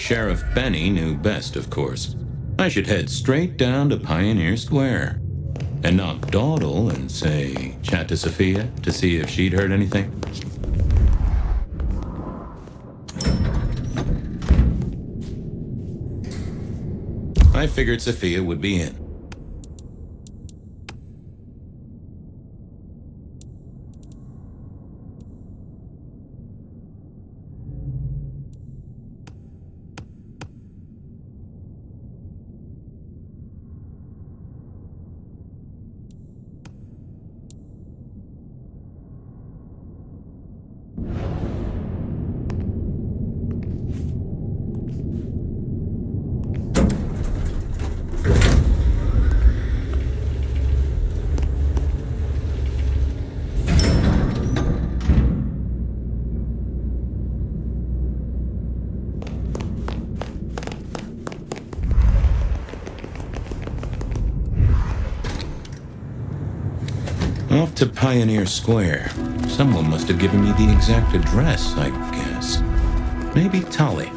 Sheriff Benny knew best, of course. I should head straight down to Pioneer Square and knock dawdle and say, chat to Sophia to see if she'd heard anything. I figured Sophia would be in. Off to Pioneer Square. Someone must have given me the exact address, I guess. Maybe Tolly,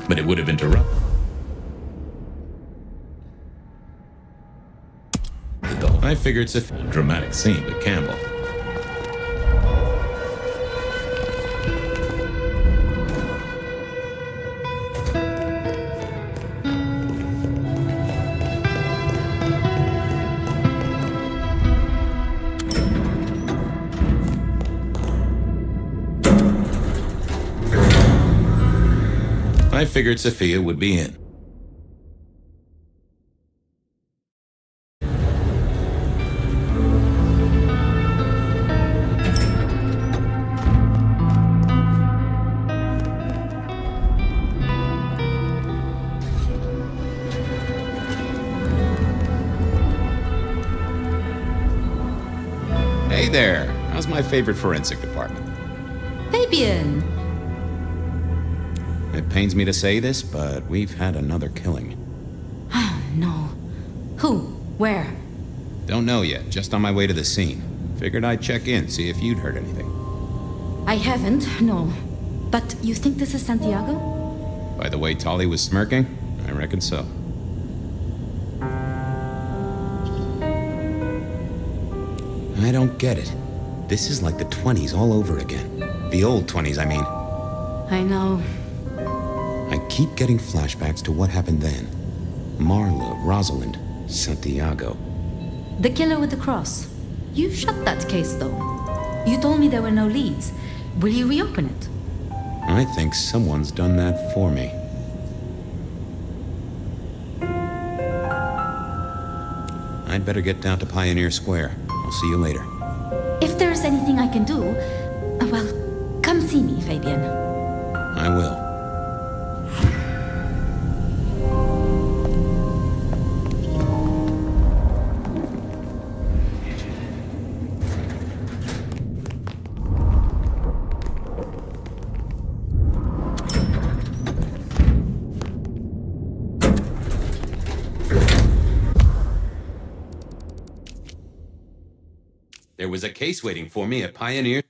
but it would have interrupted. I figured it's a dramatic scene with Campbell. I figured Sophia would be in. Hey there. How's my favorite forensic department? Fabian! It pains me to say this, but we've had another killing. Oh, no. Who? Where? Don't know yet, just on my way to the scene. Figured I'd check in, see if you'd heard anything. I haven't, no. But you think this is Santiago? By the way Tolly was smirking, I reckon so. I don't get it. This is like the 20s all over again. The old 20s, I mean. I know. I keep getting flashbacks to what happened then. Marla, Rosalind, Santiago. The killer with the cross. You shut that case, though. You told me there were no leads. Will you reopen it? I think someone's done that for me. I'd better get down to Pioneer Square. I'll see you later. If there's anything I can do, well, come see me, Fabian. I will. There was a case waiting for me at Pioneer.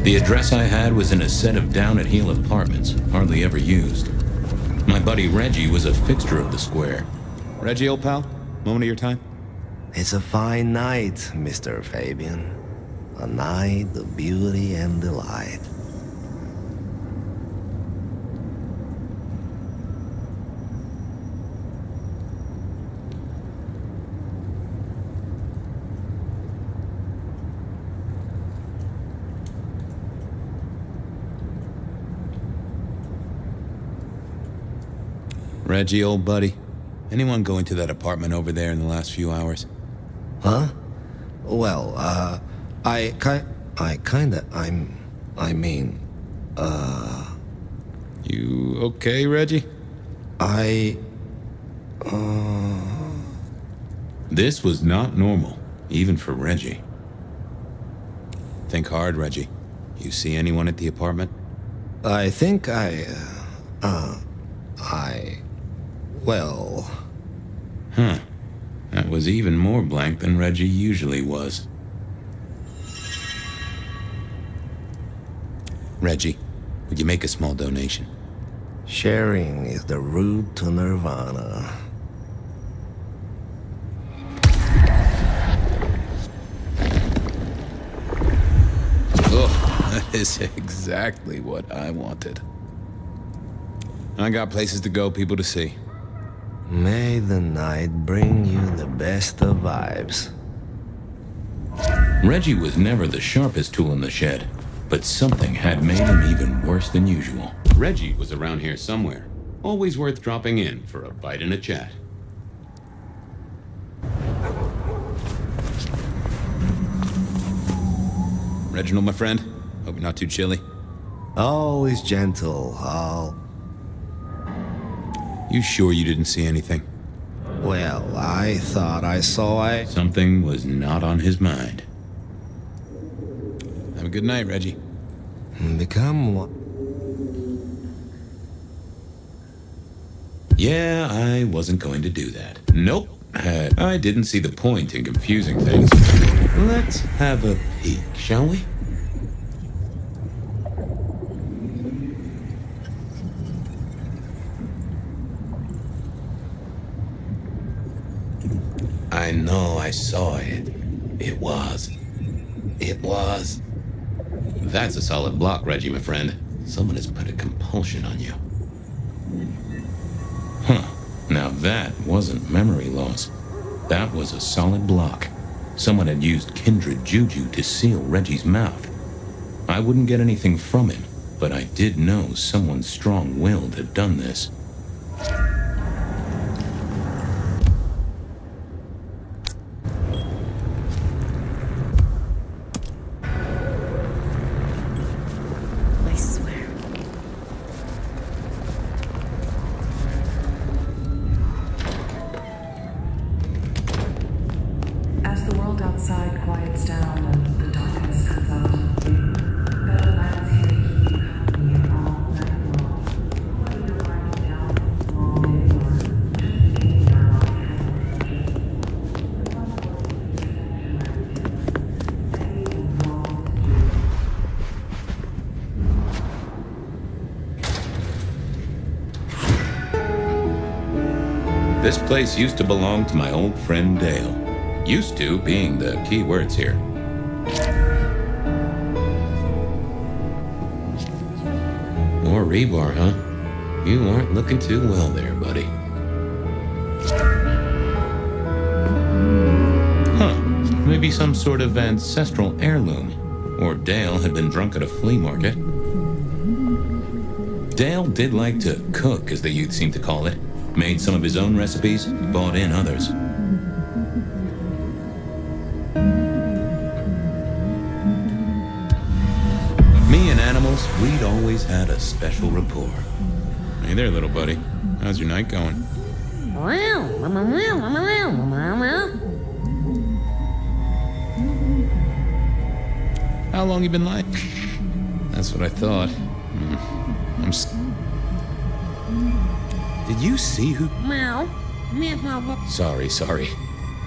The address I had was in a set of down-at-heel apartments, hardly ever used. My buddy Reggie was a fixture of the square. Reggie, old pal, moment of your time? It's a fine night, Mr. Fabian. A night of beauty and delight. Reggie, old buddy. Anyone go into that apartment over there in the last few hours? Huh? Well, I mean, You okay, Reggie? This was not normal, even for Reggie. Think hard, Reggie. You see anyone at the apartment? I think well, Huh. That was even more blank than Reggie usually was. Reggie, would you make a small donation? sharing is the route to nirvana. Oh, that is exactly what I wanted. I got places to go, people to see. May the night bring you the best of vibes. Reggie was never the sharpest tool in the shed, but something had made him even worse than usual. Reggie was around here somewhere. Always worth dropping in for a bite and a chat. Reginald, my friend, hope you're not too chilly. Always gentle, You sure you didn't see anything? Well, I thought I saw Something was not on his mind. Have a good night, Reggie. become one. Yeah, I wasn't going to do that. Nope. I didn't see the point in confusing things. Let's have a peek, shall we? I know I saw it. It was. That's a solid block, Reggie, my friend. Someone has put a compulsion on you. Huh. Now that wasn't memory loss. That was a solid block. Someone had used kindred juju to seal Reggie's mouth. I wouldn't get anything from him, but I did know someone strong-willed had done this. I swear. As the world outside quiets down and the darkness comes out, Bloodlines here keep you company all night long. Whether you're winding down a long day or just being down on This place used to belong to my old friend Dale. Used to being the key words here. More rebar, huh? You aren't looking too well there, buddy. Huh. Maybe some sort of ancestral heirloom. Or Dale had been drunk at a flea market. Dale did like to cook, as the youth seem to call it. Made some of his own recipes, bought in others. Me and animals, we'd always had a special rapport. Hey there, little buddy. How's your night going? How long you been lying? That's what I thought. Did you see who? Sorry.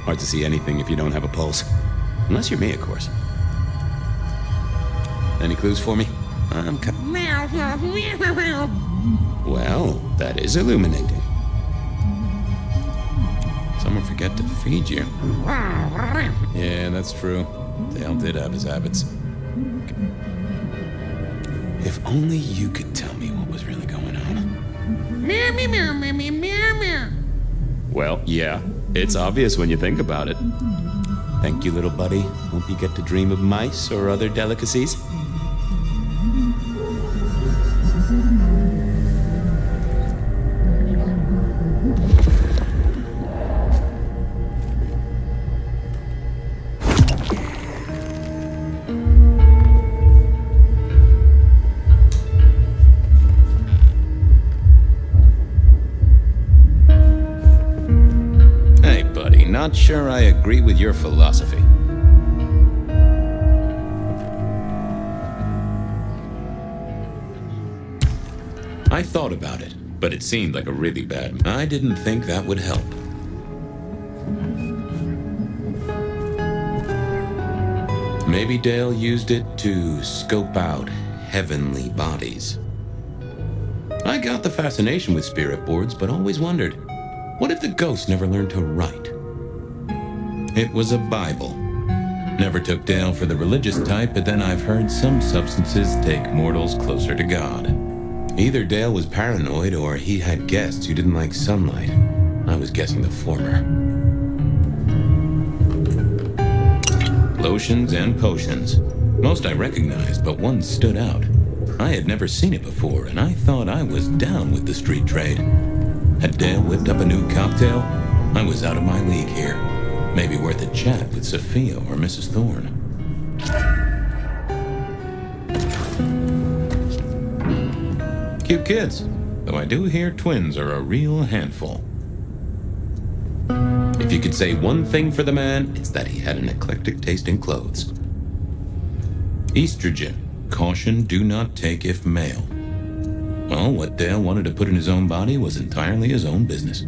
Hard to see anything if you don't have a pulse. Unless you're me, of course. Any clues for me? Well, that is illuminating. Someone forget to feed you. Yeah, that's true. Dale did have his habits. If only you could tell me what was really going on. Well, yeah, it's obvious when you think about it. Thank you, little buddy. Hope you get to dream of mice or other delicacies. Not sure I agree with your philosophy. I thought about it, but it seemed like a really bad... I didn't think that would help. Maybe Dale used it to scope out heavenly bodies. I got the fascination with spirit boards, but always wondered, what if the ghost never learned to write? It was a Bible. Never took Dale for the religious type, but then I've heard some substances take mortals closer to God. Either Dale was paranoid or he had guests who didn't like sunlight. I was guessing the former. Lotions and potions. Most I recognized, but one stood out. I had never seen it before, and I thought I was down with the street trade. Had Dale whipped up a new cocktail? I was out of my league here. Maybe worth a chat with Sophia or Mrs. Thorne. Cute kids, though I do hear twins are a real handful. If you could say one thing for the man, it's that he had an eclectic taste in clothes. Estrogen. Caution, do not take if male. Well, what Dale wanted to put in his own body was entirely his own business.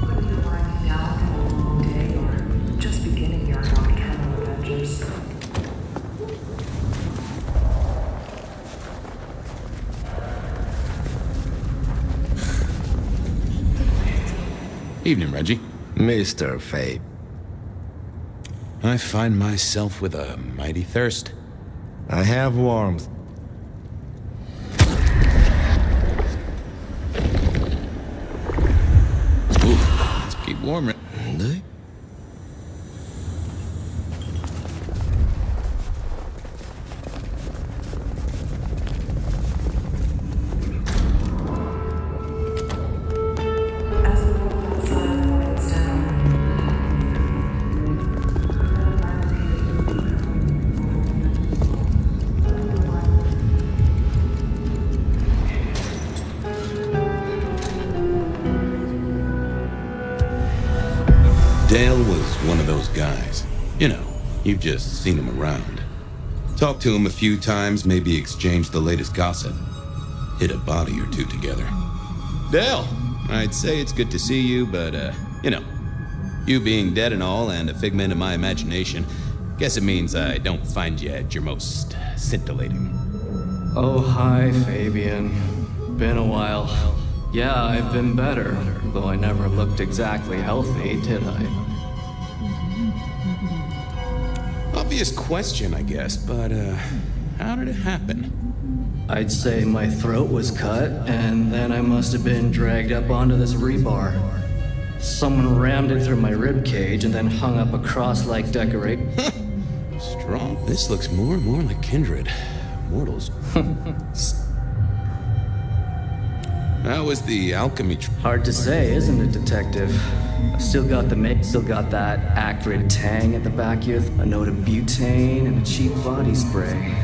Whether you're winding down from a long day or just beginning your dark kennel adventures. Evening, Reggie. Mr. Fabe. I find myself with a mighty thirst. I have warmth. Ooh, let's keep warm. As the world outside quiets down, Dale was one of those guys. You know, you've just seen him around. Talked to him a few times, maybe exchanged the latest gossip. Hit a body or two together. Dale, I'd say it's good to see you, but, you know, you being dead and all and a figment of my imagination, guess it means I don't find you at your most scintillating. Oh, hi, Fabian. Been a while. Yeah, I've been better, though I never looked exactly healthy, did I? Obvious question, I guess, but, how did it happen? I'd say my throat was cut, and then I must have been dragged up onto this rebar. Someone rammed it through my rib cage and then hung up a cross-like decoration. Strong. This looks more and more like kindred. Mortals. How was the alchemy Hard to say, isn't it, Detective? I've still got that acrid tang at the back of a note of butane and a cheap body spray.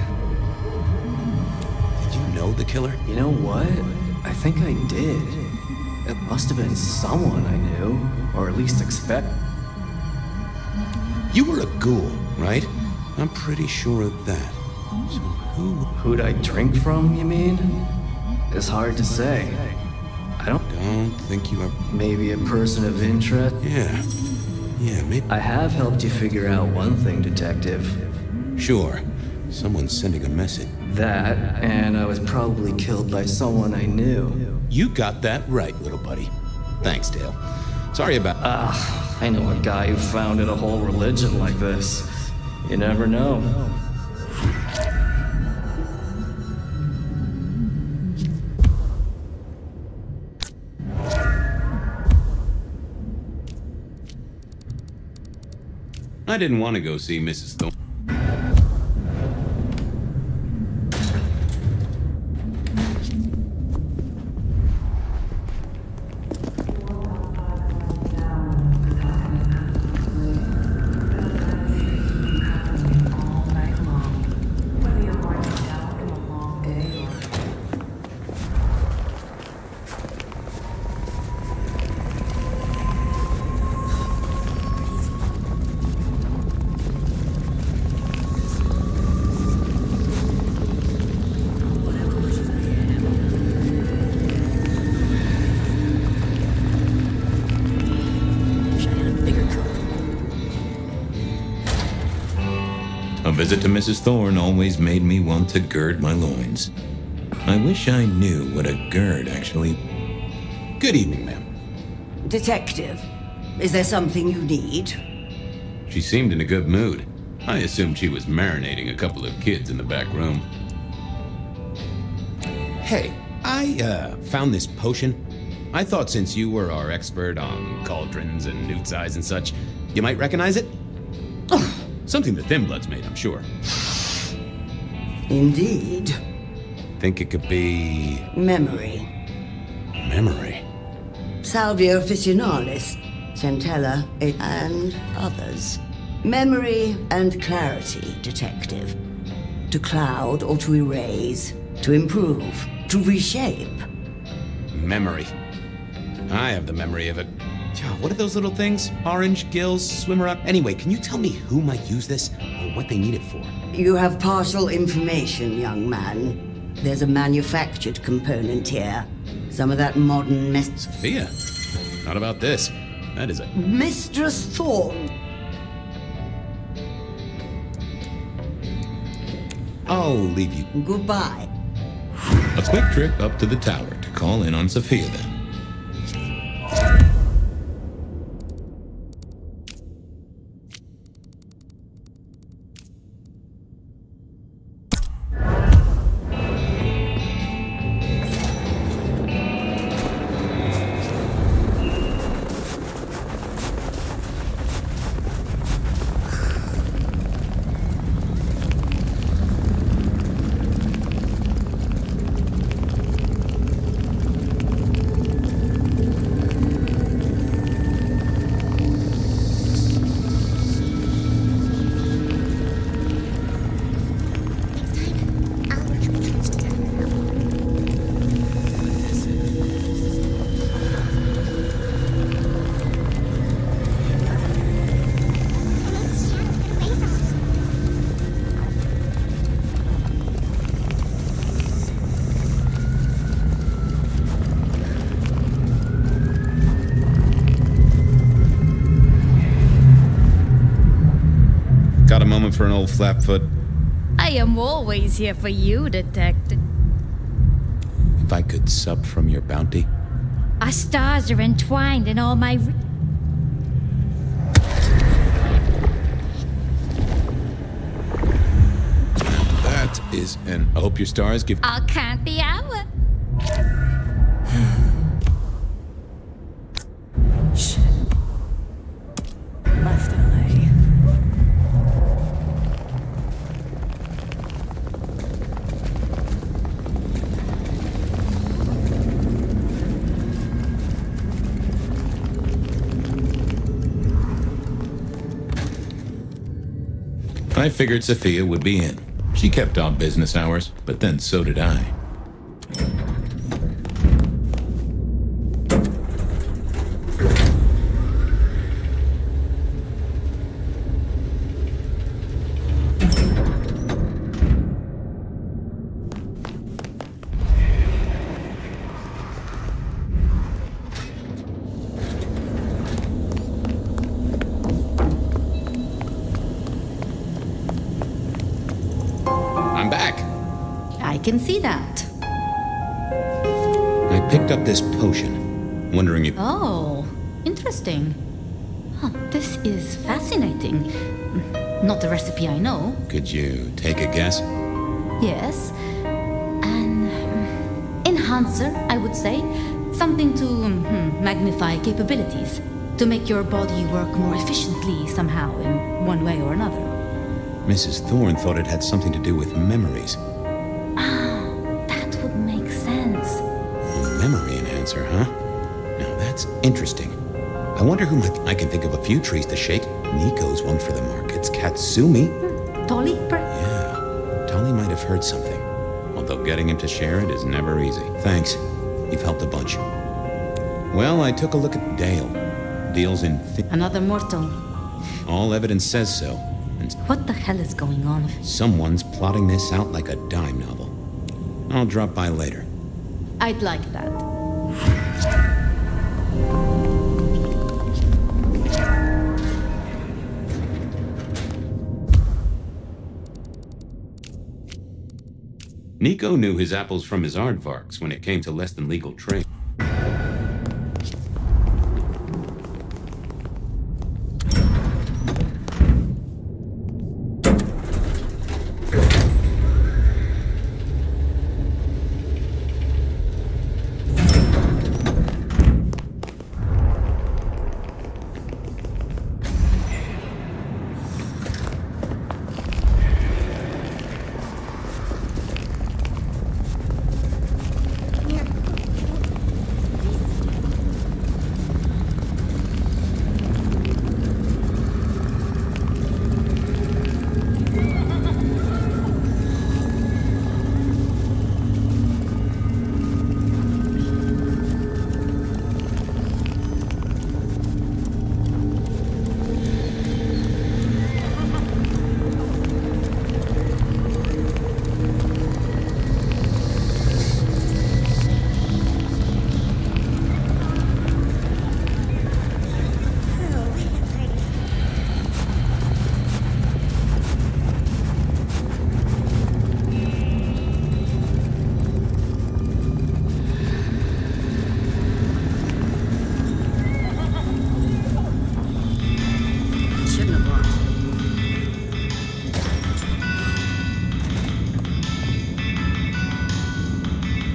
Did you know the killer? You know what? I think I did. It must have been someone I knew, or at least expect. You were a ghoul, right? I'm pretty sure of that. So Who'd I drink from, you mean? It's hard to say. I don't... don't think you are... Maybe a person of interest? Yeah, maybe... I have helped you figure out one thing, Detective. Sure. Someone's sending a message. That, and I was probably killed by someone I knew. You got that right, little buddy. Thanks, Dale. Sorry about... I know a guy who founded a whole religion like this. You never know. I didn't want to go see Mrs. Thorne. All night long. Whether you're winding down from a long day or A visit to Mrs. Thorne always made me want to gird my loins. I wish I knew what a gird actually... Good evening, ma'am. Detective, is there something you need? She seemed in a good mood. I assumed she was marinating a couple of kids in the back room. Hey, I found this potion. I thought since you were our expert on cauldrons and newt size and such, you might recognize it? Something the Thin Bloods made, I'm sure. Indeed. Think it could be... Memory. memory. Salvia officinalis, centella, and others. Memory and clarity, detective. To cloud or to erase, to improve, to reshape. Memory. I have the memory of it. What are those little things? Orange gills, swim around. Anyway, can you tell me who might use this or what they need it for? You have partial information, young man. There's a manufactured component here. Some of that modern mess. Sophia, not about this. That is a... Mistress Thorne. I'll leave you. Goodbye. A quick trip up to the tower to call in on Sophia then. Got a moment for an old flapfoot? I am always here for you, Detective. If I could sup from your bounty? Our stars are entwined in all my... That is an... I hope your stars give... I'll count the hour. shit. Left LA. I figured Sophia would be in. She kept odd business hours, but then so did I. I can see that. I picked up this potion, wondering if... Oh, interesting. Huh, this is fascinating. Not the recipe I know. Could you take a guess? Yes. An enhancer, I would say. Something to magnify capabilities. To make your body work more efficiently somehow, in one way or another. Mrs. Thorne thought it had something to do with memories. Ah, that would make sense. A memory enhancer, huh? Now that's interesting. I wonder who I can think of a few trees to shake. Nico's one for the markets. Katsumi? Dolly, Yeah, Dolly might have heard something. Although getting him to share it is never easy. Thanks. You've helped a bunch. Well, I took a look at Dale. Deals in... Another mortal. All evidence says so. And What the hell is going on? someone's plotting this out like a dime novel. I'll drop by later. I'd like that. Nico knew his apples from his aardvarks when it came to less than legal trade.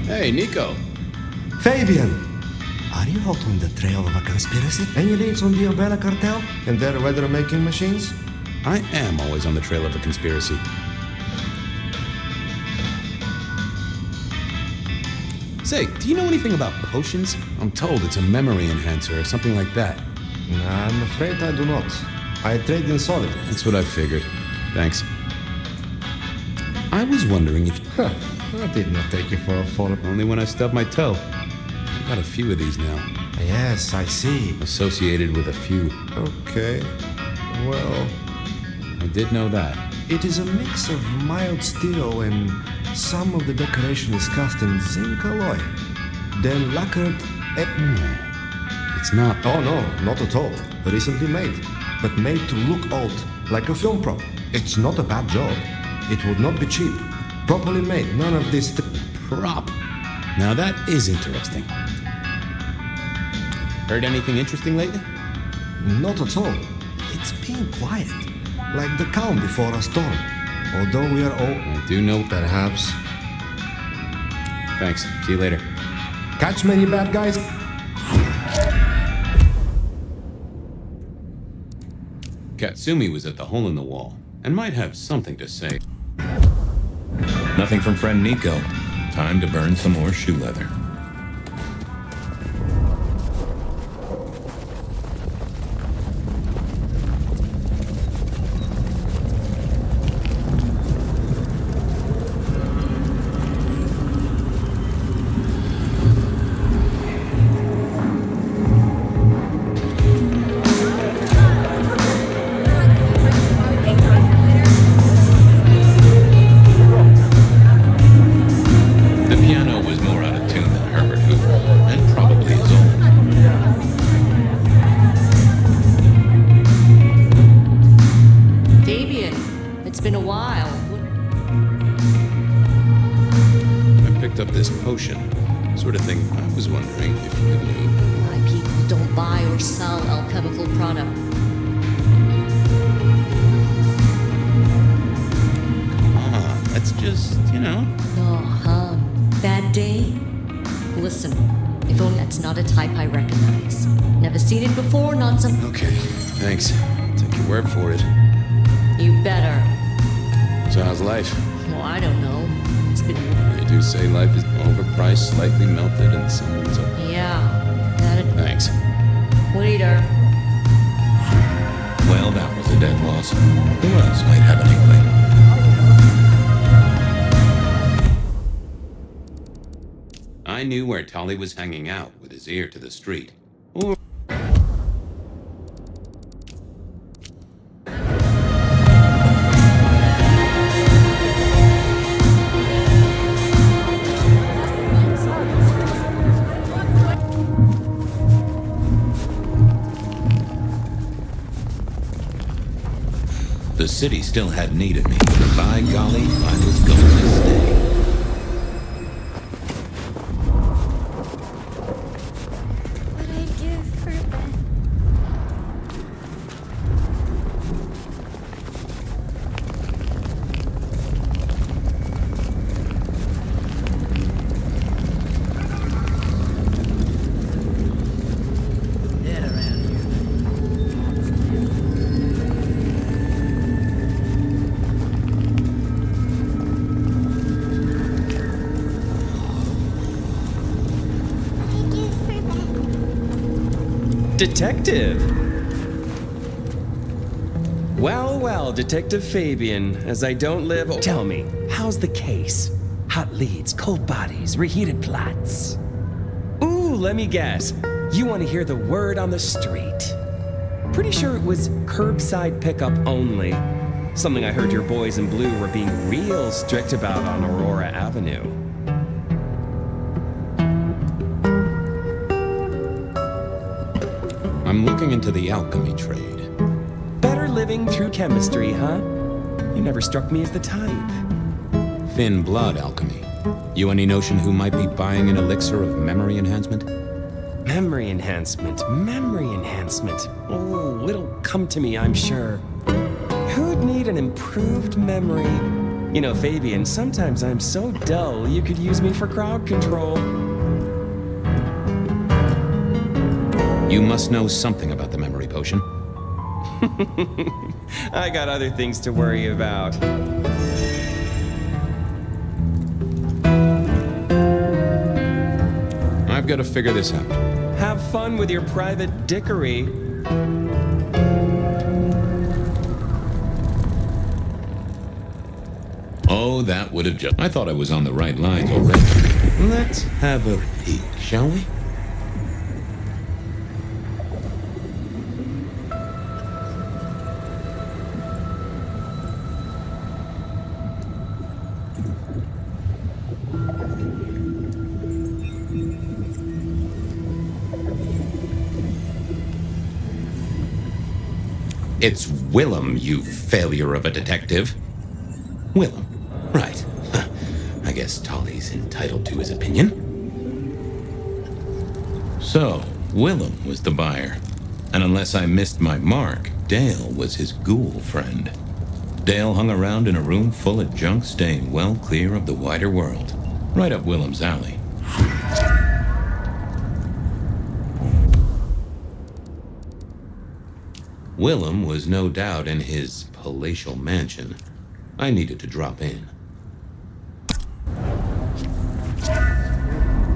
Hey, Nico. Fabian! Are you out on the trail of a conspiracy? Any leads on the Umbrella Cartel and their weather-making machines? I am always on the trail of a conspiracy. Say, do you know anything about potions? I'm told it's a memory enhancer or something like that. I'm afraid I do not. I trade in solid. That's what I figured. Thanks. I was wondering if... Huh. I did not take you for a fool. Only when I stubbed my toe. I've got a few of these now. Yes, I see. Associated with a few. Okay. Well, I did know that. it is a mix of mild steel and some of the decoration is cast in zinc alloy. Then lacquered... It's not... Oh no, not at all. Recently made. But made to look old, like a film prop. It's not a bad job. It would not be cheap. Properly made, none of this... Prop. Now that is interesting. Heard anything interesting lately? Not at all. It's been quiet. Like the calm before a storm. Although we are all... I do know... Perhaps. Thanks. See you later. Catch many bad guys? Katsumi was at the hole in the wall and might have something to say. Nothing from friend Nico. Time to burn some more shoe leather. The piano was more out of tune than up this potion. Sort of thing I was wondering if you knew. My people don't buy or sell alchemical product. Come on, let's just, Bad day? Listen, if only that's not a type I recognize. Never seen it before, not some... Okay, thanks. I'll take your word for it. You better. So how's life? Well, I don't know. It's been... They do say life is overpriced, slightly melted, and someone's a... Yeah, that... Thanks. Waiter. Well, that was a dead loss. Who else might have an inkling? I knew where Tolly was hanging out with his ear to the street. Or... The city still had need of me. By golly, I was going to stay. What I give for Ben. Dead around here. Detective! Well, Detective Fabian, as I don't live... Tell me, how's the case? Hot leads, cold bodies, reheated plots. Ooh, let me guess. You want to hear the word on the street. Pretty sure it was curbside pickup only. Something I heard your boys in blue were being real strict about on Aurora Avenue. I'm looking into the alchemy trade. Better living through chemistry, huh? You never struck me as the type. Thin blood alchemy. You any notion who might be buying an elixir of memory enhancement? Memory enhancement. Oh, it'll come to me, I'm sure. Who'd need an improved memory? You know, Fabian, sometimes I'm so dull you could use me for crowd control. You must know something about the memory potion. I got other things to worry about. I've got to figure this out. Have fun with your private dickery. Oh, that would have just... I thought I was on the right lines already. Let's have a peek, shall we? It's Willem, you failure of a detective. Willem, right. I guess Tolly's entitled to his opinion. So, Willem was the buyer. And unless I missed my mark, Dale was his ghoul friend. Dale hung around in a room full of junk staying well clear of the wider world. Right up Willem's alley. Willem was no doubt in his palatial mansion. I needed to drop in.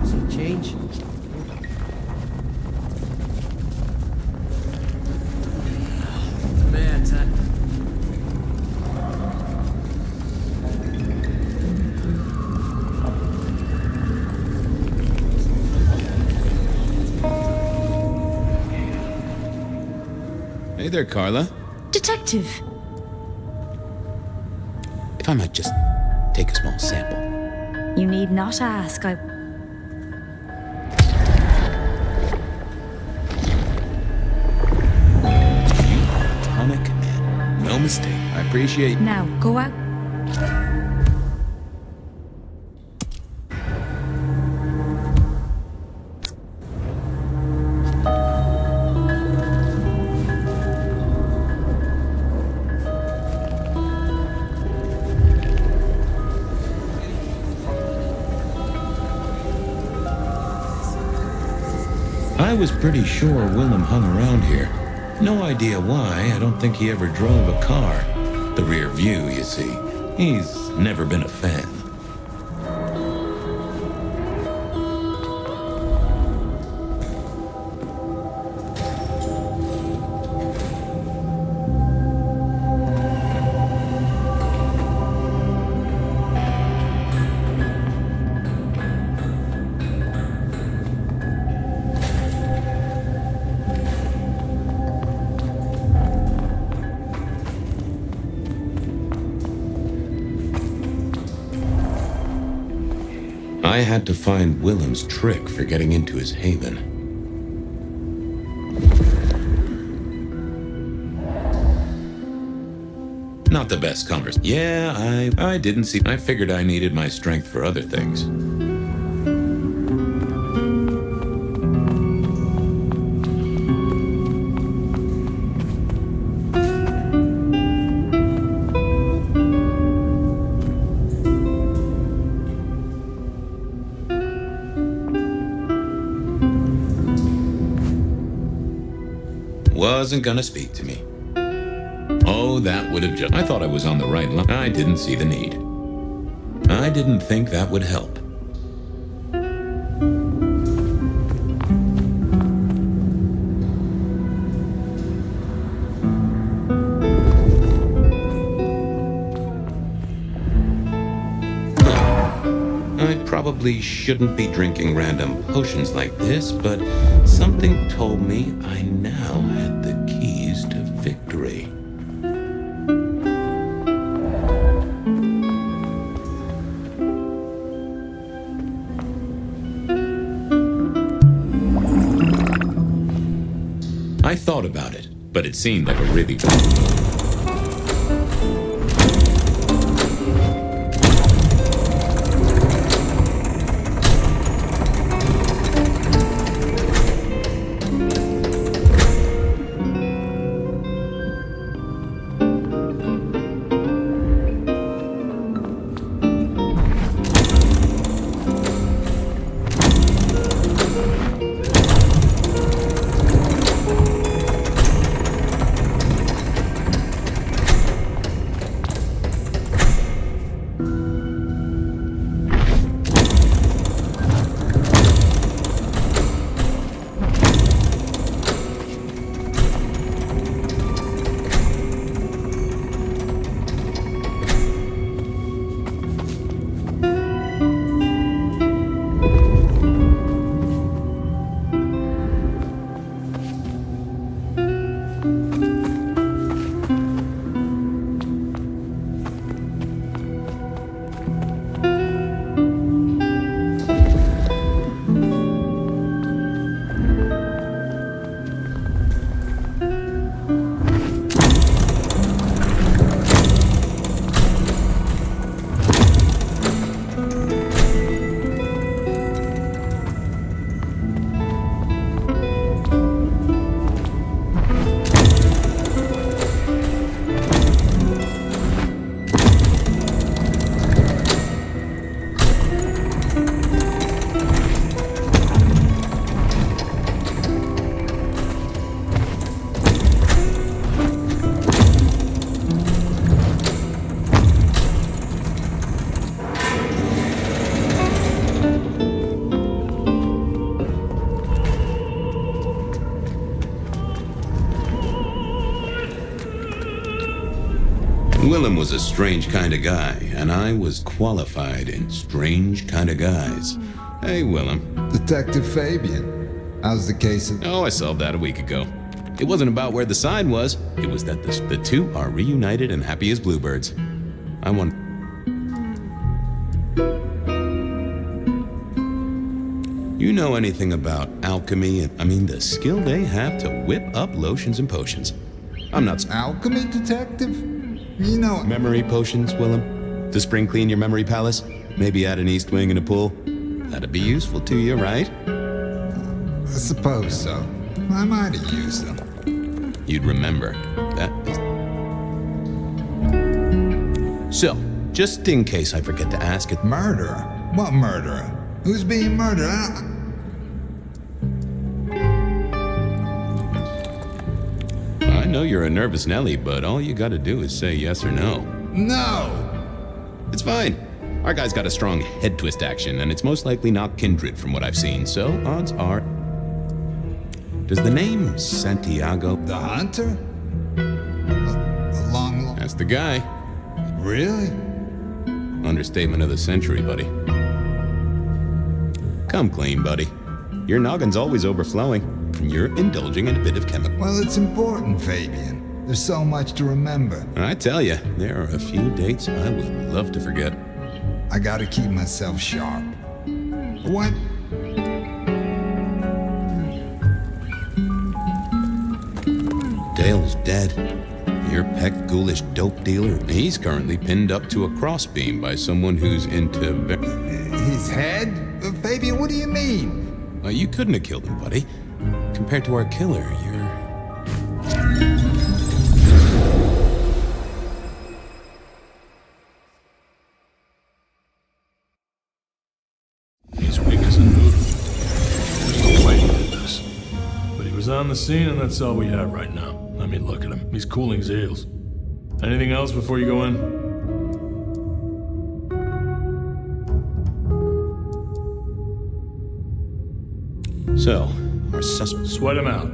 Some change? Bad time. Hey there, Carla. Detective! If I might just take a small sample. You need not ask. Tonic, man. No mistake. I appreciate... Now, go out. I was pretty sure Willem hung around here. No idea why. I don't think he ever drove a car. The rear view, you see. He's never been a fan. I had to find Willem's trick for getting into his haven. Not the best conversation. Yeah, I didn't see. I figured I needed my strength for other things. Wasn't gonna speak to me. Oh, that would have just... I thought I was on the right line. I didn't see the need. I didn't think that would help. I probably shouldn't be drinking random potions like this, but something told me I now had the keys to victory. I thought about it, but it seemed like a really bad... Willem was a strange kind of guy, and I was qualified in strange kind of guys. Hey, Willem. Detective Fabian, how's the case of... Oh, I solved that a week ago. It wasn't about where the sign was. It was that the two are reunited and happy as bluebirds. I want... You know anything about alchemy? I mean, the skill they have to whip up lotions and potions. I'm not... Alchemy, detective? You know... Memory potions, Willem? To spring clean your memory palace? Maybe add an east wing and a pool? That'd be useful to you, right? I suppose so. I might have used them. You'd remember. That is... So, just in case I forget to ask it... Murderer? What murderer? Who's being murdered? know you're a nervous Nelly, but all you gotta do is say yes or no. No! It's fine. Our guy's got a strong head twist action, and it's most likely not kindred from what I've seen, so odds are... Does the name Santiago... The hunter? The long... That's the guy. Really? Understatement of the century, buddy. Come clean, buddy. Your noggin's always overflowing, and you're indulging in a bit of chemical. Well, it's important, Fabian. There's so much to remember. I tell you, there are a few dates I would love to forget. I gotta keep myself sharp. What? Dale's dead. Your peck ghoulish dope dealer, he's currently pinned up to a crossbeam by someone who's into... His head? Fabian, what do you mean? You couldn't have killed him, buddy. Compared to our killer, you're... He's weak as a noodle. There's no way he did this. But he was on the scene, and that's all we have right now. I mean, look at him. He's cooling his heels. Anything else before you go in? So, our suspect... Sweat him out.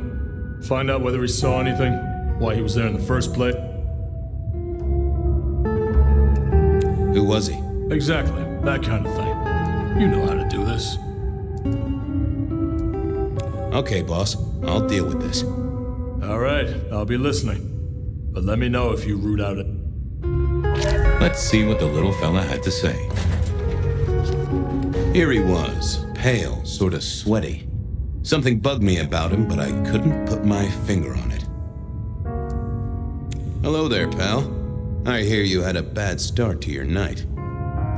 Find out whether he saw anything, why he was there in the first place. Who was he? Exactly. That kind of thing. You know how to do this. Okay, boss. I'll deal with this. All right. I'll be listening. But let me know if you root out it. Let's see what the little fella had to say. Here he was, pale, sort of sweaty. Something bugged me about him, but I couldn't put my finger on it. Hello there, pal. I hear you had a bad start to your night.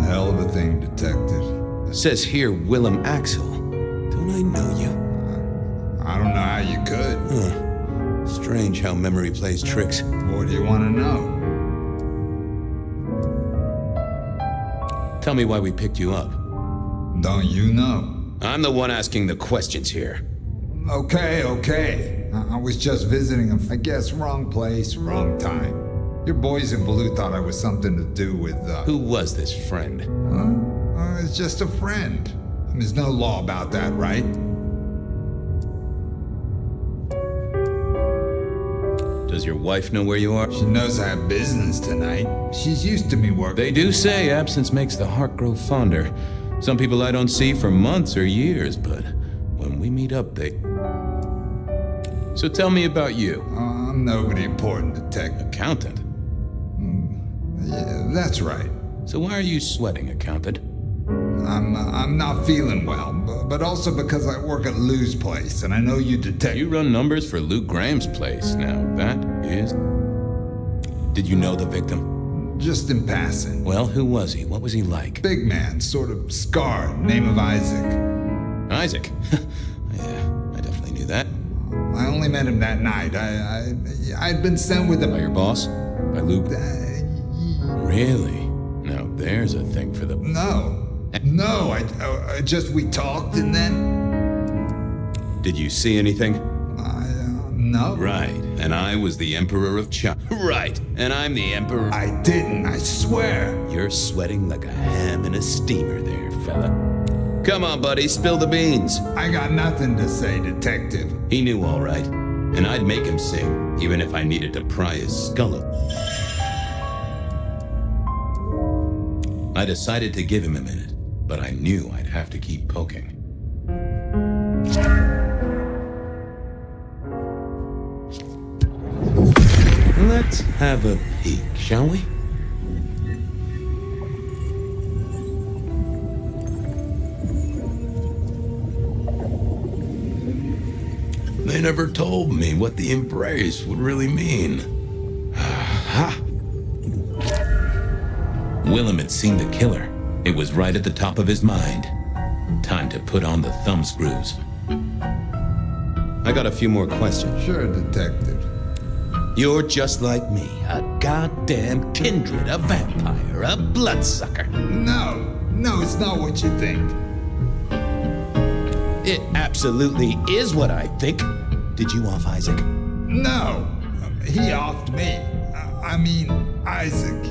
Hell of a thing, Detective. Says here Willem Axel. Don't I know you? I don't know how you could. Huh. Strange how memory plays tricks. What do you want to know? Tell me why we picked you up. Don't you know? I'm the one asking the questions here. Okay. I was just visiting him. I guess wrong place, wrong time. Your boys in blue thought I was something to do with, Who was this friend? It's just a friend. There's no law about that, right? Does your wife know where you are? She knows I have business tonight. She's used to me working. They do say absence makes the heart grow fonder. Some people I don't see for months or years, but when we meet up, they... So tell me about you. I'm nobody important, Detective. Accountant? Yeah, that's right. So why are you sweating, Accountant? I'm not feeling well, but also because I work at Lou's place, and I know you detect... You run numbers for Lou Graham's place. Now, that is... Did you know the victim? Just in passing. Well, who was he? What was he like? Big man, sort of scarred, name of Isaac. Isaac? Yeah, I definitely knew that. I only met him that night. I'd been sent with him... By your boss? By Lou? Really? Now, there's a thing for the... No, I just, we talked and then... Did you see anything? No. Right, and I was the Emperor of China. Right, and I'm the Emperor... I didn't, I swear. You're sweating like a ham in a steamer there, fella. Come on, buddy, spill the beans. I got nothing to say, Detective. He knew all right, and I'd make him sing, even if I needed to pry his skull open. I decided to give him a minute, but I knew I'd have to keep poking. Let's have a peek, shall we? They never told me what the embrace would really mean. Ha! Willem had seen the killer. It was right at the top of his mind. Time to put on the thumb screws. I got a few more questions. Sure, Detective. You're just like me, a goddamn kindred, a vampire, a bloodsucker. No, it's not what you think. It absolutely is what I think. Did you off Isaac? No. he offed me. I mean, Isaac.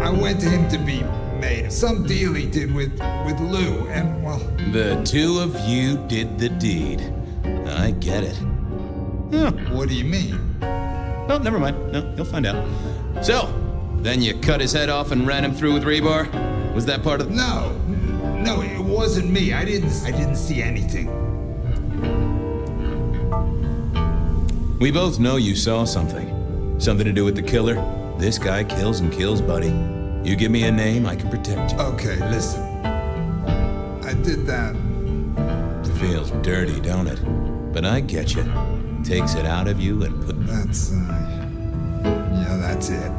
I went to him to be made. Some deal he did with Lou, and well... The two of you did the deed. I get it. Yeah. What do you mean? Well, never mind. No, you'll find out. So, then you cut his head off and ran him through with rebar? Was that part of... No, it wasn't me. I didn't see anything. We both know you saw something. Something to do with the killer. This guy kills and kills, buddy. You give me a name, I can protect you. Okay, listen. I did that. Feels dirty, don't it? But I get you. Takes it out of you and put... Yeah, that's it.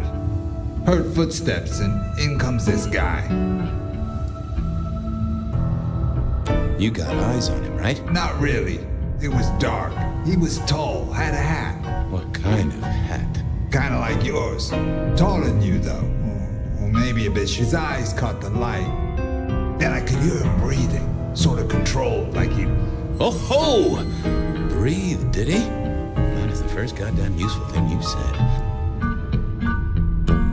Heard footsteps and in comes this guy. You got eyes on him, right? Not really. It was dark. He was tall, had a hat. What kind of hat? Kinda like yours. Taller than you, though. Or maybe a bit. His eyes caught the light. Then I could hear him breathing. Sort of controlled, like he... Oh ho! Breathe, did he? That is the first goddamn useful thing you said.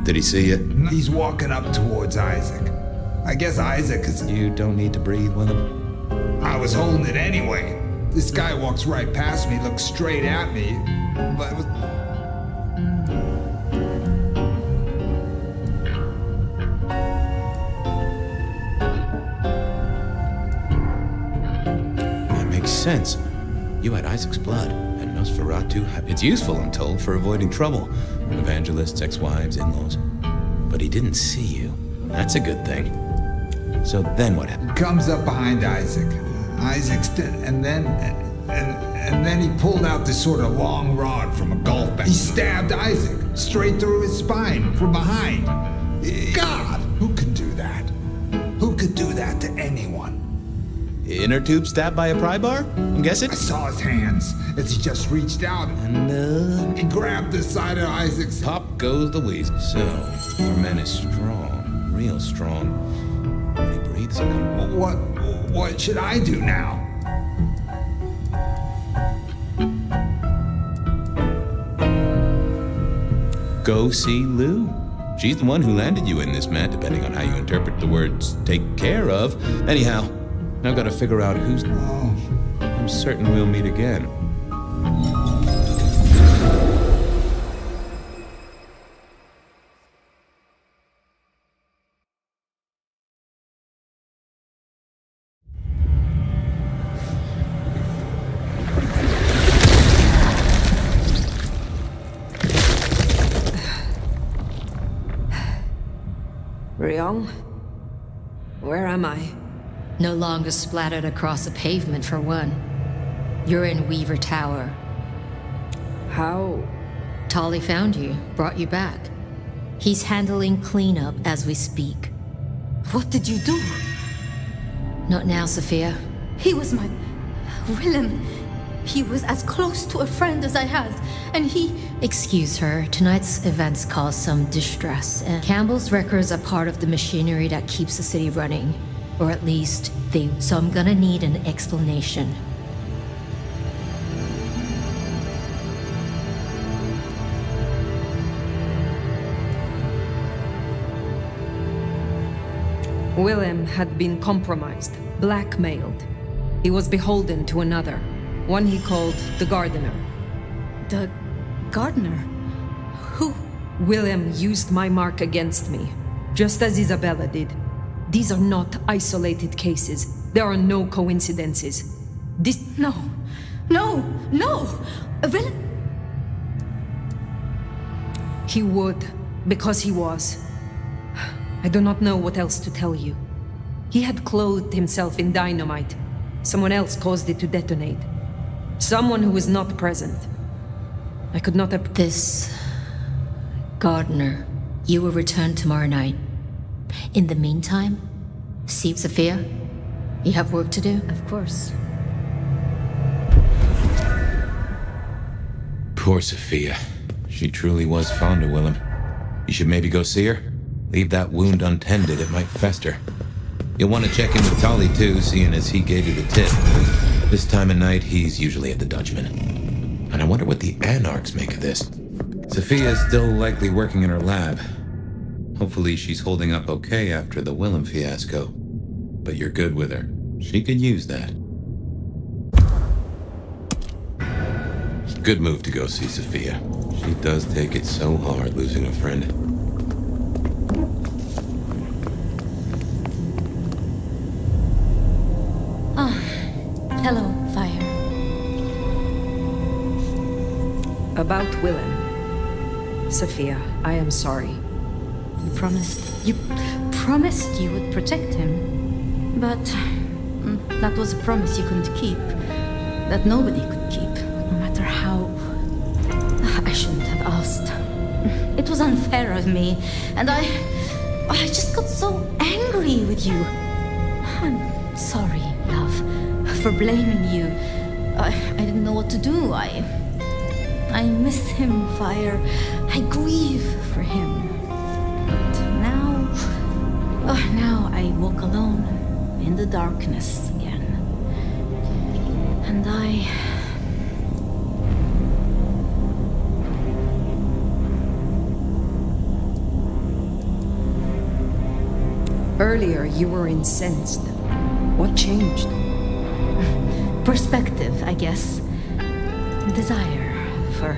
Did he see you? He's walking up towards Isaac. I guess Isaac is... You don't need to breathe with him? I was holding it anyway. This guy walks right past me, looks straight at me, but... That makes sense. You had Isaac's blood, and Nosferatu had... It's useful, I'm told, for avoiding trouble. Evangelists, ex-wives, in-laws. But he didn't see you. That's a good thing. So then what happened? Comes up behind Isaac. And then he pulled out this sort of long rod from a golf bag. He stabbed Isaac straight through his spine from behind. God, who can do that? Who could do that to anyone? Inner tube stabbed by a pry bar? I'm guessing? I saw his hands as he just reached out and he grabbed the side of Isaac's. Pop goes the weasel. So, our man is strong, real strong. When he breathes, he'll come. What should I do now? Go see Lou. She's the one who landed you in this, man, depending on how you interpret the words take care of. Anyhow, I've got to figure out who's... Oh. I'm certain we'll meet again. Ryong? Where am I? No longer splattered across the pavement, for one. You're in Weaver Tower. How? Tolly found you, brought you back. He's handling cleanup as we speak. What did you do? Not now, Sophia. He was my... Willem. He was as close to a friend as I had, and he... Excuse her. Tonight's events caused some distress, and Campbell's records are part of the machinery that keeps the city running. Or at least they... So I'm gonna need an explanation. Willem had been compromised, blackmailed. He was beholden to another, one he called the Gardener. The gardener? Who? Willem used my mark against me, just as Isabella did. These are not isolated cases. There are no coincidences. This... No! Willem... He would, because he was. I do not know what else to tell you. He had clothed himself in dynamite. Someone else caused it to detonate. Someone who was not present. I could not have... This... Gardener. You will return tomorrow night. In the meantime, see Sophia? You have work to do? Of course. Poor Sophia. She truly was fond of Willem. You should maybe go see her. Leave that wound untended, it might fester. You'll want to check in with Tolly too, seeing as he gave you the tip. This time of night, he's usually at the Dutchman. And I wonder what the Anarchs make of this. Sophia's still likely working in her lab. Hopefully she's holding up okay after the Willem fiasco. But you're good with her. She could use that. Good move to go see Sophia. She does take it so hard losing a friend. Hello, Fire. About Willem. Sophia, I am sorry. You promised you would protect him. But that was a promise you couldn't keep. That nobody could keep, no matter how. I shouldn't have asked. It was unfair of me, and I just got so angry with you. I'm sorry, love, for blaming you. I didn't know what to do. I miss him, Fire. I grieve for him. But now I walk alone in the darkness again. And Earlier, you were incensed. What changed? Perspective, I guess. Desire for...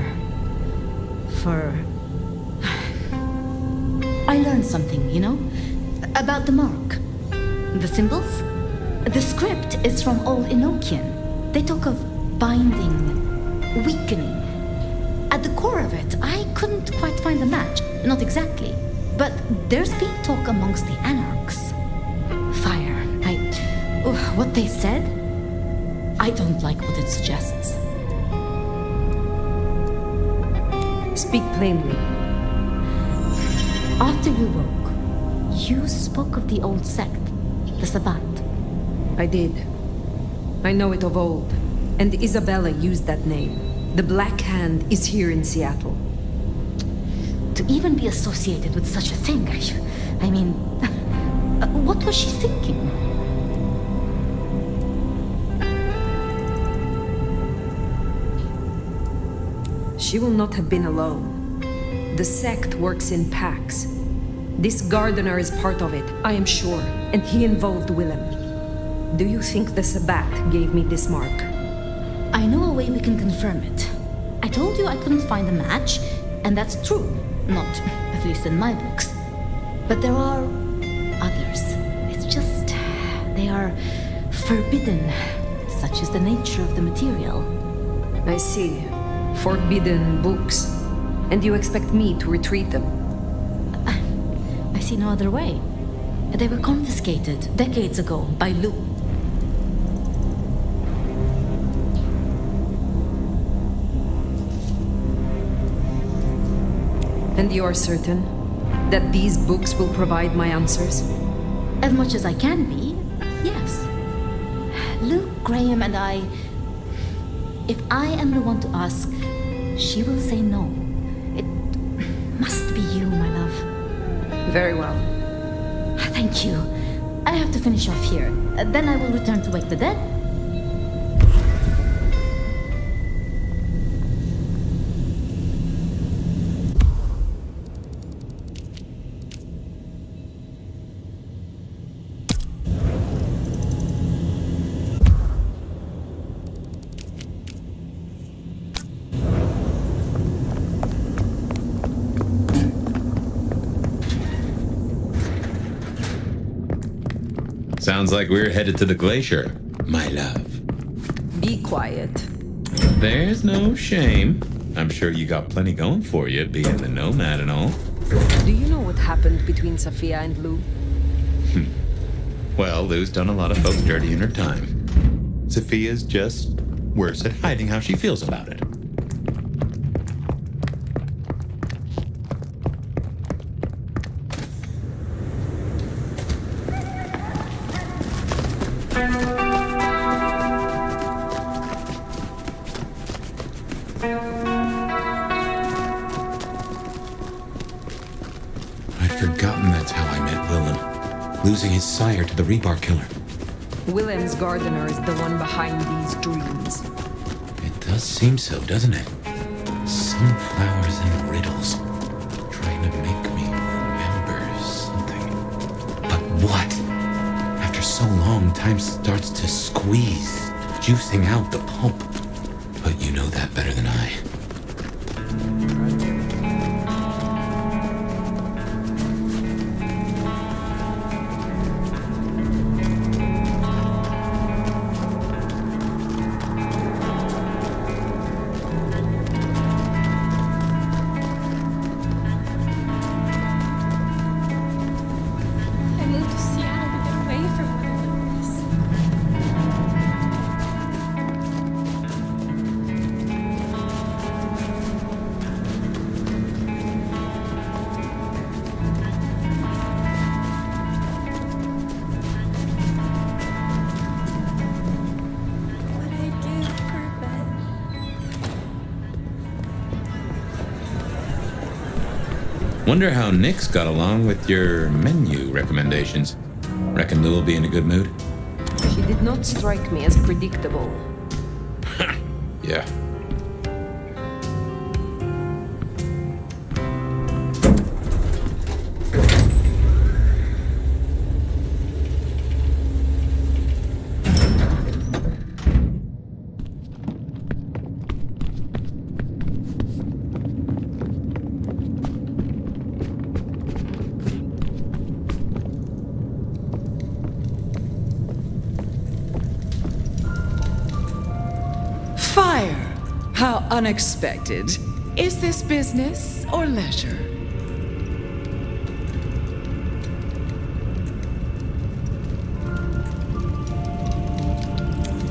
I learned something, about the mark. The symbols. The script is from old Enochian. They talk of binding, weakening. At the core of it, I couldn't quite find the match. Not exactly. But there's been talk amongst the Anarchs. Fire. What they said? I don't like what it suggests. Speak plainly. After you woke, you spoke of the old sect, the Sabbat. I did. I know it of old, and Isabella used that name. The Black Hand is here in Seattle. To even be associated with such a thing, I mean, what was she thinking? She will not have been alone. The sect works in packs. This gardener is part of it, I am sure, and he involved Willem. Do you think the Sabbat gave me this mark? I know a way we can confirm it. I told you I couldn't find a match, and that's true. Not, at least in my books. But there are others. It's just, they are forbidden. Such is the nature of the material. I see. Forbidden books. And you expect me to retrieve them? I see no other way. They were confiscated decades ago by Lou. And you are certain that these books will provide my answers? As much as I can be, yes. Luke, Graham, and I... If I am the one to ask, she will say no. It must be you, my love. Very well. Thank you. I have to finish off here. Then I will return to wake the dead. Sounds like we're headed to the glacier, my love. Be quiet. There's no shame. I'm sure you got plenty going for you, being the nomad and all. Do you know what happened between Sophia and Lou? Well, Lou's done a lot of folks dirty in her time. Sophia's just worse at hiding how she feels about it. Losing his sire to the rebar killer. Willem's gardener is the one behind these dreams. It does does seem so, doesn't it? Sunflowers and riddles. Trying to make me remember something. But what? After so long, time starts to squeeze, juicing out the pulp. But you know that better than I. I moved to Seattle to get away from weather like this. What I'd give for a bed. Wonder how Nick's got along with your menu recommendations. Reckon Lou will be in a good mood? She did not strike me as predictable. Yeah. Fire! How unexpected. Is this business or leisure?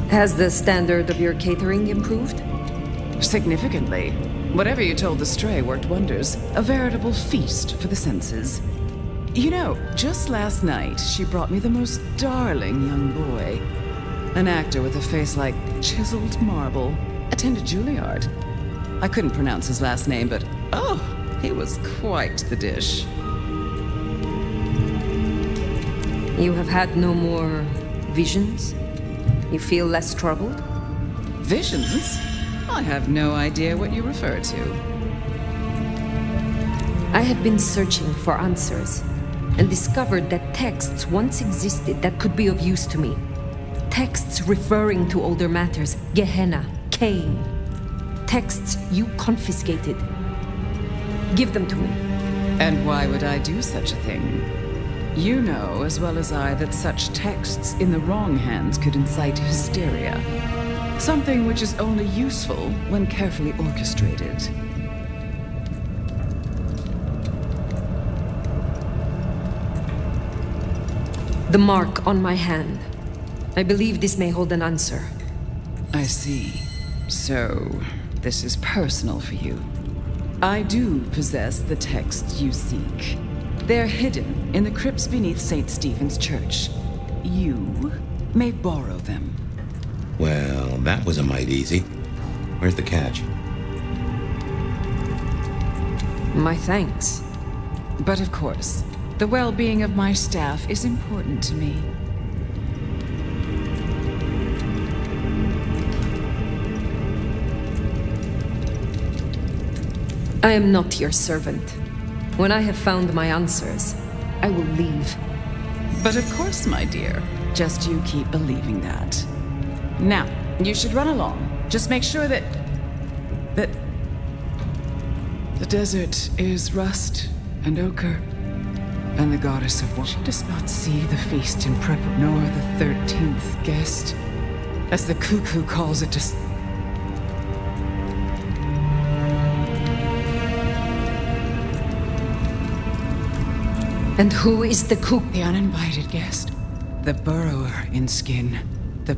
Has the standard of your catering improved? Significantly. Whatever you told the stray worked wonders. A veritable feast for the senses. You know, just last night, she brought me the most darling young boy. An actor with a face like chiseled marble. Attended Juilliard. I couldn't pronounce his last name, but oh, he was quite the dish. You have had no more visions? You feel less troubled? Visions? I have no idea what you refer to. I have been searching for answers and discovered that texts once existed that could be of use to me. Texts referring to older matters, Gehenna, Cain. Texts you confiscated. Give them to me. And why would I do such a thing? You know as well as I that such texts in the wrong hands could incite hysteria. Something which is only useful when carefully orchestrated. The mark on my hand. I believe this may hold an answer. I see. So, this is personal for you. I do possess the texts you seek. They're hidden in the crypts beneath St. Stephen's Church. You may borrow them. Well, that was a mite easy. Where's the catch? My thanks. But of course, the well-being of my staff is important to me. I am not your servant. When I have found my answers, I will leave. But of course, my dear. Just you keep believing that. Now, you should run along. Just make sure that the desert is rust and ochre, and the goddess of war. She does not see the feast in prep, nor the 13th guest, as the cuckoo calls it. And who is the cook? The uninvited guest. The burrower in skin. The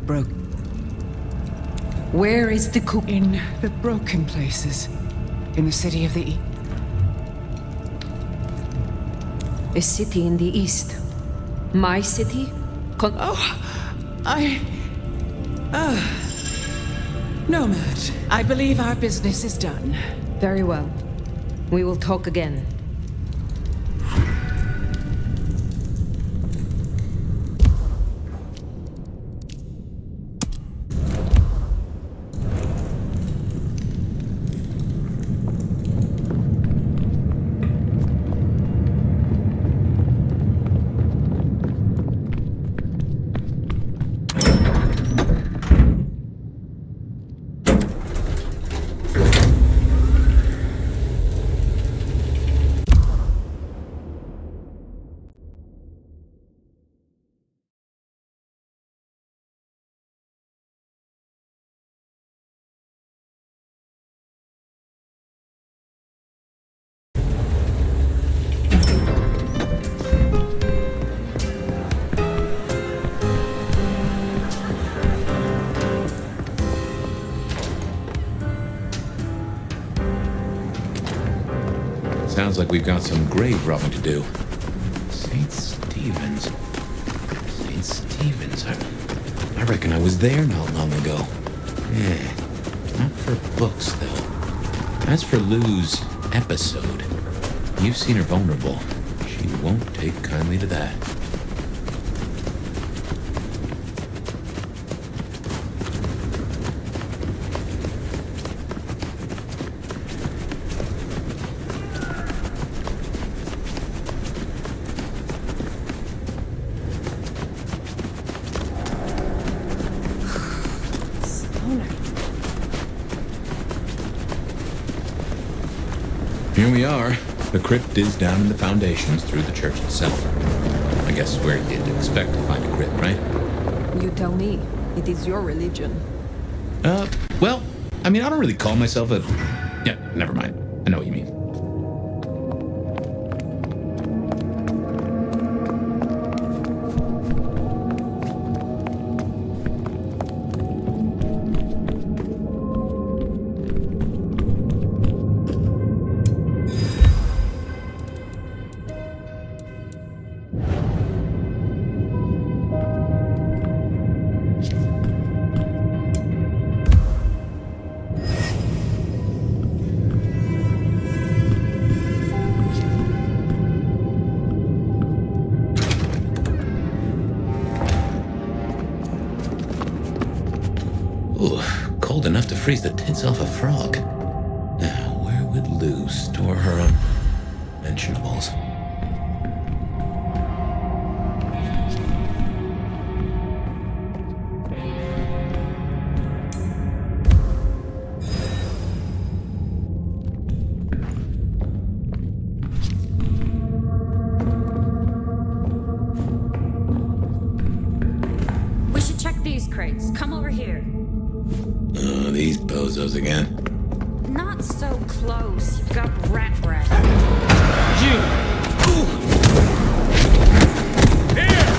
Where is the cook? In the broken places. In the city of the East. A city in the east. My city? Nomad. I believe our business is done. Very well. We will talk again. Sounds like we've got some grave robbing to do. St. Stephen's. St. Stephen's. I reckon I was there not long ago. Yeah. Not for books, though. As for Lou's episode, you've seen her vulnerable. She won't take kindly to that. Here we are. The crypt is down in the foundations through the church itself. I guess where you'd expect to find a crypt, right? You tell me. It is your religion. Well, I mean, I don't really call myself a... Yeah, never mind. I know what you mean. Cold enough to freeze the tits off a frog. Now, where would Lou store her unmentionables? We should check these crates. Come over here. Oh, these bozos again. Not so close. You've got rat breath. You! Here!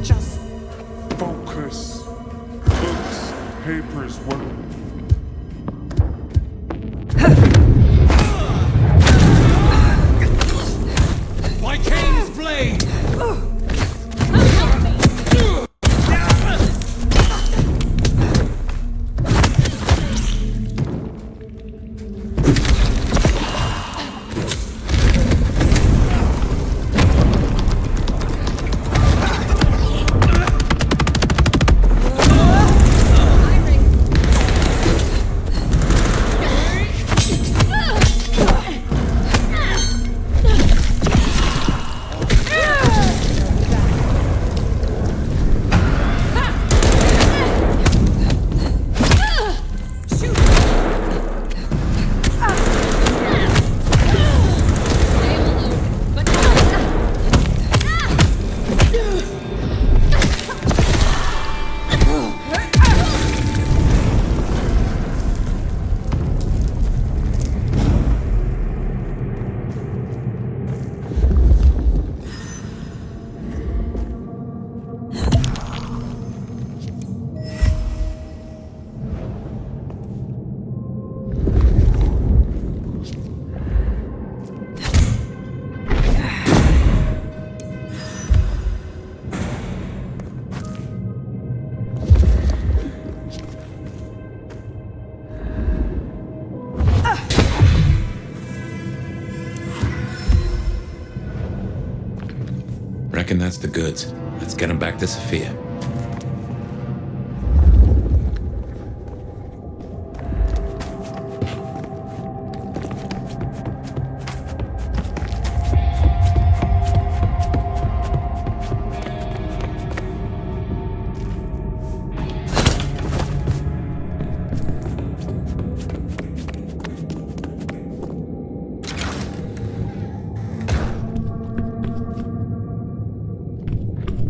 Just focus. Books, papers, work. By Cain's blade! Reckon that's the goods. Let's get them back to Sophia.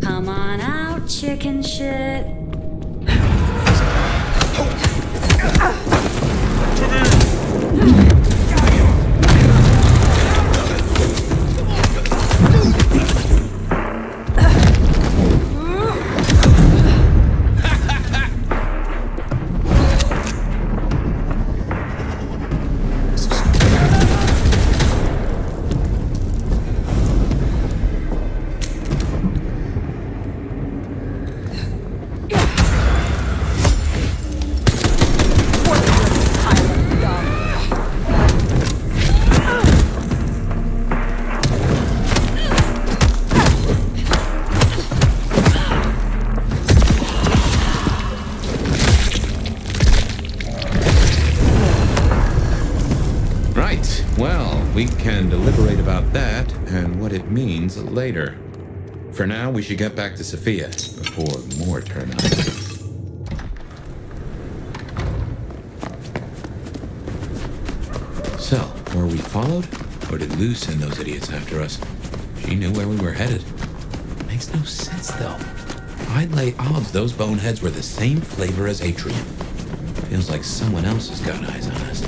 Come on out, chicken shit. We can deliberate about that and what it means later. For now, we should get back to Sophia before more turn up. So, were we followed? Or did Lou send those idiots after us? She knew where we were headed. Makes no sense, though. I'd lay odds those boneheads were the same flavor as Atrium. Feels like someone else has got eyes on us.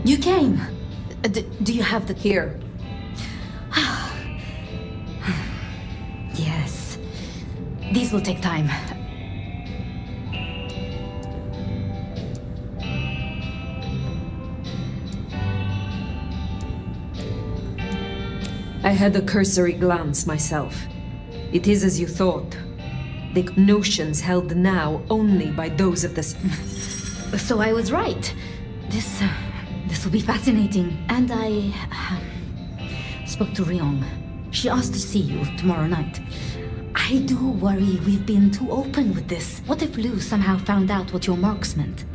You came. Do you have the... Here. Yes. These will take time. I had a cursory glance myself. It is as you thought. The notions held now only by those of the... So I was right. This will be fascinating. And I spoke to Ryong. She asked to see you tomorrow night. I do worry we've been too open with this. What if Lou somehow found out what your marks meant?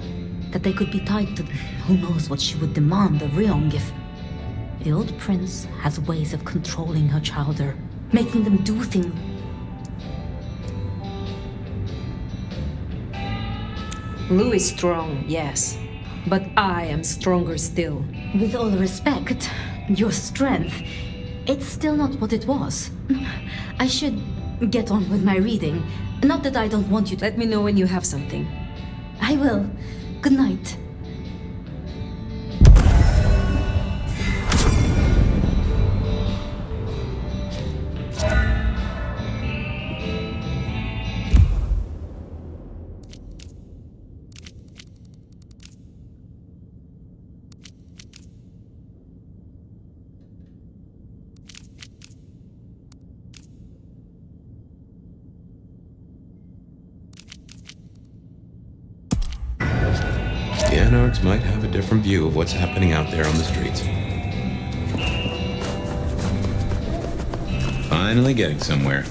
That they could be tied to... Who knows what she would demand of Ryong if... The old prince has ways of controlling her chowder, making them do things... Lou is strong, yes. But I am stronger still. With all respect, your strength, it's still not what it was. I should get on with my reading. Not that I don't want you to... Let me know when you have something. I will. Good night. The Anarchs might have a different view of what's happening out there on the streets. Finally getting somewhere.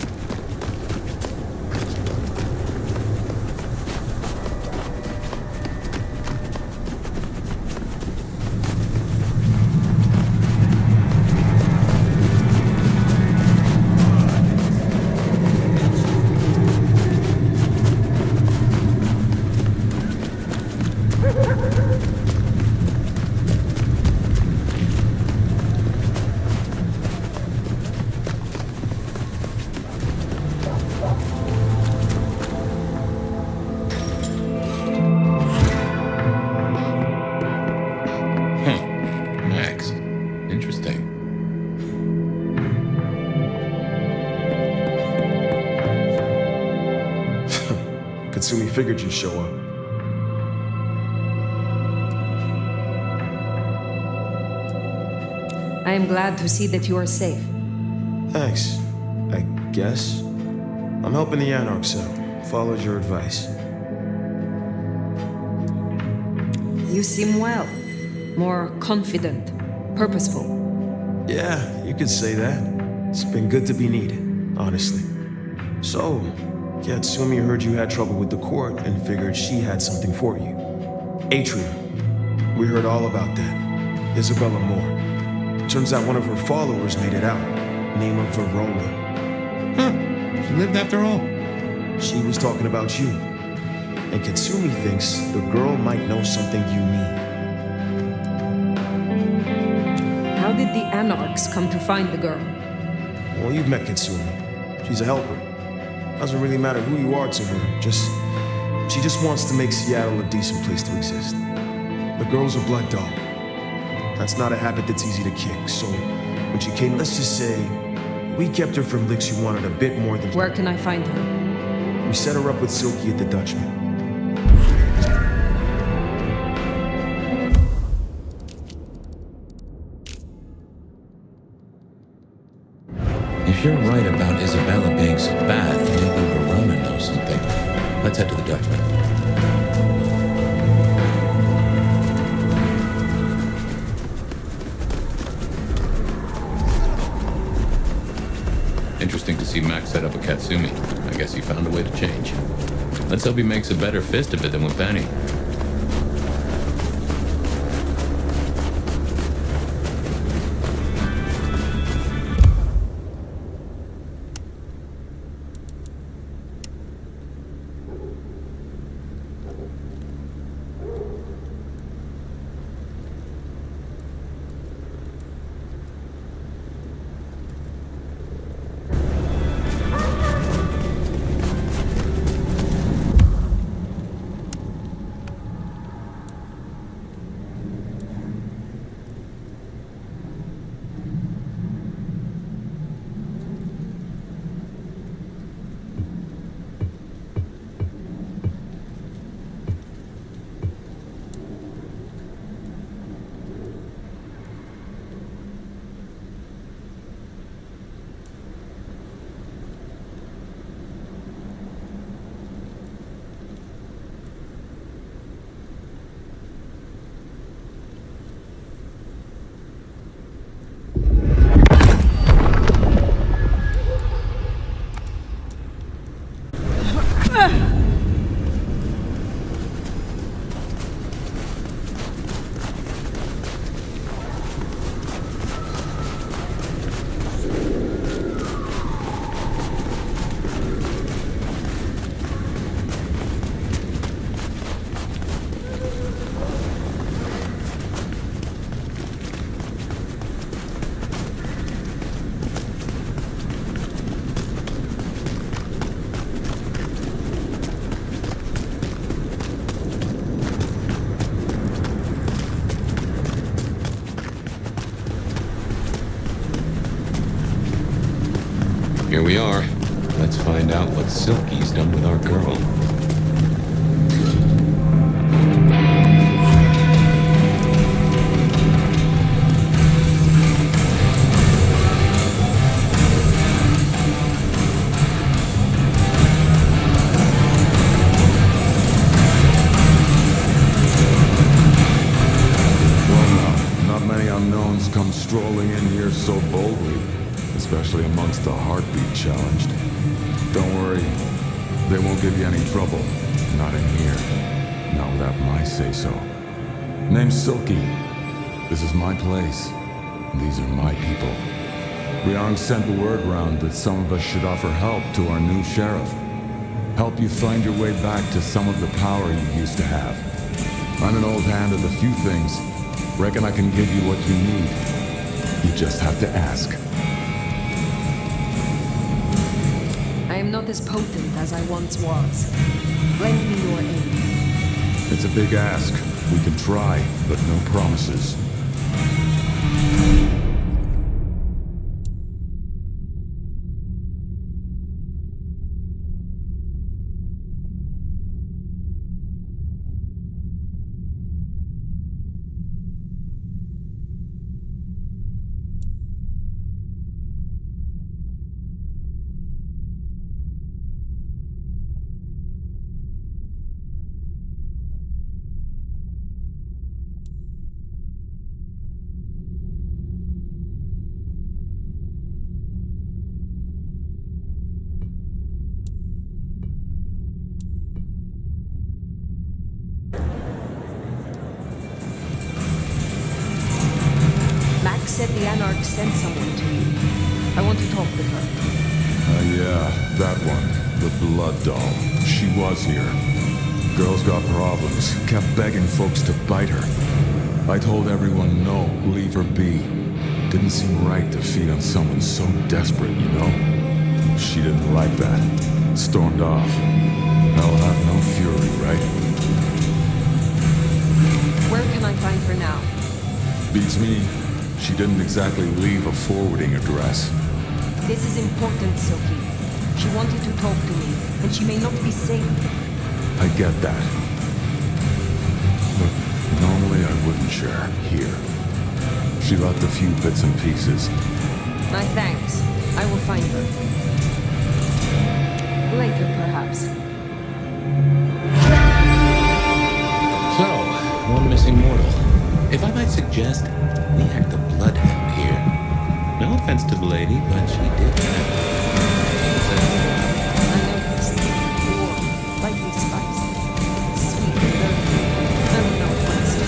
Katsumi figured you'd show up. I am glad to see that you are safe. Thanks, I guess. I'm helping the Anarchs out. Followed your advice. You seem well. More confident, purposeful. Yeah, you could say that. It's been good to be needed, honestly. So, Katsumi heard you had trouble with the court and figured she had something for you. Atrium. We heard all about that. Isabella Moore. Turns out one of her followers made it out. Name of Verona. Huh. She lived after all. She was talking about you. And Katsumi thinks the girl might know something you need. How did the Anarchs come to find the girl? Well, you've met Katsumi. She's a helper. Doesn't really matter who you are to her. She just wants to make Seattle a decent place to exist. The girl's a blood dog. That's not a habit that's easy to kick. So when she came, let's just say, we kept her from licks you wanted a bit more than... Where can I find her? We set her up with Silky at the Dutchman. If you're right about Isabella being so bad, maybe Verona knows something. Let's head to the Dutchman. Interesting to see Max set up a Katsumi. I guess he found a way to change. Let's hope he makes a better fist of it than with Benny. Here we are. Let's find out what Silky's done with our girl. Not many unknowns come strolling in here so boldly. Especially amongst the heartbeat challenged. Don't worry, they won't give you any trouble. Not in here. Not without my say-so. Name's Silky. This is my place. These are my people. Ryong sent the word round that some of us should offer help to our new sheriff. Help you find your way back to some of the power you used to have. I'm an old hand at a few things. Reckon I can give you what you need. You just have to ask. I am not as potent as I once was. Lend me your aid. It's a big ask. We can try, but no promises. Said the Anarch sent someone to you. I want to talk with her. Yeah, that one. The Blood Doll. She was here. Girl's got problems. Kept begging folks to bite her. I told everyone no, leave her be. Didn't seem right to feed on someone so desperate, you know? She didn't like that. Stormed off. Hell have no fury, right? Where can I find her now? Beats me. She didn't exactly leave a forwarding address. This is important, Silky. She wanted to talk to me, and she may not be safe. I get that. But normally I wouldn't share here. She left a few bits and pieces. My thanks. I will find her. Later, perhaps. So, one missing mortal. If I might suggest, we act the bloodhound here. No offense to the lady, but she did have. Lightly spiced. Sweet and earthy. I don't know what to say.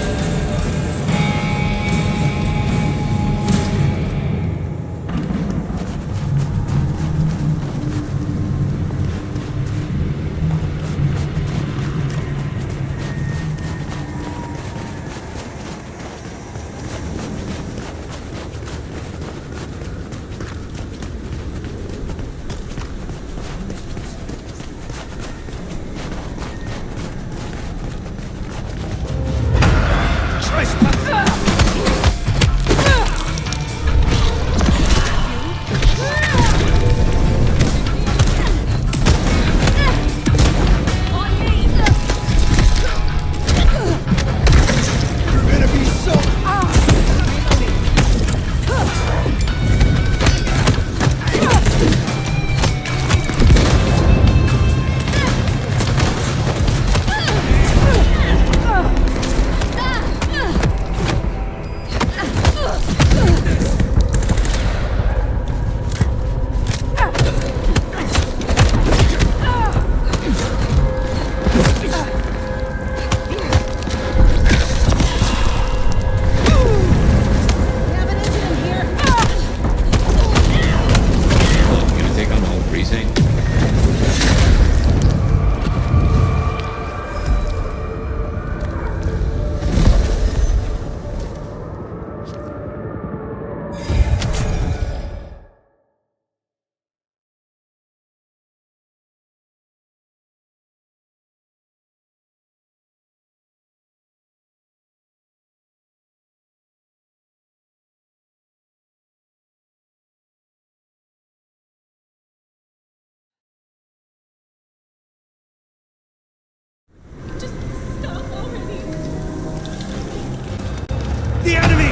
The enemy!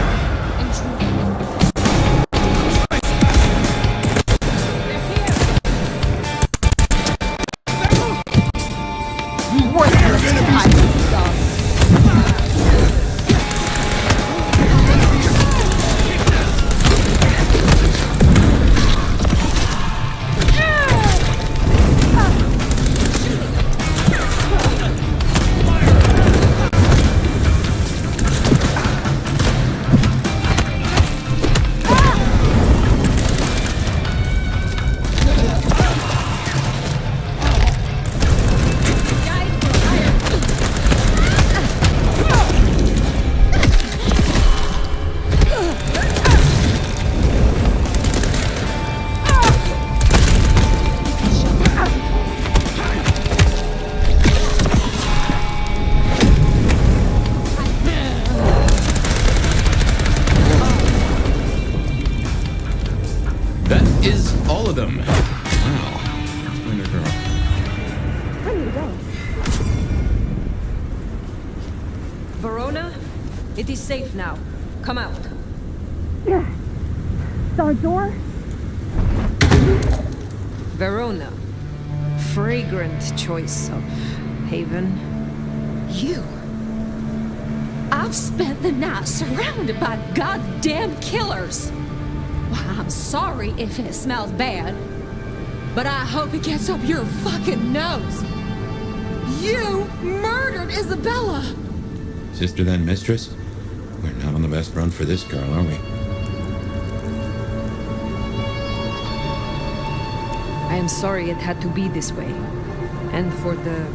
Of them. Wow. Find her girl. Where do you go? Verona, it is safe now. Come out. Yeah. Our door? Verona. Fragrant choice of haven. You. I've spent the night surrounded by goddamn killers. Well, I'm sorry if it smells bad, but I hope it gets up your fucking nose. You murdered Isabella! Sister then mistress? We're not on the best run for this girl, are we? I am sorry it had to be this way, and for the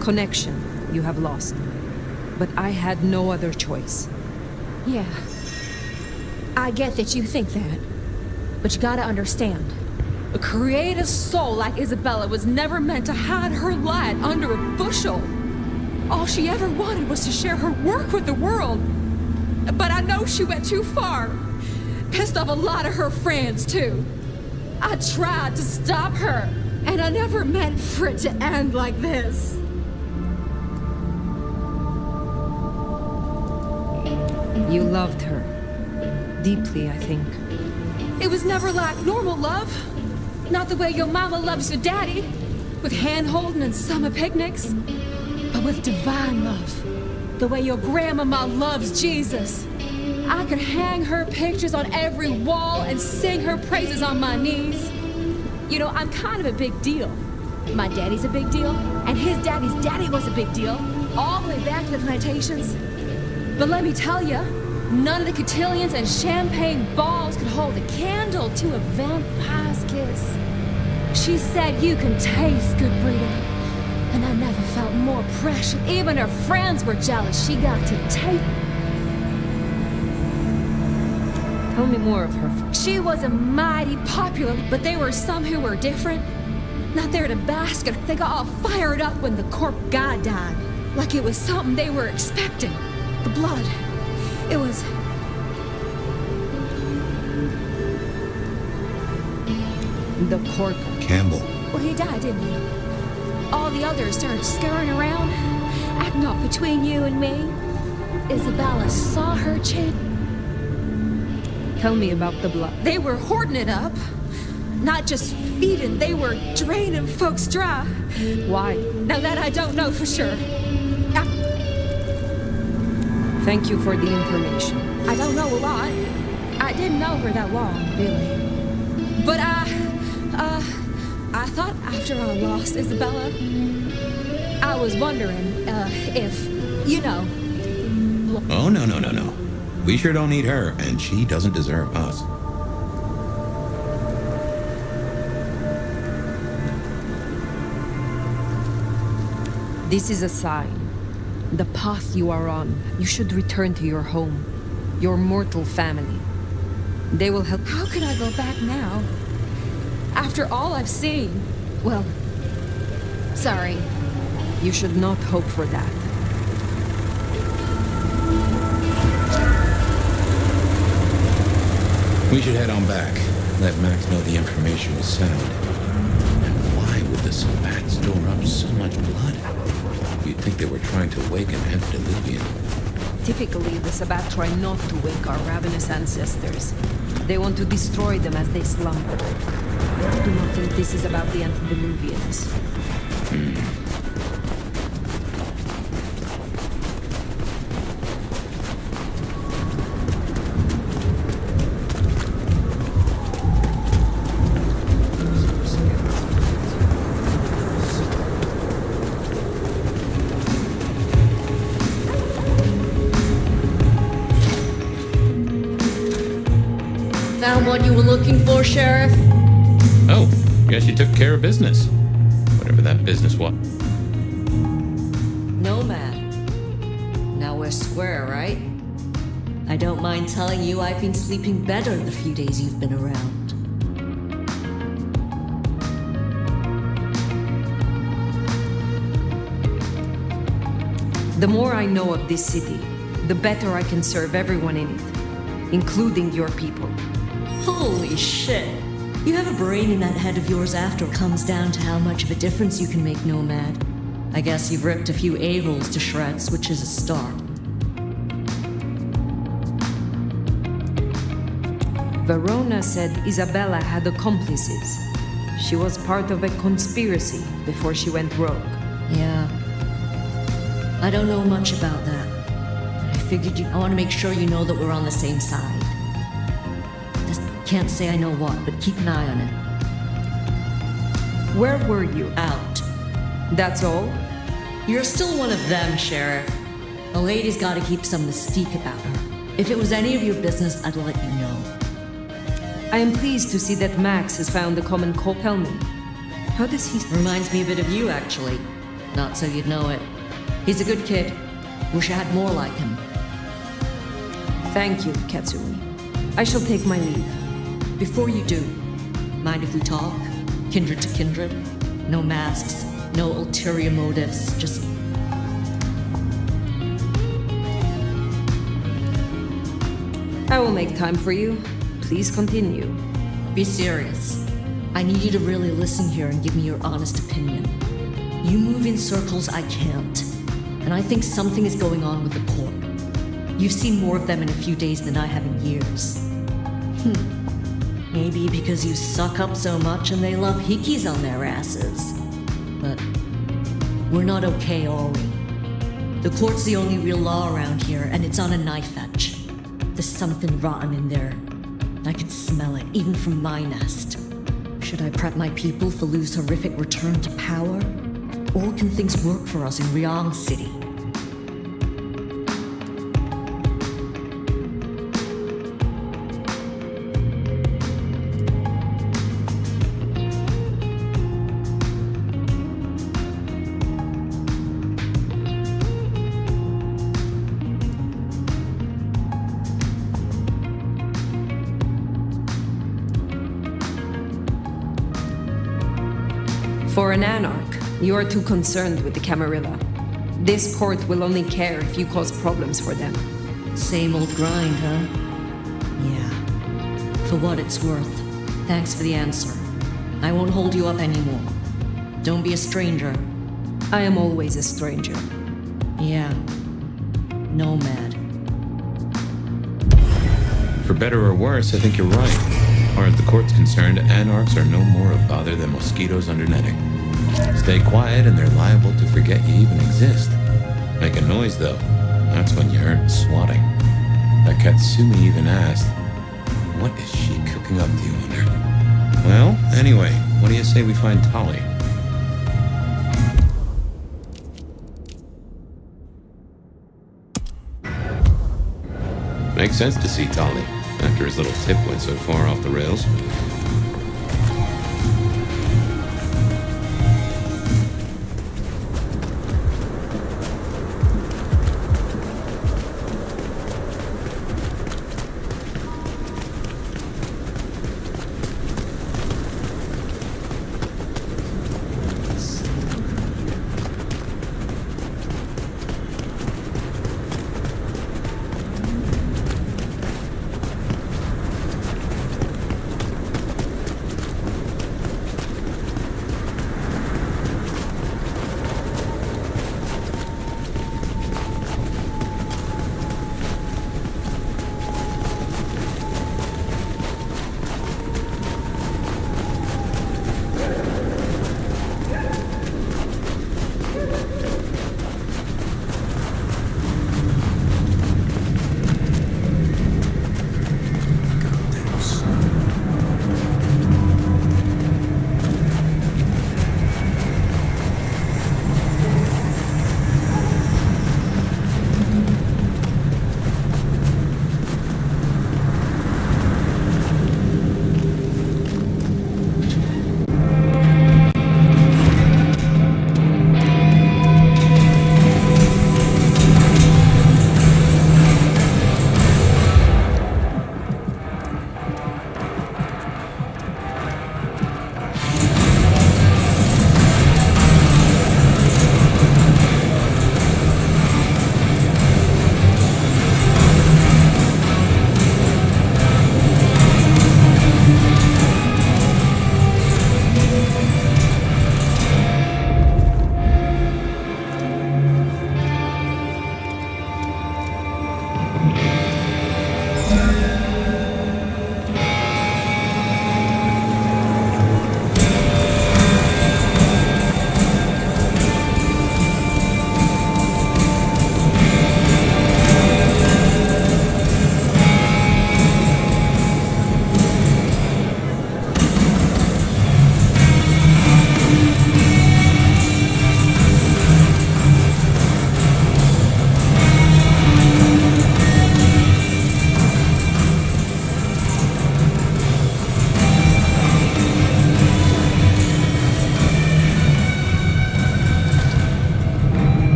connection you have lost. But I had no other choice. Yeah. I get that you think that. But you gotta understand, a creative soul like Isabella was never meant to hide her light under a bushel. All she ever wanted was to share her work with the world. But I know she went too far. Pissed off a lot of her friends, too. I tried to stop her, and I never meant for it to end like this. You loved her. Deeply, I think. It was never like normal love. Not the way your mama loves your daddy, with hand-holding and summer picnics, but with divine love. The way your grandmama loves Jesus. I could hang her pictures on every wall and sing her praises on my knees. You know, I'm kind of a big deal. My daddy's a big deal, and his daddy's daddy was a big deal, all the way back to the plantations. But let me tell you, none of the cotillions and champagne balls could hold a candle to a vampire's kiss. She said you can taste good breeding, and I never felt more precious. Even her friends were jealous. She got to taste. Tell me more of her. She was a mighty popular, but there were some who were different. Not there to bask it. They got all fired up when the corp guy died. Like it was something they were expecting. The blood. It was... The corp. Campbell. Well, he died, didn't he? All the others started scurrying around, acting up between you and me. Isabella saw her chance. Tell me about the blood. They were hoarding it up. Not just feeding, they were draining folks dry. Why? Now that I don't know for sure. Thank you for the information. I don't know a lot. I didn't know her that long, really. But I thought after I lost Isabella, I was wondering, if, you know... Oh, no. We sure don't need her, and she doesn't deserve us. This is a sign. The path you are on. You should return to your home, your mortal family. They will help. How can I go back now? After all I've seen? Well, sorry. You should not hope for that. We should head on back. Let Max know the information was sound. And why would the Sabbat store up so much blood? You'd think they were trying to wake an antediluvian. Typically, the Sabbat try not to wake our ravenous ancestors. They want to destroy them as they slumber. I do not think this is about the antediluvians. Found what you were looking for, Sheriff? Oh, guess you took care of business. Whatever that business was. Nomad. Now we're square, right? I don't mind telling you I've been sleeping better in the few days you've been around. The more I know of this city, the better I can serve everyone in it, including your people. Holy shit! You have a brain in that head of yours after it comes down to how much of a difference you can make, Nomad. I guess you've ripped a few a-holes to shreds, which is a start. Verona said Isabella had accomplices. She was part of a conspiracy before she went rogue. Yeah. I don't know much about that. I figured I want to make sure you know that we're on the same side. Just can't say I know what, but keep an eye on it. Where were you? Out. That's all? You're still one of them, Sheriff. A lady's got to keep some mystique about her. If it was any of your business, I'd let you know. I am pleased to see that Max has found a common call. Tell me, how does he... Reminds me a bit of you, actually. Not so you'd know it. He's a good kid. Wish I had more like him. Thank you, Katsumi. I shall take my leave. Before you do, mind if we talk? Kindred to kindred? No masks, no ulterior motives, just... I will make time for you. Please continue. Be serious. I need you to really listen here and give me your honest opinion. You move in circles I can't. And I think something is going on with the Corp. You've seen more of them in a few days than I have in years. Maybe because you suck up so much and they love hickeys on their asses. But we're not okay, are we? The court's the only real law around here, and it's on a knife edge. There's something rotten in there. I can smell it, even from my nest. Should I prep my people for Lu's horrific return to power? Or can things work for us in Ryong City? For an anarch, you are too concerned with the Camarilla. This court will only care if you cause problems for them. Same old grind, huh? Yeah. For what it's worth. Thanks for the answer. I won't hold you up anymore. Don't be a stranger. I am always a stranger. Yeah. Nomad. For better or worse, I think you're right. As far as the court's concerned, anarchs are no more a bother than mosquitoes under netting. Stay quiet and they're liable to forget you even exist. Make a noise, though. That's when you earn swatting. That Katsumi even asked, what is she cooking up, do you wonder? Well, anyway, what do you say we find Tali? Makes sense to see Tali, after his little tip went so far off the rails.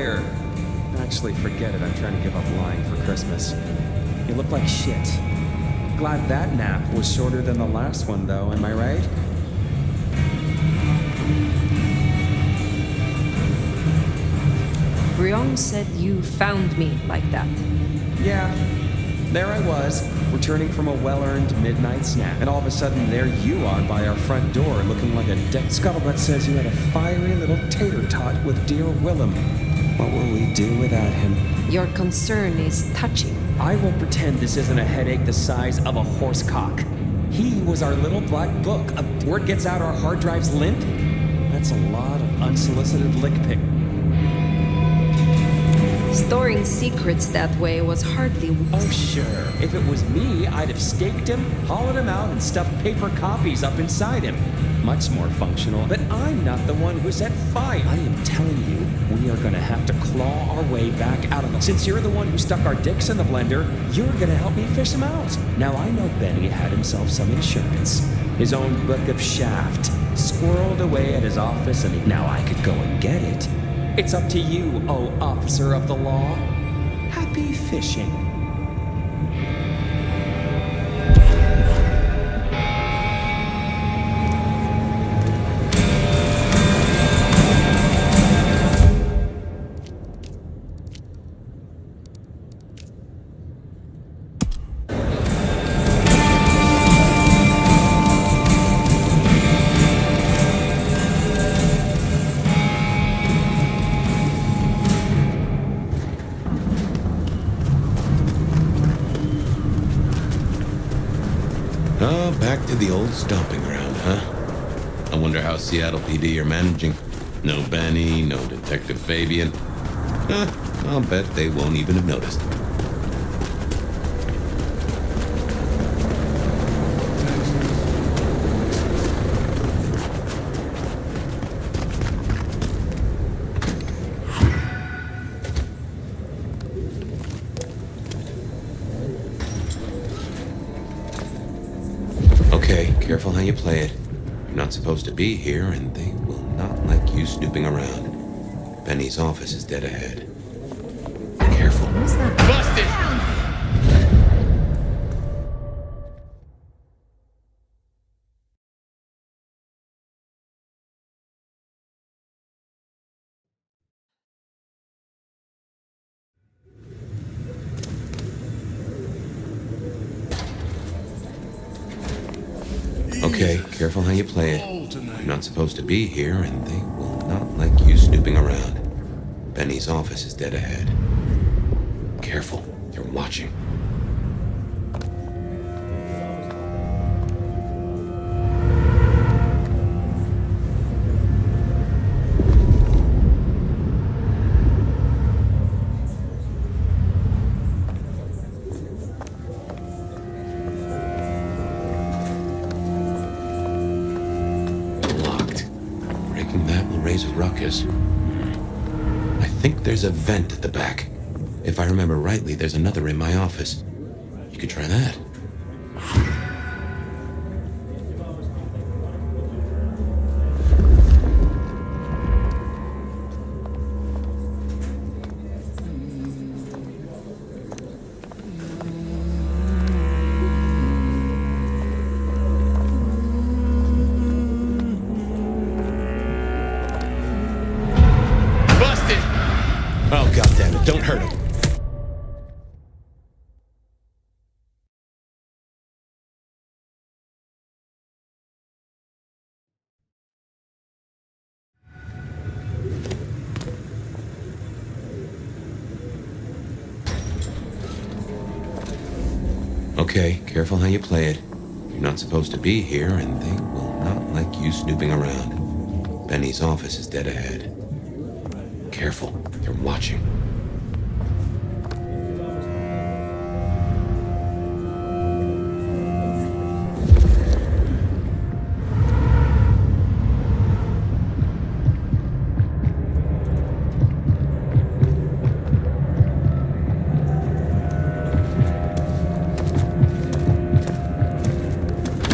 fire! Actually, forget it. I'm trying to give up lying for Christmas. You look like shit. Glad that nap was shorter than the last one, though, am I right? Brion said you found me like that. Yeah. There I was, returning from a well-earned midnight snack, and all of a sudden there you are by our front door looking like a dead scuttlebutt says you had a fiery little tater-tot with dear Willem. What will we do without him? Your concern is touching. I won't pretend this isn't a headache the size of a horse cock. He was our little black book. Word gets out our hard drive's limp. That's a lot of unsolicited lick pick. Storing secrets that way was hardly... Oh, sure. If it was me, I'd have staked him, hollowed him out, and stuffed paper copies up inside him. Much more functional. But I'm not the one who set fire. I am telling you, we are gonna have to claw our way back out of them. Since you're the one who stuck our dicks in the blender, you're gonna help me fish them out. Now, I know Benny had himself some insurance. His own book of shaft, squirreled away at his office, and now I could go and get it. It's up to you, oh officer of the law. Happy fishing. Oh, back to the old stomping ground, huh? I wonder how Seattle PD are managing. No Benny, no Detective Fabian. I'll bet they won't even have noticed. Okay, careful how you play it. You're not supposed to be here, and they will not like you snooping around. Benny's office is dead ahead. Careful. What's that? Busted! Okay, careful how you play it. You're not supposed to be here, and they will not like you snooping around. Benny's office is dead ahead. Careful, they're watching. Raise a ruckus. I think there's a vent at the back. If I remember rightly, there's another in my office. You could try that. Oh, goddammit, don't hurt him. Okay, careful how you play it. You're not supposed to be here, and they will not like you snooping around. Benny's office is dead ahead. Careful, they're watching.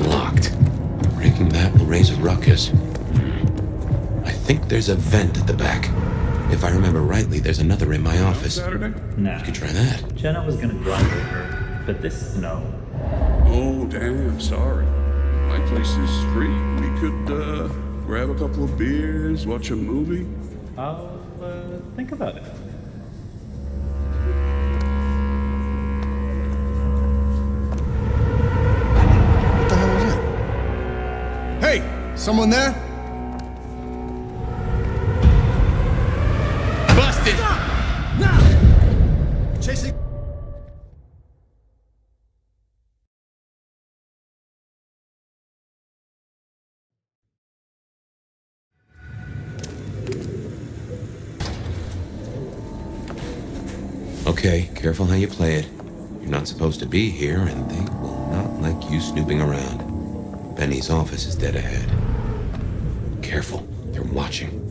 Locked. Breaking that will raise a ruckus. I think there's a vent at the back. If I remember rightly, there's another in my office. Saturday? You could try that. Jenna was gonna drive over, but this snow. Oh, damn, sorry. My place is free. We could, grab a couple of beers, watch a movie. I'll, think about it. What the hell was that? Hey! Someone there? Busted! Stop! No! Chasing... Okay, careful how you play it. You're not supposed to be here, and they will not like you snooping around. Benny's office is dead ahead. Careful, they're watching.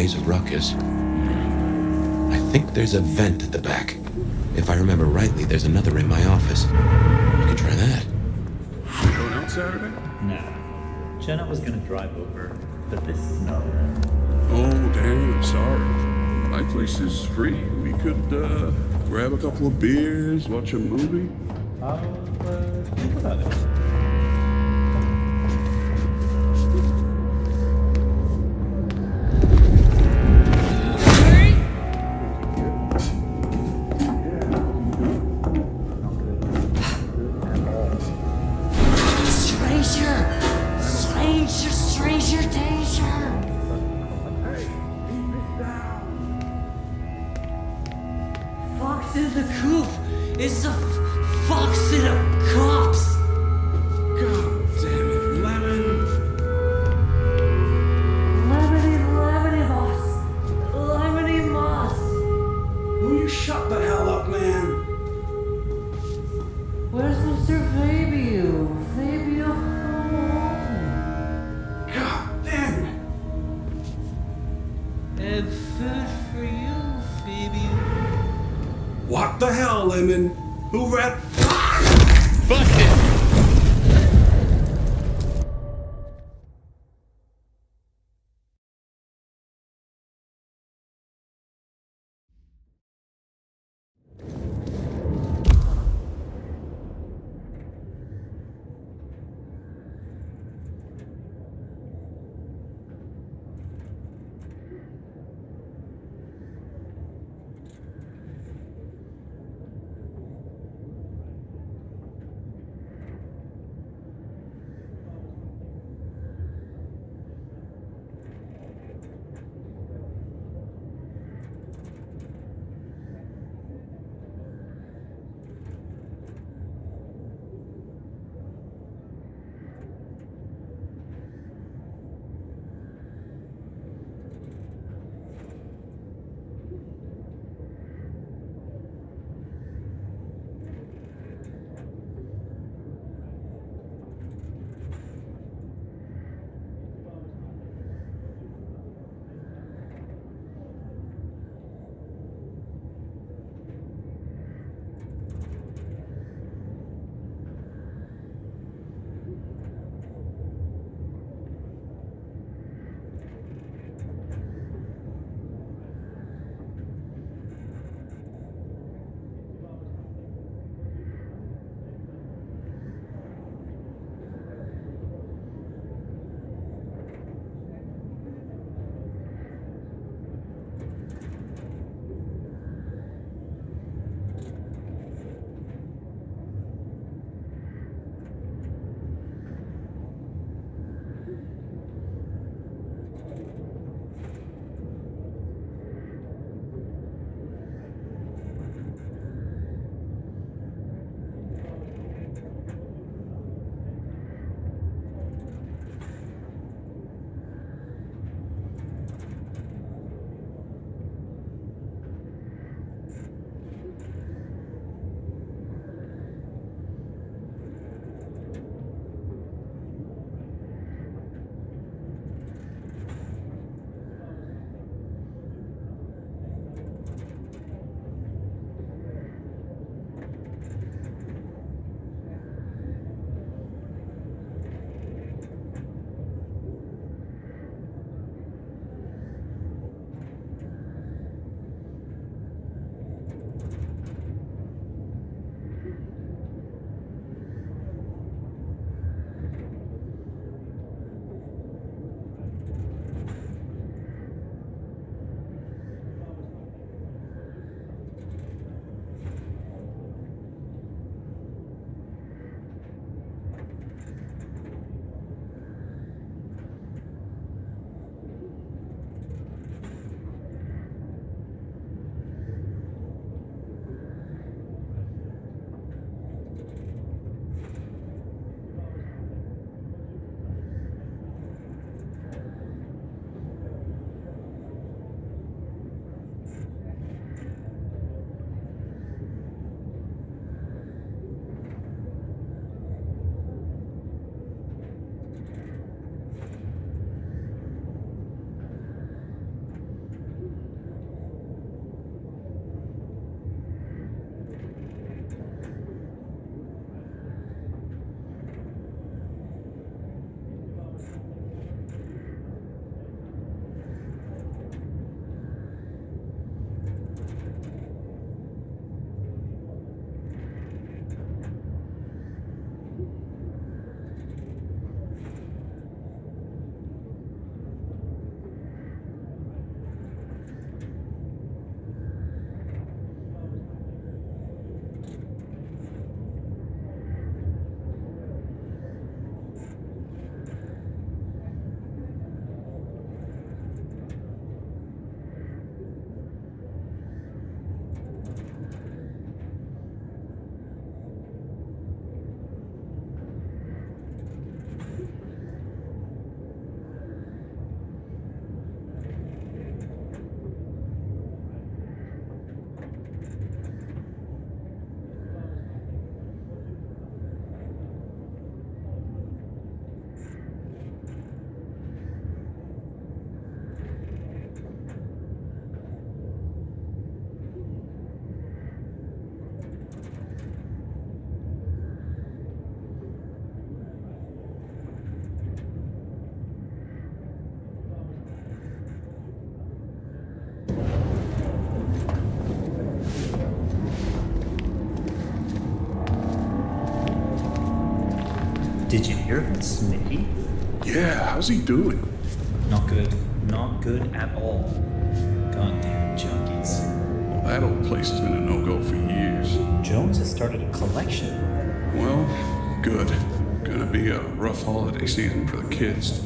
A ruckus. I think there's a vent at the back. If I remember rightly, there's another in my office. You can try that. You going out Saturday? No. Jenna was gonna drive over, but this snow. Oh, damn, sorry. My place is free. We could, grab a couple of beers, watch a movie. I'll, think about it. In the coop is a fox in a copse. God damn it, Lemon. Lemony moss. Lemony moss. Will you shut the hell up, man? Where's Mr. Fabio? Fabio, come home. God damn it. And food for you, Fabio. What the hell, Lemon? Who rat? Busted! Did you hear about Smitty? Yeah, how's he doing? Not good. Not good at all. Goddamn junkies. Well, that old place has been a no-go for years. Jones has started a collection. Well, good. Gonna be a rough holiday season for the kids.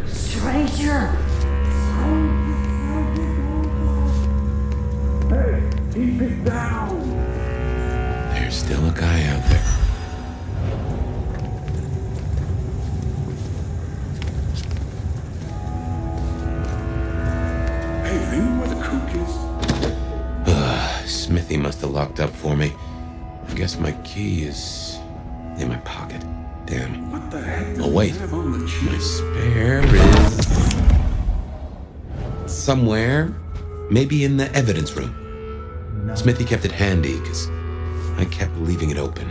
Stranger! Hey, keep it down! There's still a guy out there. Hey, they know where the cook is? Smithy must have locked up for me. I guess my key is in my pocket. Damn. What the heck does Oh, wait. he have on the My cheap? spare is somewhere. Maybe in the evidence room. Smithy kept it handy because I kept leaving it open.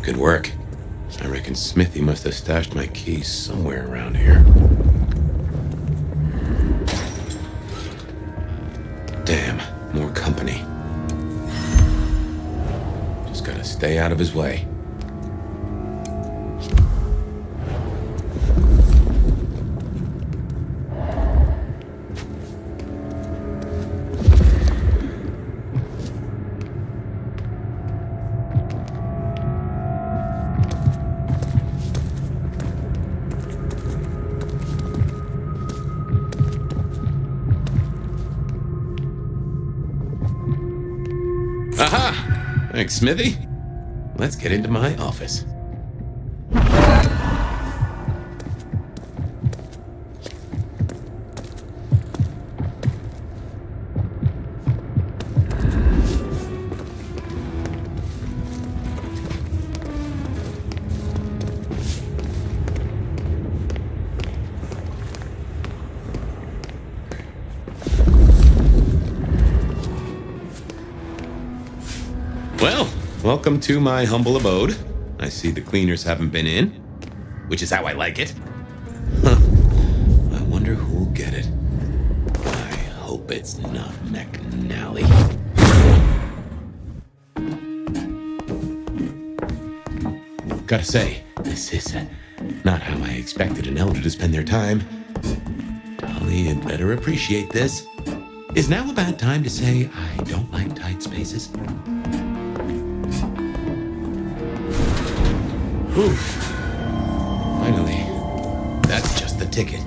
Good work. I reckon Smithy must have stashed my keys somewhere around here. Damn, more company. Just gotta stay out of his way. Aha! Thanks, Smithy. Let's get into my office. Well, welcome to my humble abode. I see the cleaners haven't been in, which is how I like it. Huh. I wonder who'll get it. I hope it's not McNally. Gotta say, this is not how I expected an elder to spend their time. Dolly, you'd better appreciate this. Is now a bad time to say I don't like tight spaces? Oof. Finally. That's just the ticket.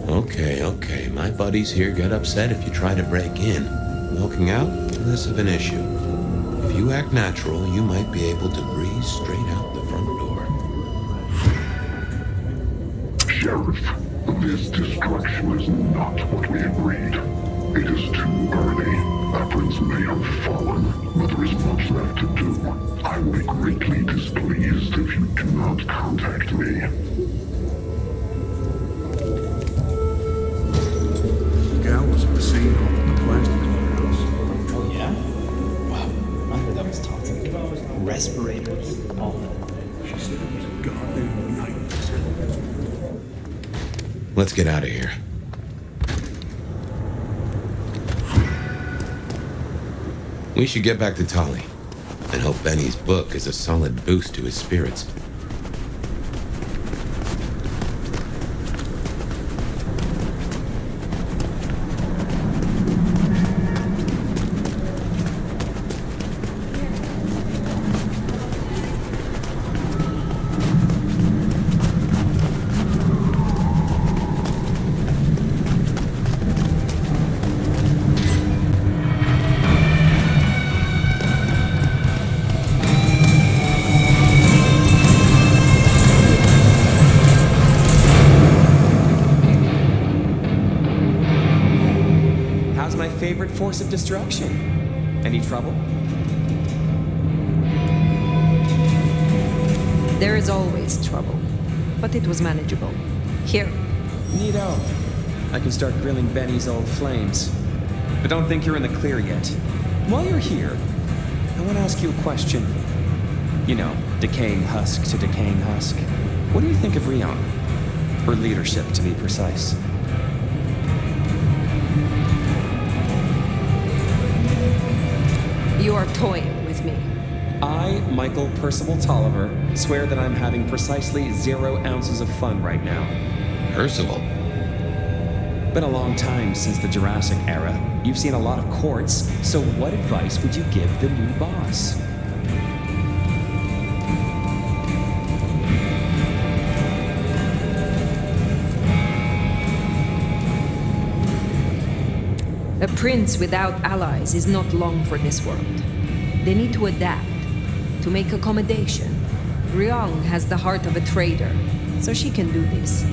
Okay. My buddies here get upset if you try to break in. Walking out, less of an issue. If you act natural, you might be able to breeze straight out the front door. Sheriff, this destruction is not what we agreed. It is too early. Efforts may have fallen, but there is much left to do. I will be greatly displeased if you do not contact me. The gal was at the scene off at the plastic warehouse. Oh, yeah? Wow. I heard that was toxic. Respirators, all that. She said it was a goddamn nightmare. Let's get out of here. We should get back to Tolly and hope Benny's book is a solid boost to his spirits. favorite force of destruction. Any trouble? There is always trouble, but it was manageable. Here. Neato. I can start grilling Benny's old flames. But don't think you're in the clear yet. While you're here, I want to ask you a question. You know, decaying husk to decaying husk. What do you think of Rion? Her leadership, to be precise. You are toying with me. I, Michael Percival Tolliver, swear that I'm having precisely 0 ounces of fun right now. Percival? Been a long time since the Jurassic era. You've seen a lot of courts, so what advice would you give the new boss? A prince without allies is not long for this world. They need to adapt, to make accommodation. Ryong has the heart of a trader, so she can do this.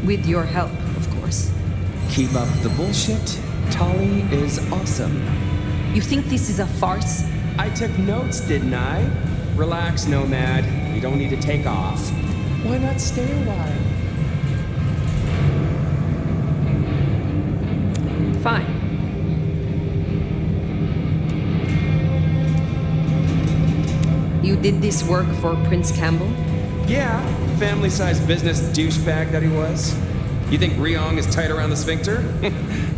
With your help, of course. Keep up the bullshit. Tali is awesome. You think this is a farce? I took notes, didn't I? Relax, Nomad. You don't need to take off. Why not stay a while? Fine. You did this work for Prince Campbell? Yeah, family-sized business douchebag that he was. You think Ryong is tight around the sphincter?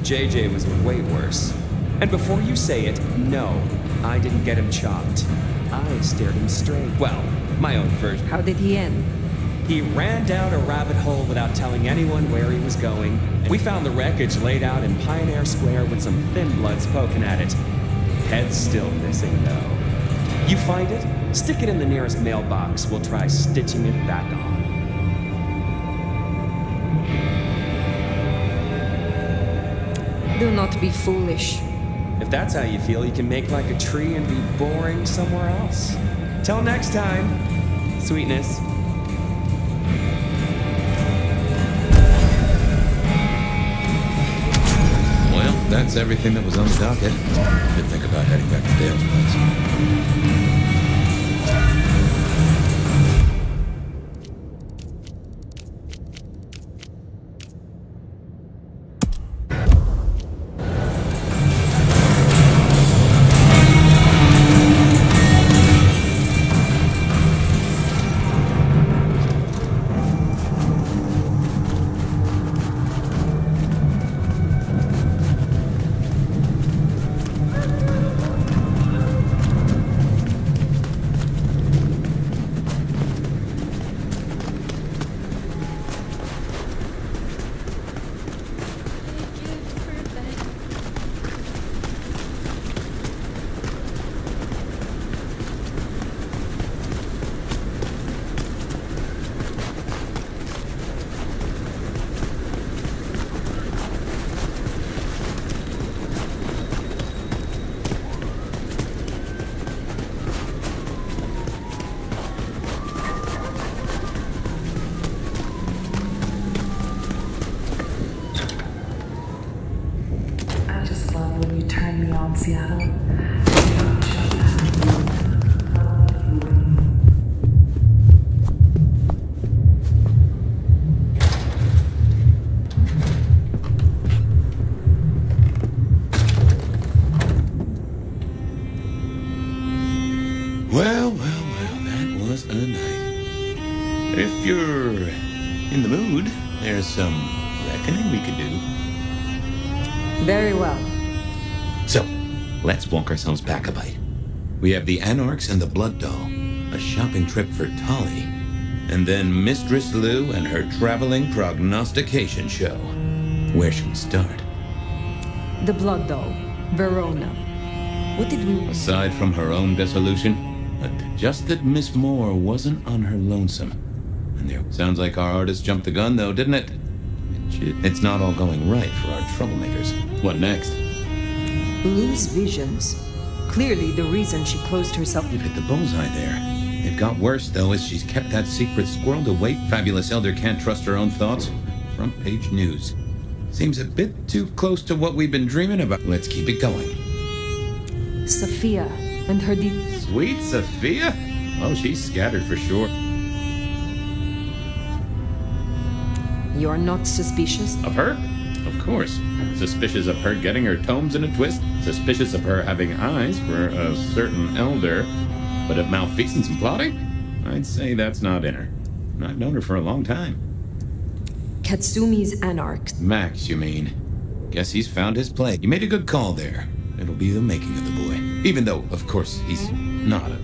JJ was way worse. And before you say it, no, I didn't get him chopped. I stared him straight. Well, my own version. How did he end? He ran down a rabbit hole without telling anyone where he was going. We found the wreckage laid out in Pioneer Square with some thin bloods poking at it. Head's still missing, though. You find it? Stick it in the nearest mailbox. We'll try stitching it back on. Do not be foolish. If that's how you feel, you can make like a tree and be boring somewhere else. Till next time, sweetness. Well, that's everything that was on the docket. Should think about heading back to Dale's place. I just love when you turn me on, Seattle. Well, that was a night. If you're in the mood, there's some reckoning we could do. Very well. So, let's walk ourselves back a bite. We have the Anarchs and the Blood Doll, a shopping trip for Tali, and then Mistress Lou and her traveling prognostication show. Where should we start? The Blood Doll, Verona. What did we... Aside from her own dissolution, just that Miss Moore wasn't on her lonesome. And there sounds like our artist jumped the gun, though, didn't it? It's not all going right for our troublemakers. What next? Lou's visions. Clearly the reason she closed herself... You've hit the bullseye there. It got worse, though, as she's kept that secret squirreled away. Fabulous Elder can't trust her own thoughts. Front page news. Seems a bit too close to what we've been dreaming about. Let's keep it going. Sophia and her Sweet Sophia? Oh, she's scattered for sure. You're not suspicious? Of her? Of course. Suspicious of her getting her tomes in a twist. Suspicious of her having eyes for a certain elder. But of malfeasance and plotting? I'd say that's not in her. I've known her for a long time. Katsumi's anarch. Max, you mean? Guess he's found his play. You made a good call there. It'll be the making of the boy. Even though, of course, he's not a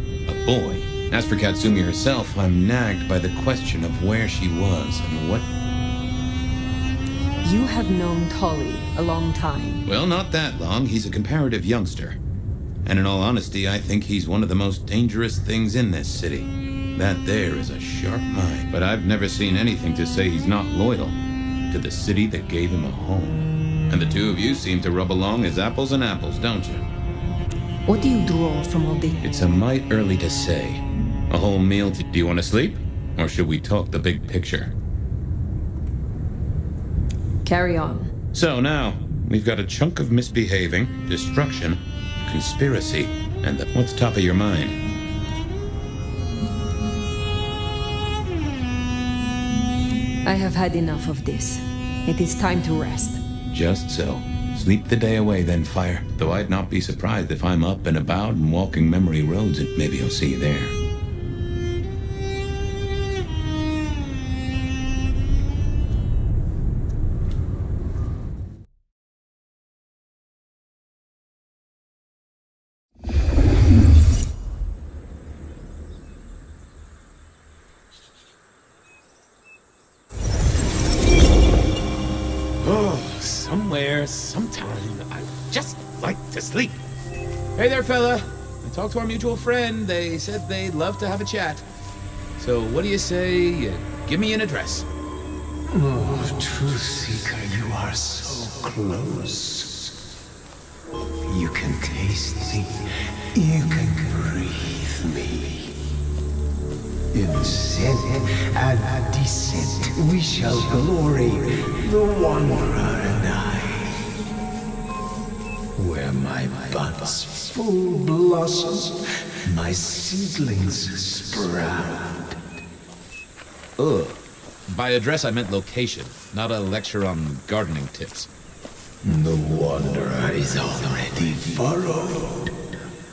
boy. As for Katsumi herself, I'm nagged by the question of where she was and what... You have known Tully a long time. Well, not that long. He's a comparative youngster. And in all honesty, I think he's one of the most dangerous things in this city. That there is a sharp mind. But I've never seen anything to say he's not loyal to the city that gave him a home. And the two of you seem to rub along as apples and apples, don't you? What do you draw from all this? It's a mite early to say. A whole meal to... Do you want to sleep? Or should we talk the big picture? Carry on. So now, we've got a chunk of misbehaving, destruction, conspiracy, and what's top of your mind? I have had enough of this. It is time to rest. Just so. Sleep the day away then, Fire. Though I'd not be surprised if I'm up and about and walking memory roads, and maybe I'll see you there. Sometime, I just like to sleep. Hey there, fella. I talked to our mutual friend. They said they'd love to have a chat. So what do you say you give me an address? Oh, Truth Seeker, you are so close. You can taste me. You can breathe me. In ascent and descent, we shall glory, the Wanderer and I. Where my buds full blossom, my seedlings sprout. Ugh. By address, I meant location, not a lecture on gardening tips. The Wanderer is already furrowed,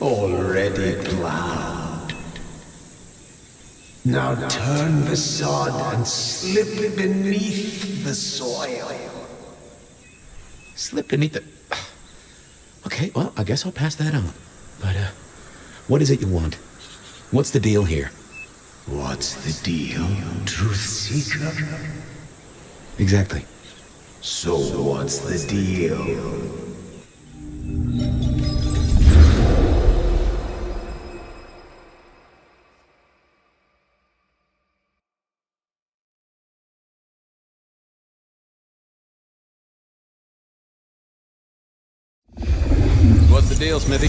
already plowed. Now turn the sod and slip beneath the soil. Slip beneath the... Okay, well, I guess I'll pass that on. But, what is it you want? What's the deal here? What's the deal, Truth Seeker? Exactly. So what's the deal? What's the deal, Smithy?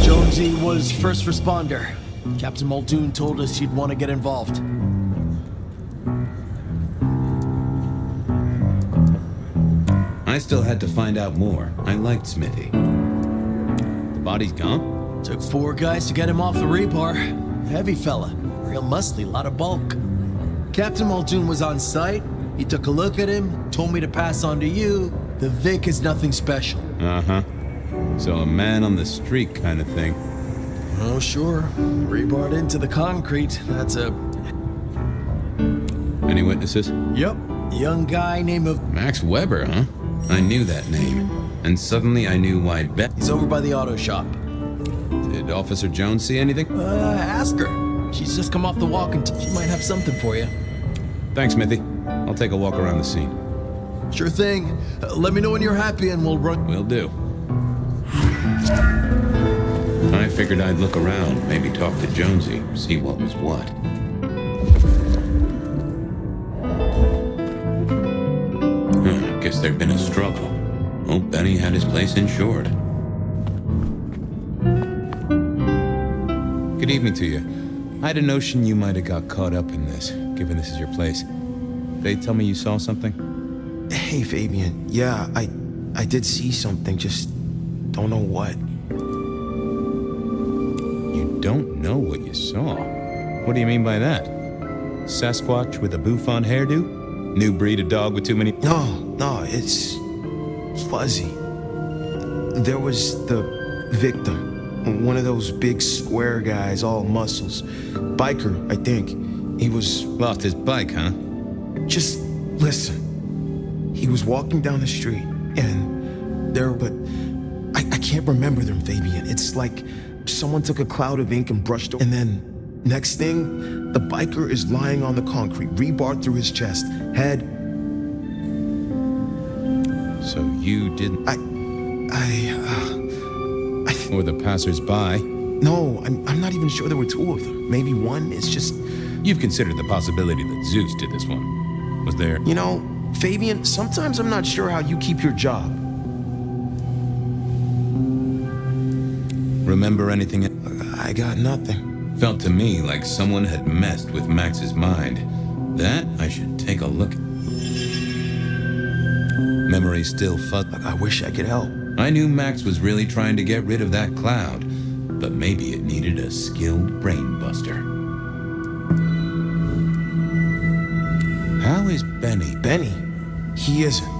Jonesy was first responder. Captain Muldoon told us he'd want to get involved. I still had to find out more. I liked Smithy. The body's gone? Took 4 guys to get him off the rebar. Heavy fella. Real muscly, lot of bulk. Captain Muldoon was on site. He took a look at him, told me to pass on to you. The Vic is nothing special. Uh-huh. So a man on the street kind of thing. Oh, sure. Rebarred into the concrete. That's a... Any witnesses? Yep. Young guy named of... Max Weber, huh? I knew that name. And suddenly I knew why Bet... He's over by the auto shop. Did Officer Jones see anything? Ask her. She's just come off the walk and she might have something for you. Thanks, Smithy. I'll take a walk around the scene. Sure thing. Let me know when you're happy and we'll run... Will do. I figured I'd look around, maybe talk to Jonesy, see what was what. Guess there'd been a struggle. Oh, Benny had his place insured. Good evening to you. I had a notion you might have got caught up in this, given this is your place. They tell me you saw something? Hey, Fabian. Yeah, I did see something, just don't know what. You don't know what you saw? What do you mean by that? Sasquatch with a bouffant hairdo? New breed of dog with too many... No, it's fuzzy. There was the victim, one of those big square guys, all muscles. Biker, I think. He was... Lost his bike, huh? Just listen. He was walking down the street, and but I can't remember them, Fabian. It's like someone took a cloud of ink and brushed over, and then next thing, the biker is lying on the concrete, rebar through his chest, head. So you didn't... Or the passers-by? No, I'm not even sure there were two of them. Maybe one. It's just... You've considered the possibility that Zeus did this one. Was there... You know, Fabian, sometimes I'm not sure how you keep your job. Remember anything? I got nothing. Felt to me like someone had messed with Max's mind. That I should take a look. Memory still fuzzy. I wish I could help. I knew Max was really trying to get rid of that cloud, but maybe it needed a skilled brain buster. How is Benny? Benny? He isn't.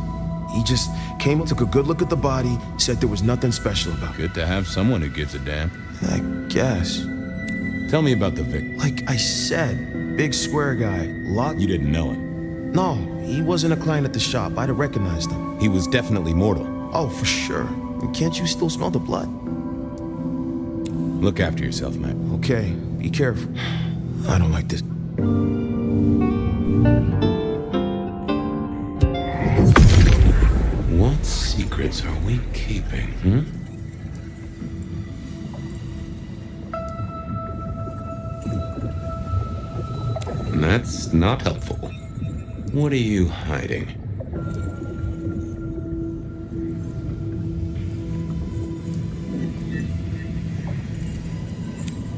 He just came and took a good look at the body, said there was nothing special about it. Good to have someone who gives a damn. I guess. Tell me about the victim. Like I said, big square guy, locked. You didn't know him? No, he wasn't a client at the shop. I'd have recognized him. He was definitely mortal. Oh, for sure. And can't you still smell the blood? Look after yourself, Matt. Okay, be careful. I don't like this. What secrets are we keeping, That's not helpful. What are you hiding?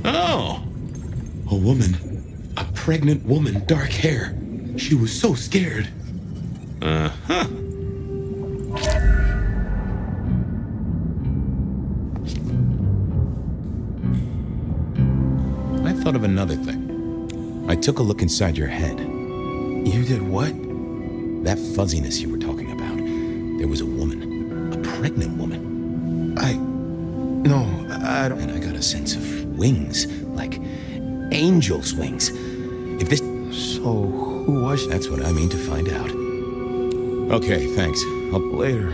Oh! A woman. A pregnant woman, dark hair. She was so scared. Uh-huh. I thought of another thing. I took a look inside your head. You did what? That fuzziness you were talking about. There was a woman. A pregnant woman. No, I don't... And I got a sense of wings. Like angel's wings. If this... So, who was she? That's what I mean to find out. Okay, thanks. I'll... Later.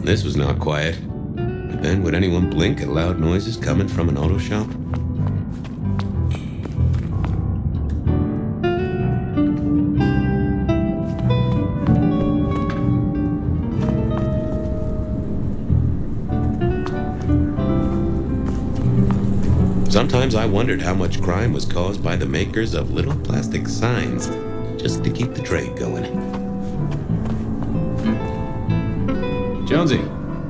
This was not quiet. But then would anyone blink at loud noises coming from an auto shop? Sometimes I wondered how much crime was caused by the makers of little plastic signs, just to keep the trade going. Jonesy,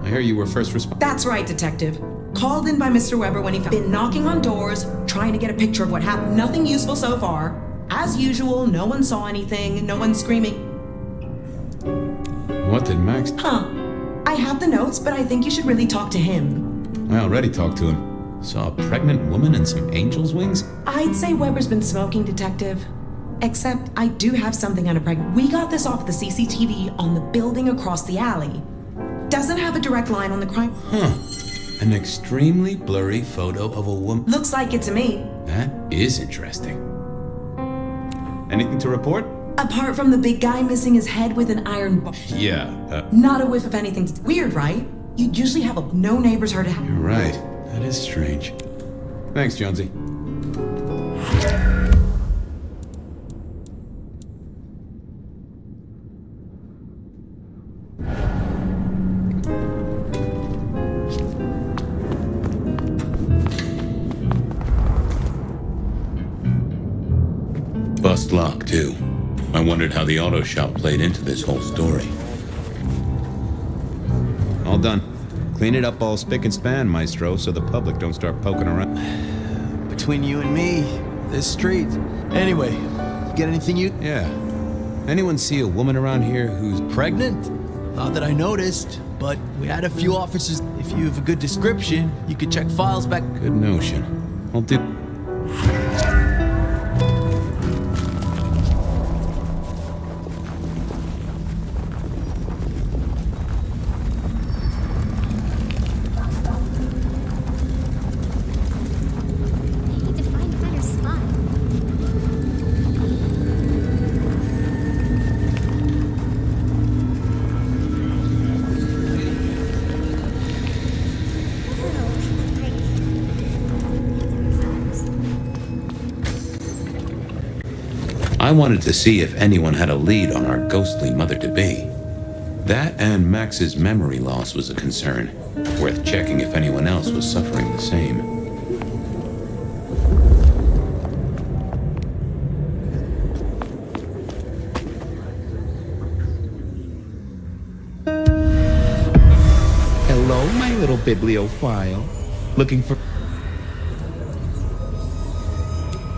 I hear you were first responder. That's right, Detective. Called in by Mr. Weber when he been knocking on doors, trying to get a picture of what happened. Nothing useful so far. As usual, no one saw anything, no one screaming. What did Max... I have the notes, but I think you should really talk to him. I already talked to him. Saw a pregnant woman and some angel's wings? I'd say Weber's been smoking, Detective. Except I do have something on a pregnant. We got this off the CCTV on the building across the alley. Doesn't have a direct line on the crime. An extremely blurry photo of a woman. Looks like it to me. That is interesting. Anything to report? Apart from the big guy missing his head with an iron bar. Yeah, Not a whiff of anything. Weird, right? You'd usually have no neighbors heard it. You're right. That is strange. Thanks, Jonesy. Bust lock, too. I wondered how the auto shop played into this whole story. All done. Clean it up all spick and span, Maestro, so the public don't start poking around. But between you and me, this street. Anyway, get anything you... Yeah. Anyone see a woman around here who's... Pregnant? Not that I noticed, but we had a few officers. If you have a good description, you could check files back... Good notion. I'll do... I wanted to see if anyone had a lead on our ghostly mother-to-be. That and Max's memory loss was a concern, worth checking if anyone else was suffering the same. Hello, my little bibliophile. Looking for...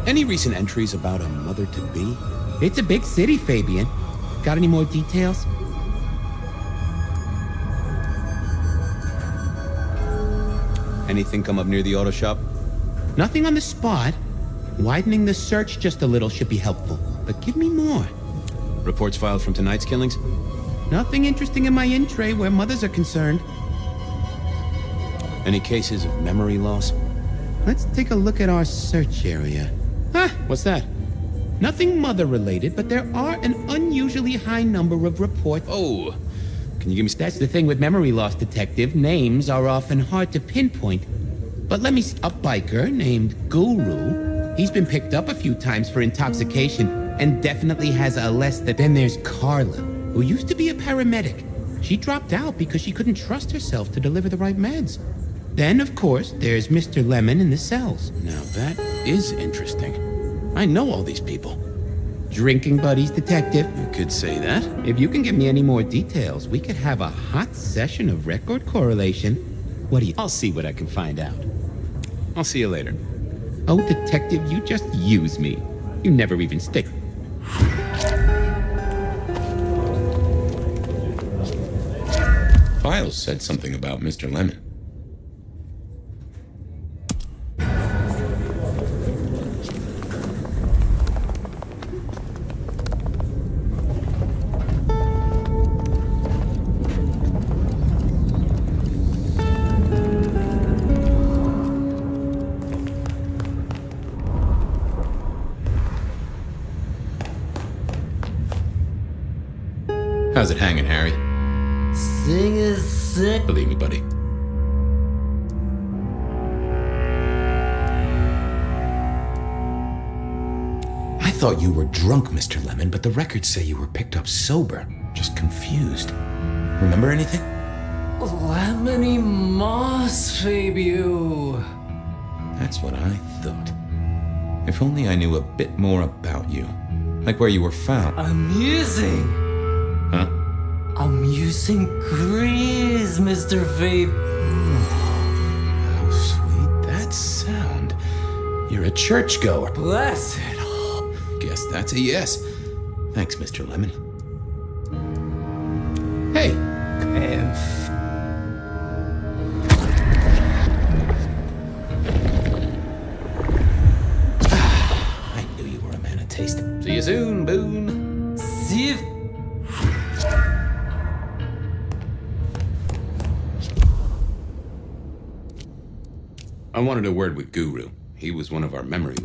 Any recent entries about a mother-to-be? It's a big city, Fabian. Got any more details? Anything come up near the auto shop? Nothing on the spot. Widening the search just a little should be helpful, but give me more. Reports filed from tonight's killings? Nothing interesting in my in-tray where mothers are concerned. Any cases of memory loss? Let's take a look at our search area. What's that? Nothing mother-related, but there are an unusually high number of reports. Oh, can you give me... That's the thing with memory loss, Detective. Names are often hard to pinpoint. But let me... A biker named Guru. He's been picked up a few times for intoxication and definitely has a less than... Then there's Carla, who used to be a paramedic. She dropped out because she couldn't trust herself to deliver the right meds. Then, of course, there's Mr. Lemon in the cells. Now that is interesting. I know all these people. Drinking buddies, Detective. You could say that. If you can give me any more details, we could have a hot session of record correlation. What do you... I'll see what I can find out. I'll see you later. Oh, Detective, you just use me. You never even stick. Files said something about Mr. Lemon. How's it hanging, Harry? Sing is sick. Believe me, buddy. I thought you were drunk, Mr. Lemon, but the records say you were picked up sober. Just confused. Remember anything? Lemony moss, Fabio. That's what I thought. If only I knew a bit more about you. Like where you were found. Amusing. Huh? Amusing Grease, Mr. Fabe. How sweet that sound. You're a churchgoer. Blessed. Guess that's a yes. Thanks, Mr. Lemon. Hey. I knew you were a man of taste. See you soon, Boone. See you. I wanted a word with Guru. He was one of our memory...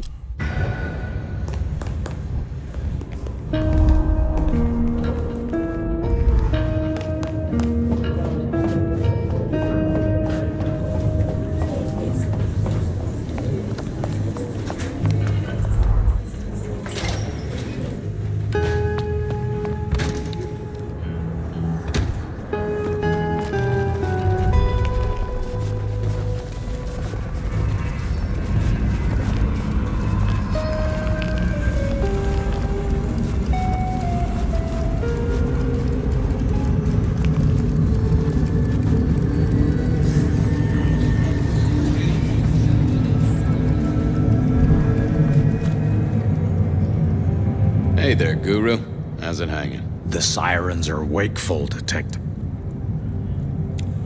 Hey there, Guru. How's it hanging? The sirens are wakeful, Detective.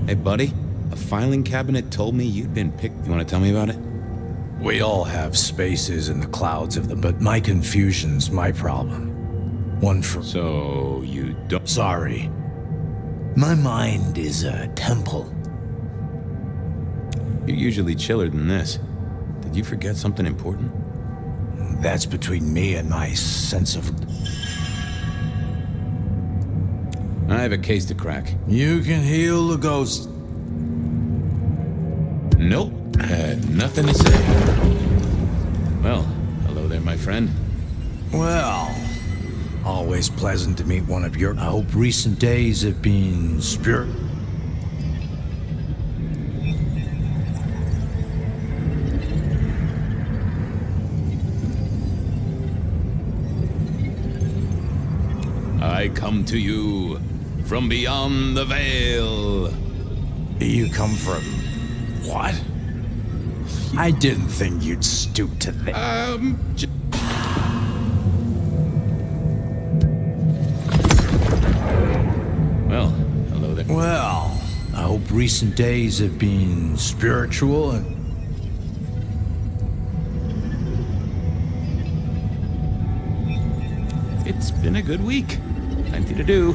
Hey, buddy. A filing cabinet told me you'd been picked. You want to tell me about it? We all have spaces in the clouds of them, but my confusion's my problem. One for... So, you don't... Sorry. My mind is a temple. You're usually chiller than this. Did you forget something important? That's between me and my sense of... I have a case to crack. You can heal the ghost. Nope. Had nothing to say. Well, hello there, my friend. Well, always pleasant to meet one of your... I hope recent days have been spirit... I come to you from beyond the veil. You come from... what? I didn't think you'd stoop to that. Well, hello there. Well, I hope recent days have been spiritual and... It's been a good week. Plenty to do.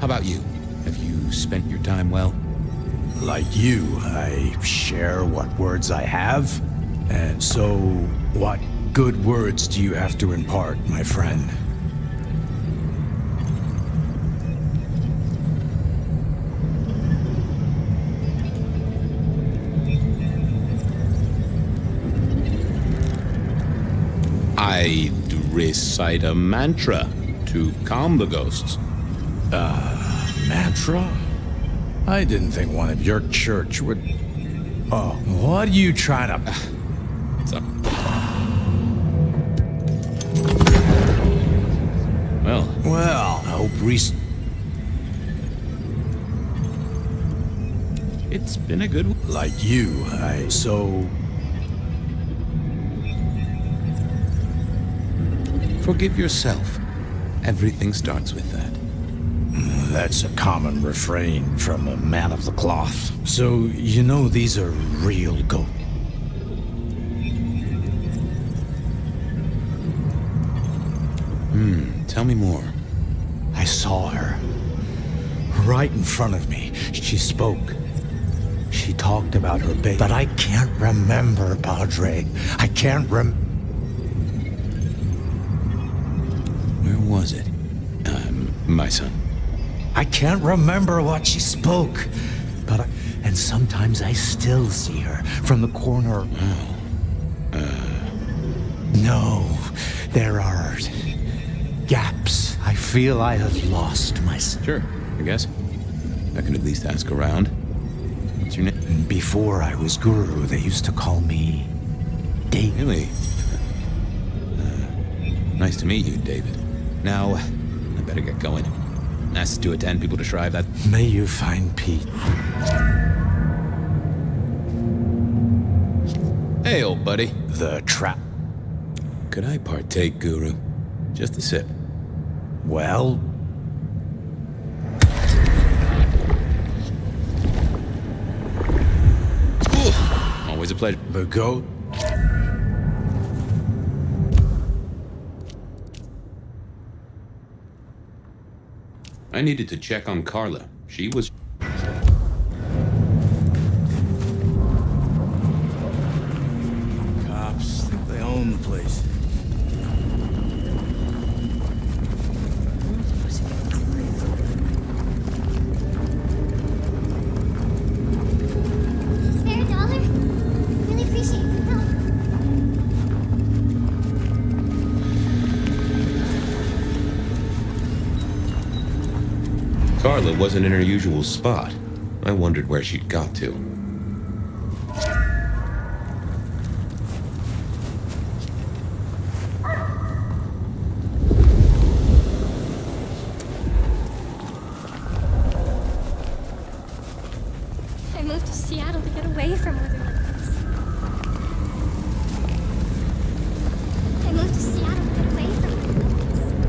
How about you? Have you spent your time well? Like you, I share what words I have. And so, what good words do you have to impart, my friend? I recite a mantra to calm the ghosts. Mantra? I didn't think one of your church would... Oh, what are you trying to... Well, I hope recent... It's been a good... Like you, so... Forgive yourself. Everything starts with that. That's a common refrain from a man of the cloth. So, you know these are real ghosts. Tell me more. I saw her. Right in front of me. She spoke. She talked about her baby. But I can't remember, Padre. I can't Where was it? My son. I can't remember what she spoke. And sometimes I still see her from the corner. No, there are gaps. I feel I have lost myself. Sure, I guess. I can at least ask around. What's your name? Before I was Guru, they used to call me David. Really? Nice to meet you, David. Now, I better get going. Asked to attend people to Shrive that... May you find peace. Hey, old buddy. The trap. Could I partake, Guru? Just a sip. Well... Ooh, always a pleasure. The goat. I needed to check on Carla. She was... Cops think they own the place. Spare a dollar? Really appreciate some help. Carla wasn't in her usual spot. I wondered where she'd got to. I moved to Seattle to get away from Bloodlines. I moved to Seattle to get away from Bloodlines.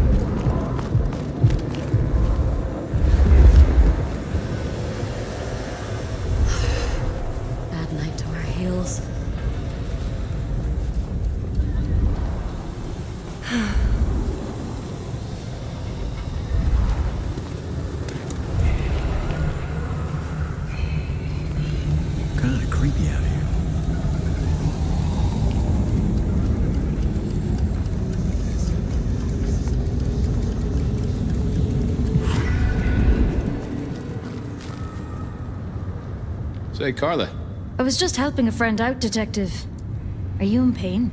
heels. Kinda creepy out here. Say, Carla, I was just helping a friend out, Detective. Are you in pain?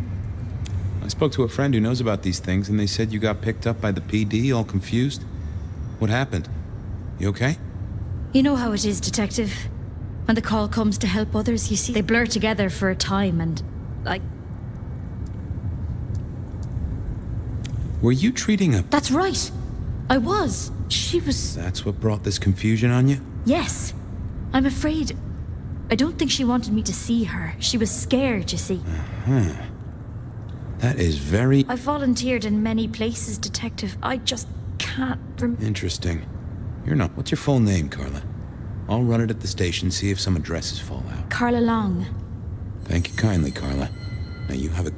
I spoke to a friend who knows about these things, and they said you got picked up by the PD, all confused. What happened? You okay? You know how it is, Detective. When the call comes to help others, you see, they blur together for a time, and Were you treating a... That's right. I was. She was... That's what brought this confusion on you? Yes. I'm afraid... I don't think she wanted me to see her. She was scared, you see. That is very... I volunteered in many places, Detective. I just can't Interesting. You're not... What's your full name, Carla? I'll run it at the station, see if some addresses fall out. Carla Long. Thank you kindly, Carla. Now you have a...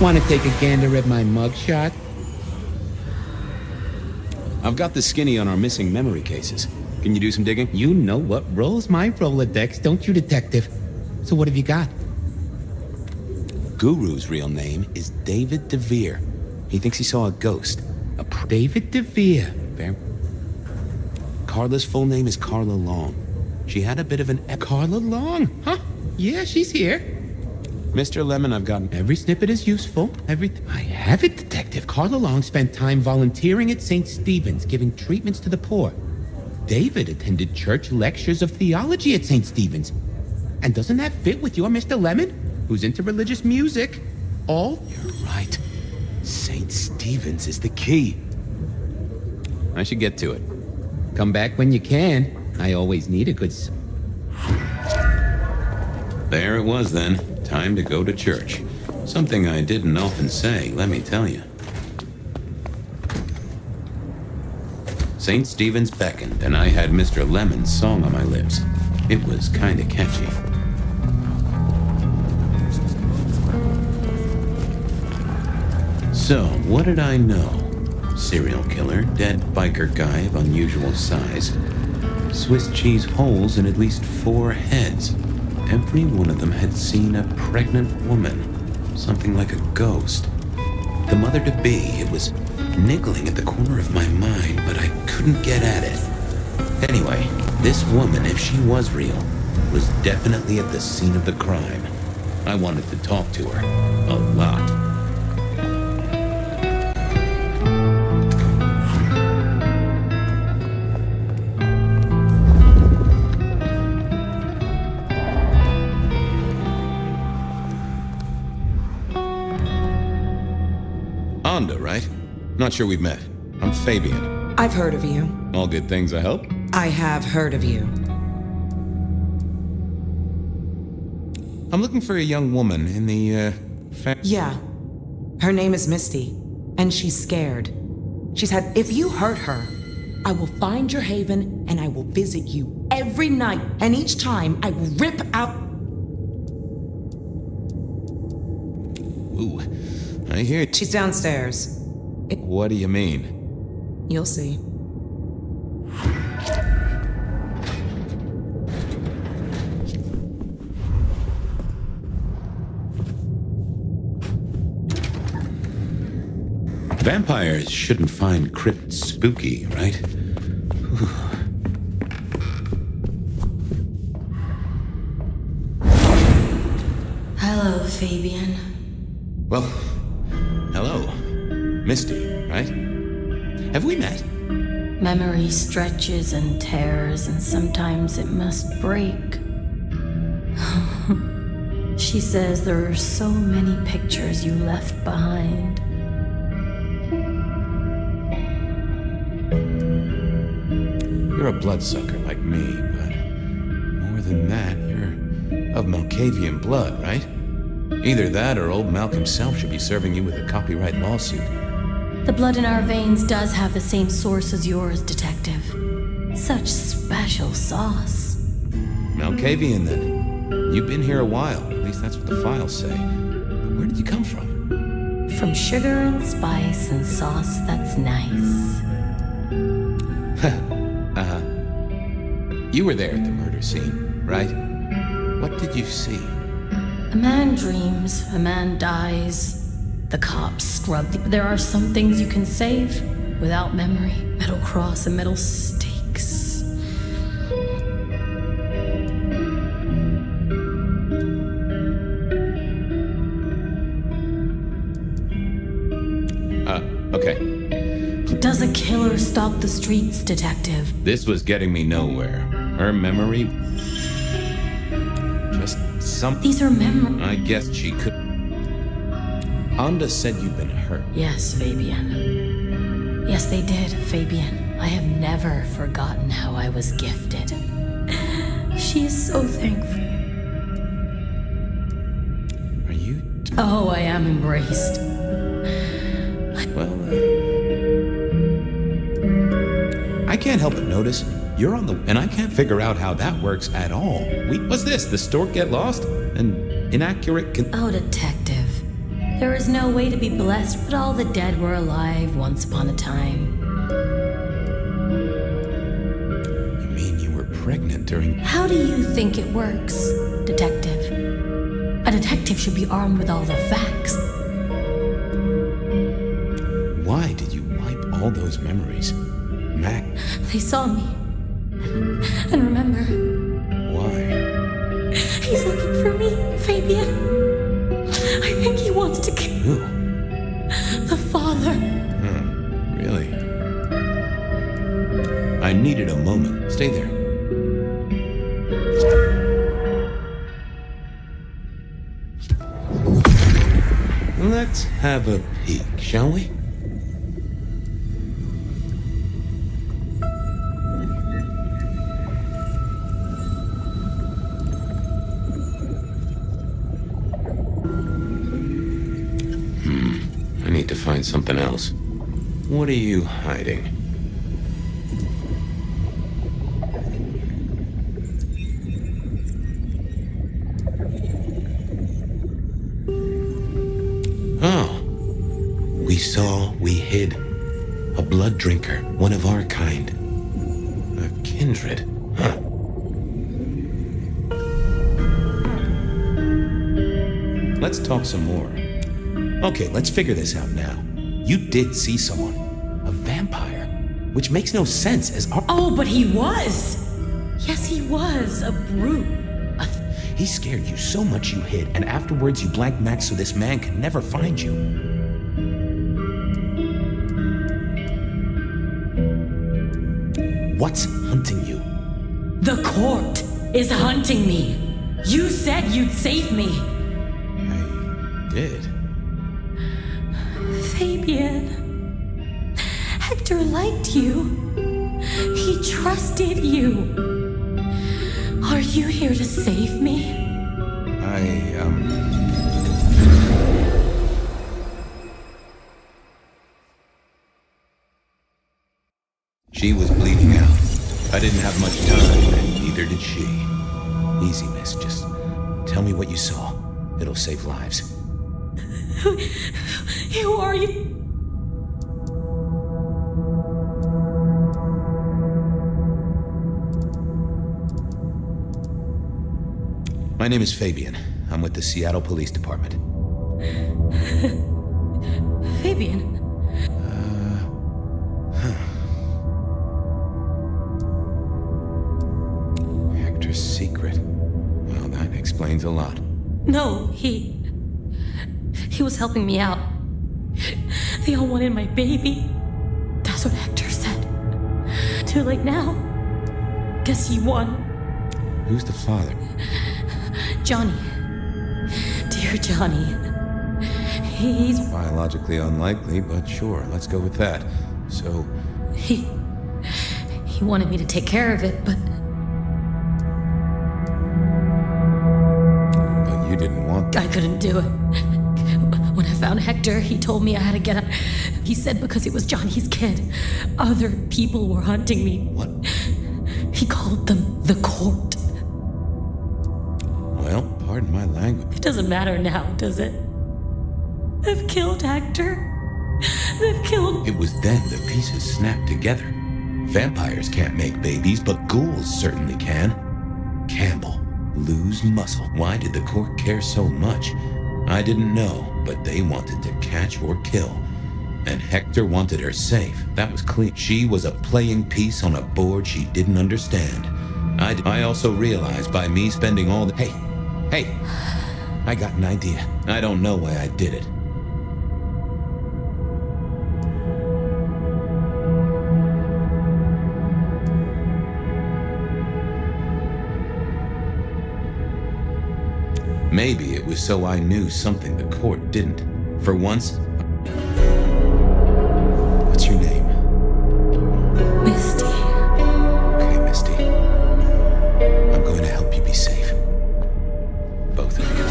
Want to take a gander at my mugshot? I've got the skinny on our missing memory cases. Can you do some digging? You know what rolls my Rolodex, don't you, Detective? So what have you got? Guru's real name is David DeVere. He thinks he saw a ghost. David DeVere. Carla's full name is Carla Long. She had a bit of an... Carla Long? Huh? Yeah, she's here. Mr. Lemon, I've gotten... Every snippet is useful. I have it, Detective. Carla Long spent time volunteering at St. Stephen's, giving treatments to the poor. David attended church lectures of theology at St. Stephen's. And doesn't that fit with your Mr. Lemon, who's into religious music? You're right. St. Stephen's is the key. I should get to it. Come back when you can. I always need a good... There it was then. Time to go to church. Something I didn't often say, let me tell you. St. Stephen's beckoned, and I had Mr. Lemon's song on my lips. It was kinda catchy. So, what did I know? Serial killer, dead biker guy of unusual size. Swiss cheese holes in at least 4 heads. Every one of them had seen a pregnant woman. Something like a ghost. The mother-to-be, it was niggling at the corner of my mind, but I couldn't get at it. Anyway, this woman, if she was real, was definitely at the scene of the crime. I wanted to talk to her. A lot. Right? Not sure we've met. I'm Fabian. I've heard of you. All good things, I hope? I have heard of you. I'm looking for a young woman in the Yeah. Her name is Misty, and she's scared. She said, if you hurt her, I will find your haven and I will visit you every night, and each time I will rip out. Ooh, I hear. She's downstairs. What do you mean? You'll see. Vampires shouldn't find crypts spooky, right? Hello, Fabian. Well, hello. Misty, right? Have we met? Memory stretches and tears, and sometimes it must break. She says there are so many pictures you left behind. You're a bloodsucker like me, but more than that, you're of Malkavian blood, right? Either that or old Malk himself should be serving you with a copyright lawsuit. The blood in our veins does have the same source as yours, Detective. Such special sauce. Malkavian, then. You've been here a while. At least that's what the files say. But where did you come from? From sugar and spice and sauce that's nice. You were there at the murder scene, right? What did you see? A man dreams, a man dies. The cops scrub. There are some things you can save without memory. Metal cross and metal stakes. Okay. Does a killer stalk the streets, Detective? This was getting me nowhere. Her memory... just something... These are memories. I guessed she could... Anda said you'd been hurt. Yes, Fabian. Yes, they did, Fabian. I have never forgotten how I was gifted. She is so thankful. Are you... Oh, I am embraced. Well, I can't help but notice you're on the... And I can't figure out how that works at all. What's this? The stork get lost? An inaccurate... Oh, Detective. There is no way to be blessed, but all the dead were alive once upon a time. You mean you were pregnant during... How do you think it works, Detective? A detective should be armed with all the facts. Why did you wipe all those memories? Mac... They saw me. And remember... Why? He's looking for me, Fabian. I think he wants to kill... Who? The father. Really? I needed a moment. Stay there. Let's have a peek, shall we? I need to find something else. What are you hiding? Oh. We saw, we hid. A blood drinker, one of our kind. A kindred, huh? Let's talk some more. Okay, let's figure this out now. You did see someone. A vampire. Which makes no sense as our... Oh, but he was! Yes, he was. A brute. He scared you so much you hid, and afterwards you blanked Max so this man could never find you. What's hunting you? The court is hunting me. You said you'd save me. I did. Fabian, Hector liked you. He trusted you. Are you here to save me? She was bleeding out. I didn't have much time, and neither did she. Easy, miss. Just tell me what you saw. It'll save lives. Who are you? My name is Fabian. I'm with the Seattle Police Department. Fabian. Hector's secret. Well, that explains a lot. No, he was helping me out. They all wanted my baby. That's what Hector said. Too late now. Guess he won. Who's the father? Johnny. Dear Johnny. He's... Biologically unlikely, but sure, let's go with that. So... He wanted me to take care of it, but... But you didn't want... I couldn't do it. When I found Hector, he told me I had to get out. He said because it was Johnny's kid, other people were hunting me. What? He called them the court. Well, pardon my language. It doesn't matter now, does it? They've killed Hector. They've killed... It was then the pieces snapped together. Vampires can't make babies, but ghouls certainly can. Campbell, lose muscle. Why did the court care so much? I didn't know, but they wanted to catch or kill. And Hector wanted her safe. That was clear. She was a playing piece on a board she didn't understand. I also realized by me spending all the... Hey, I got an idea. I don't know why I did it. Maybe it was so I knew something the court didn't. For once... What's your name? Misty. Okay, Misty. I'm going to help you be safe. Both of you.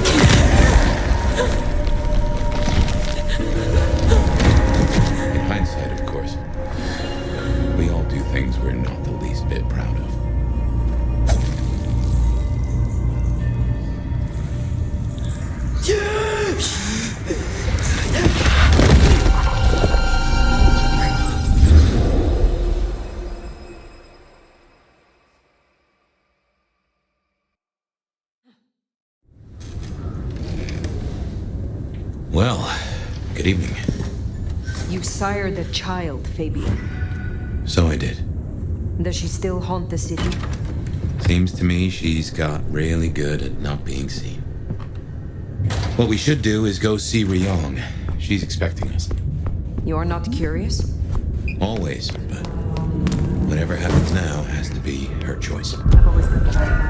In hindsight, of course. We all do things we're not the least bit proud of. Well, good evening. You sired a child, Fabian. So I did. Does she still haunt the city? Seems to me she's got really good at not being seen. What we should do is go see Ryong. She's expecting us. You're not curious? Always, but whatever happens now has to be her choice. I've always been shy.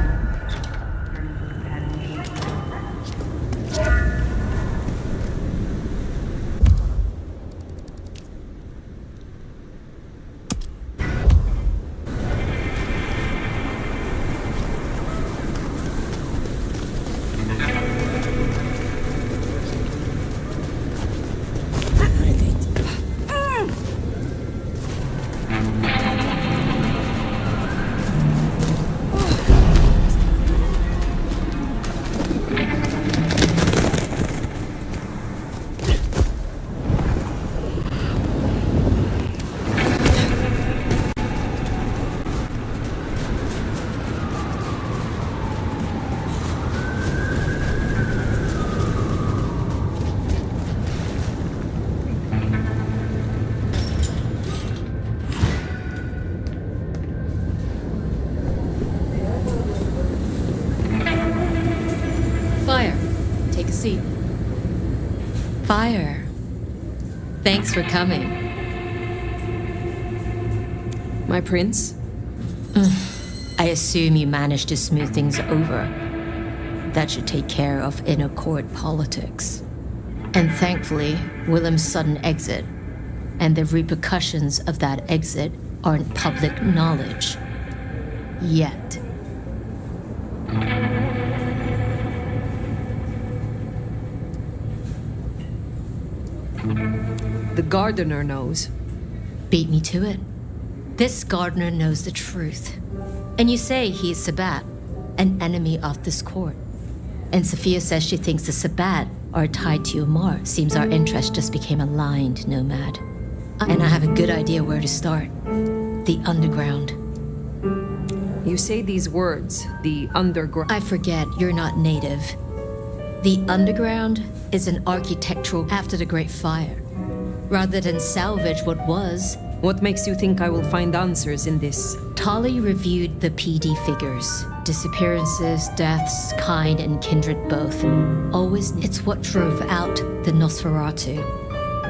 seat. Fire. Thanks for coming. My prince? I assume you managed to smooth things over. That should take care of inner court politics. And thankfully, Willem's sudden exit and the repercussions of that exit aren't public knowledge. Yet. The gardener knows. Beat me to it. This gardener knows the truth. And you say he is Sabat, an enemy of this court. And Sophia says she thinks the Sabat are tied to Umar. Seems our interests just became aligned, Nomad. And I have a good idea where to start. The underground. You say these words, the underground. I forget, you're not native. The underground is an architectural after the Great Fire. Rather than salvage what was. What makes you think I will find answers in this? Tali reviewed the PD figures. Disappearances, deaths, kind and kindred both. Always, it's what drove out the Nosferatu.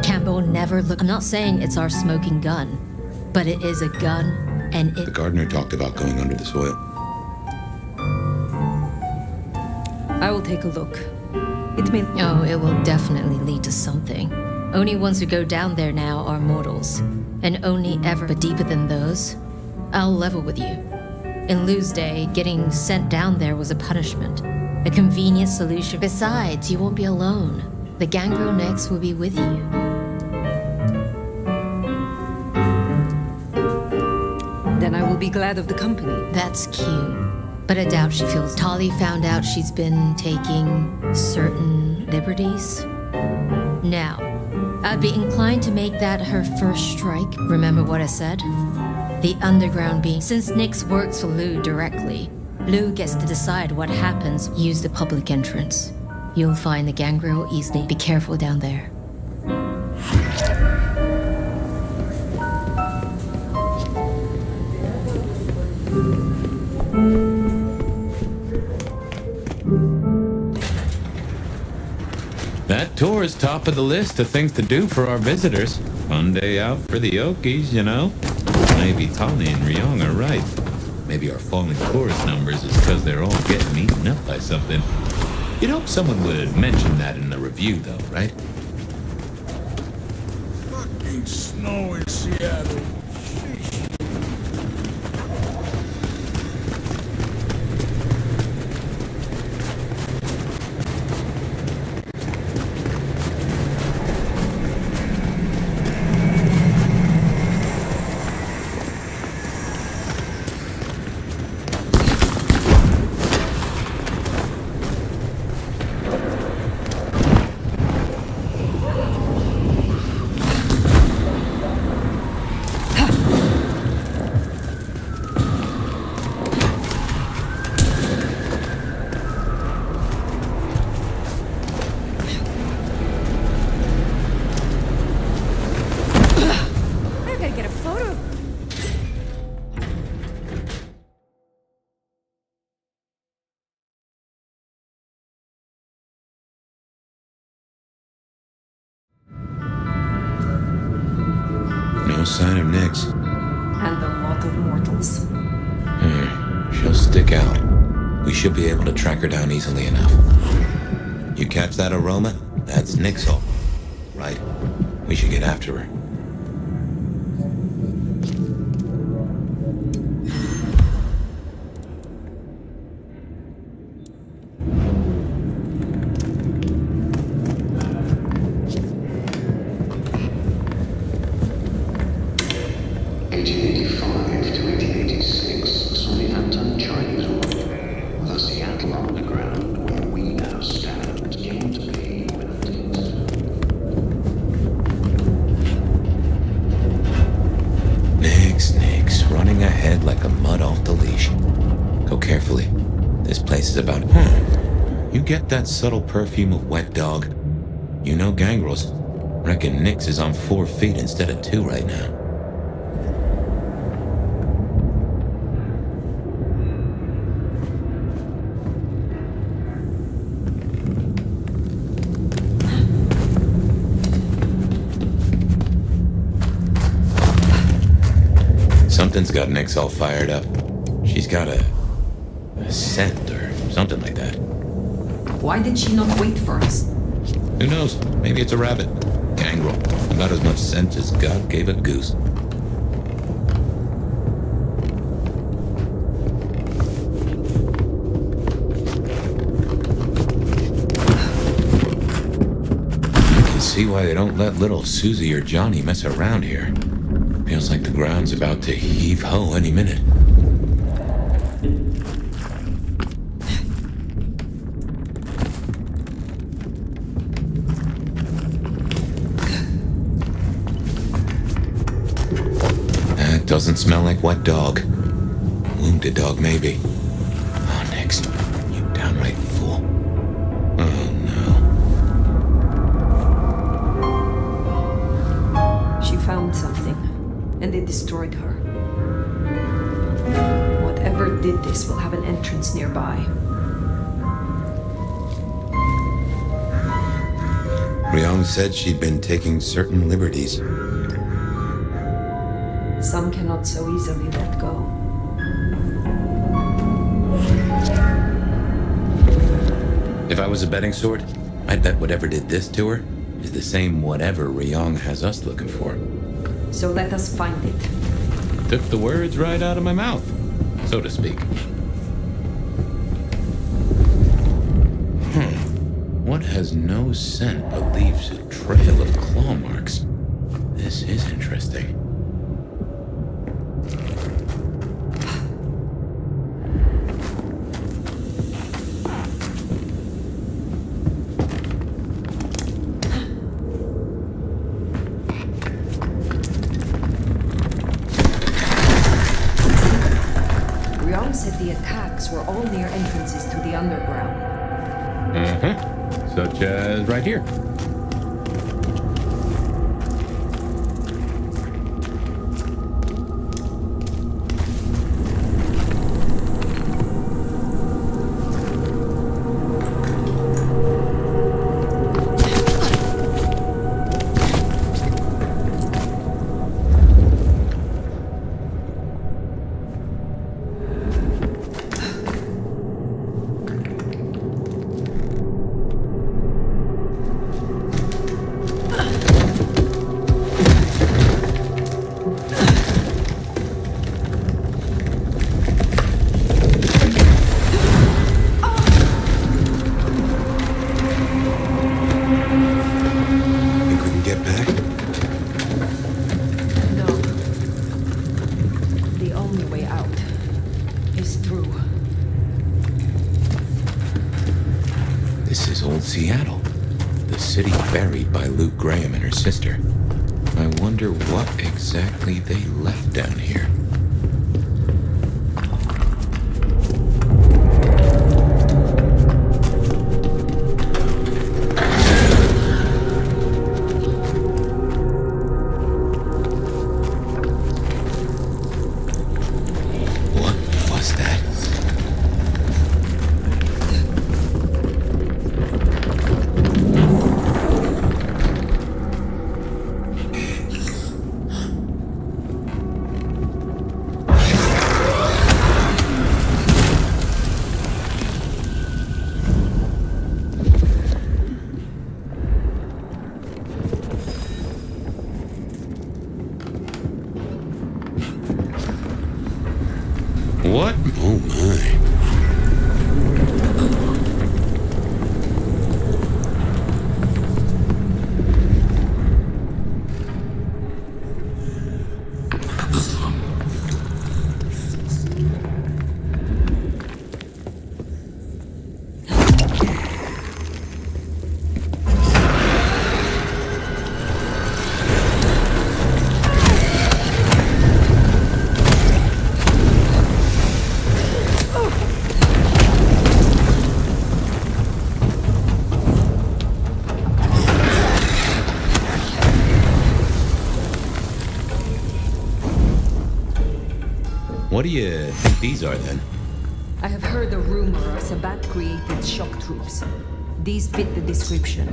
Campbell never looked. I'm not saying it's our smoking gun, but it is a gun, and it. The gardener talked about going under the soil. I will take a look. It may. Oh, it will definitely lead to something. Only ones who go down there now are mortals, and only ever. But deeper than those, I'll level with you. In Lou's day, getting sent down there was a punishment, a convenient solution. Besides, you won't be alone. The Gangrel next will be with you. Then I will be glad of the company. That's cute. But I doubt she feels. Tali found out she's been taking certain liberties. Now, I'd be inclined to make that her first strike. Remember what I said? The underground being. Since Nyx works for Lou directly, Lou gets to decide what happens. Use the public entrance. You'll find the Gangrel easily. Be careful down there. That tour is top of the list of things to do for our visitors. Fun day out for the Okies, you know? Maybe Tali and Ryong are right. Maybe our falling chorus numbers is because they're all getting eaten up by something. You'd hope someone would mention that in the review, though, right? Fucking snow in Seattle. No sign of Nyx. And a lot of mortals. She'll stick out. We should be able to track her down easily enough. You catch that aroma? That's Nyx hole. Right. We should get after her. You get that subtle perfume of wet dog? You know gangrels. Reckon Nyx is on 4 feet instead of 2 right now. Something's got Nyx all fired up. She's got a scent or something like that. Why did she not wait for us? Who knows? Maybe it's a rabbit. Gangrel. About as much scent as God gave a goose. I can see why they don't let little Susie or Johnny mess around here. Feels like the ground's about to heave-ho any minute. That doesn't smell like wet dog. Wounded dog, maybe. Oh, Nix, you downright fool. Oh, no. She found something, and it destroyed her. Whatever did this will have an entrance nearby. Ryong said she'd been taking certain liberties. Some cannot so easily let go. If I was a betting sword, I'd bet whatever did this to her is the same whatever Ryong has us looking for. So let us find it. Took the words right out of my mouth, so to speak. What has no scent but leaves a trail of claw marks? This is interesting. Ryong said the attacks were all near entrances to the underground. Such as right here. Seattle, the city buried by Luke Graham and her sister. I wonder what exactly they left down here. What was that? What? Oh my. What do you think these are, then? I have heard a rumor of Sabat created shock troops. These fit the description.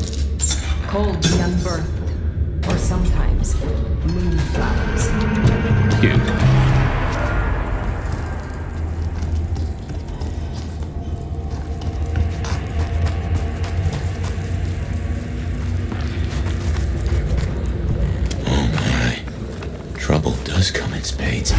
Called the unbirthed, or sometimes moonflowers. Cute. Oh my. Trouble does come in spades.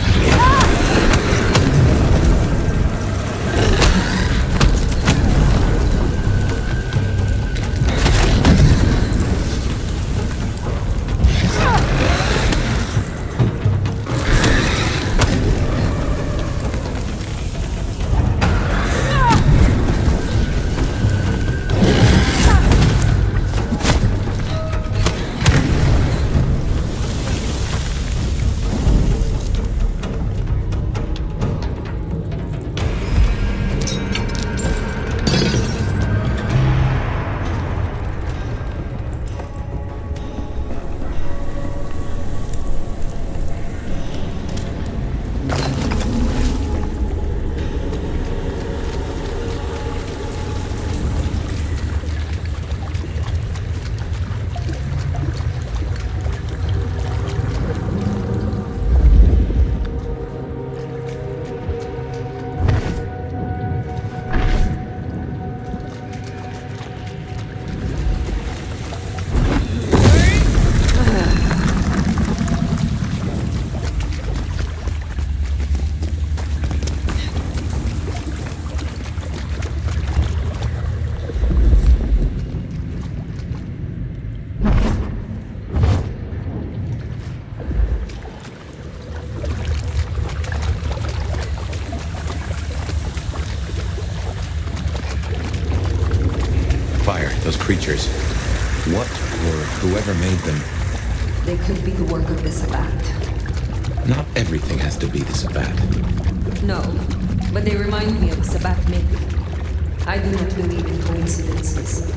creatures. What or whoever made them? They could be the work of the Sabbat. Not everything has to be the Sabbat. No, but they remind me of the Sabbat myth. I do not believe in coincidences.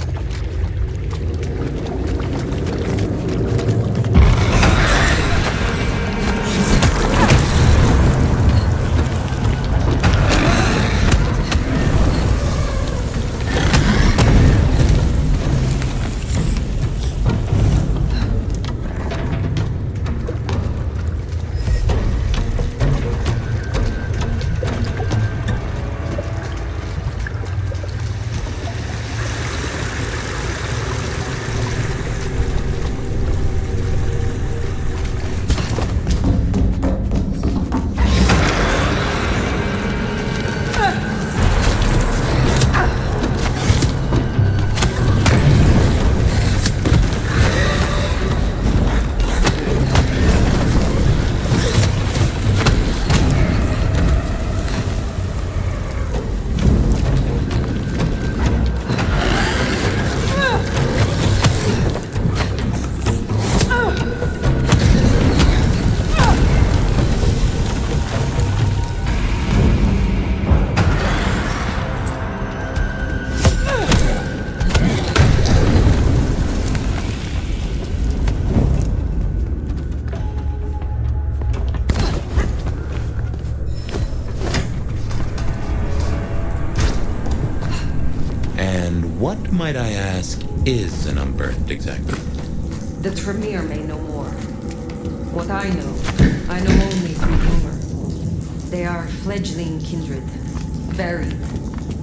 What, might I ask, is an unburned exactly? The Tremere may know more. What I know only through rumor. They are fledgling kindred, buried,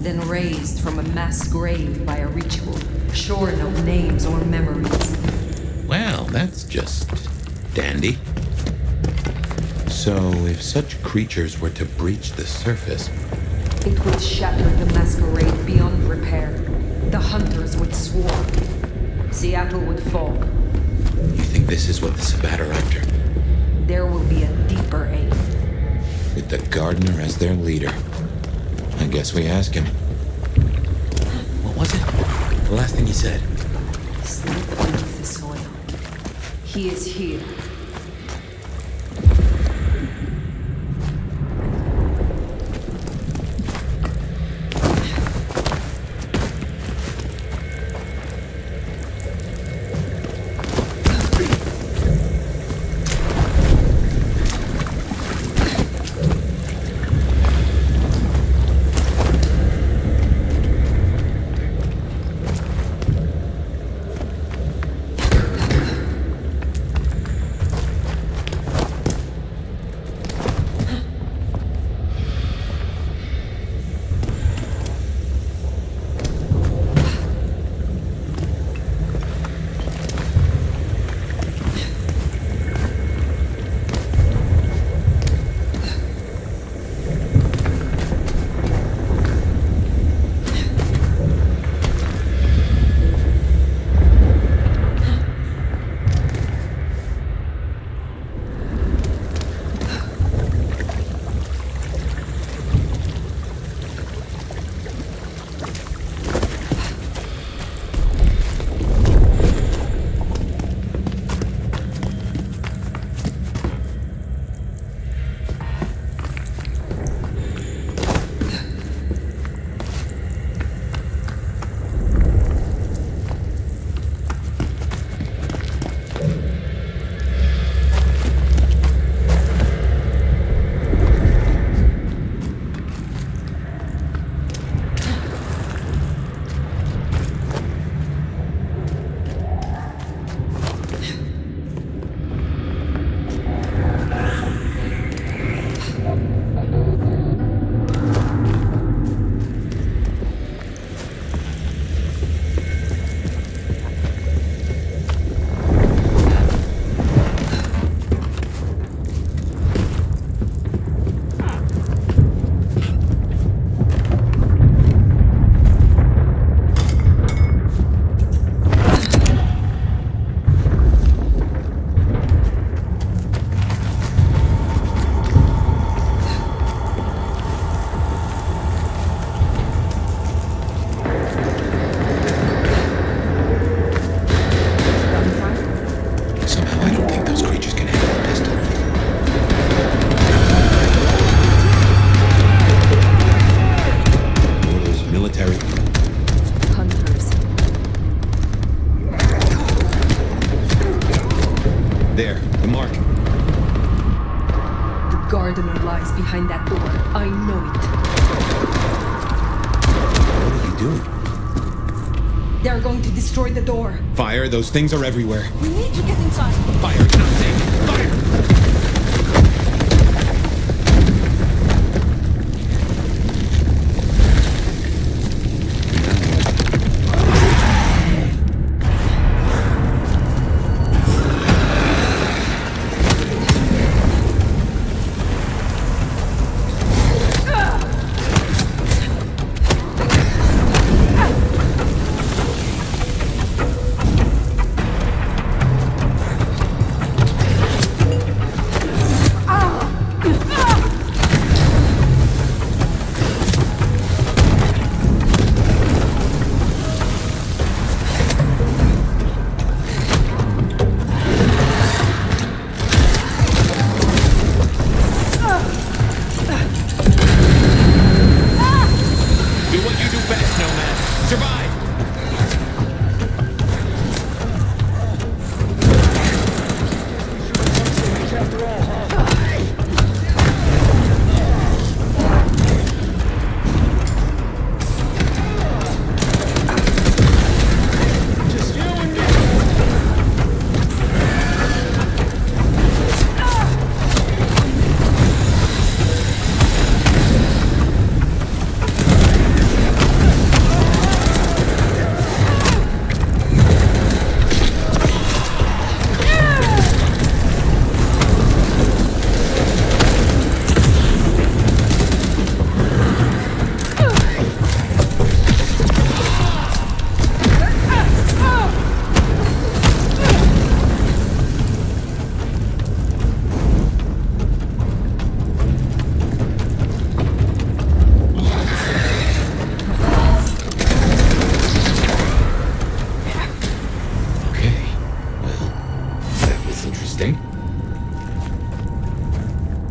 then raised from a mass grave by a ritual, sure no names or memories. Well, that's just dandy. So, if such creatures were to breach the surface... It would shatter the Masquerade beyond repair. The hunters would swarm. Seattle would fall. You think this is what the Sabbat are after? There will be a deeper aim. With the gardener as their leader. I guess we ask him. What was it? The last thing he said. Sleep beneath the soil. He is here. There, the mark. The gardener lies behind that door. I know What are you doing? it. They're going to destroy the door. Fire, those things are everywhere. We need to get inside. Fire, it's not safe. Fire!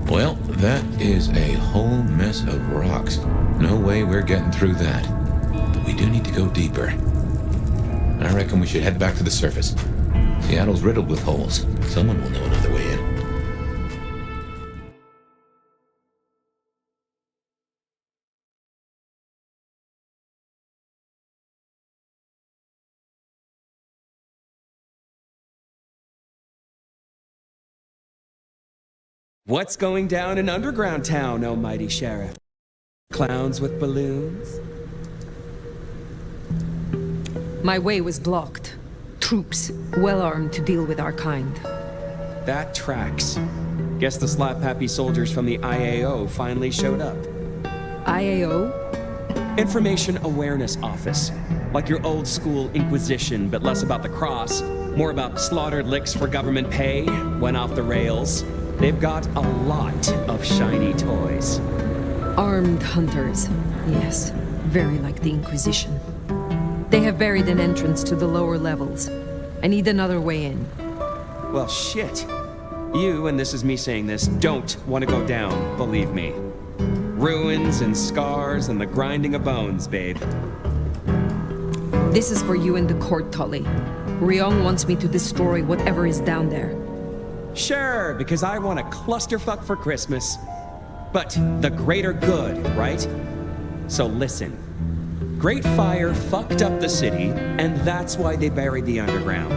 Well, that is a whole mess of rocks. No way we're getting through that. But we do need to go deeper. I reckon we should head back to the surface. Seattle's riddled with holes. Someone will know another way in. What's going down in underground town, oh mighty sheriff? Clowns with balloons? My way was blocked. Troops, well armed to deal with our kind. That tracks. Guess the slap-happy soldiers from the IAO finally showed up. IAO? Information Awareness Office. Like your old school Inquisition, but less about the cross, more about slaughtered licks for government pay, went off the rails. They've got a lot of shiny toys. Armed hunters. Yes, very like the Inquisition. They have buried an entrance to the lower levels. I need another way in. Well, shit. You, and this is me saying this, don't want to go down, believe me. Ruins and scars and the grinding of bones, babe. This is for you and the court, Tully. Ryong wants me to destroy whatever is down there. Sure, because I want a clusterfuck for Christmas. But the greater good, right? So listen. Great Fire fucked up the city, and that's why they buried the underground.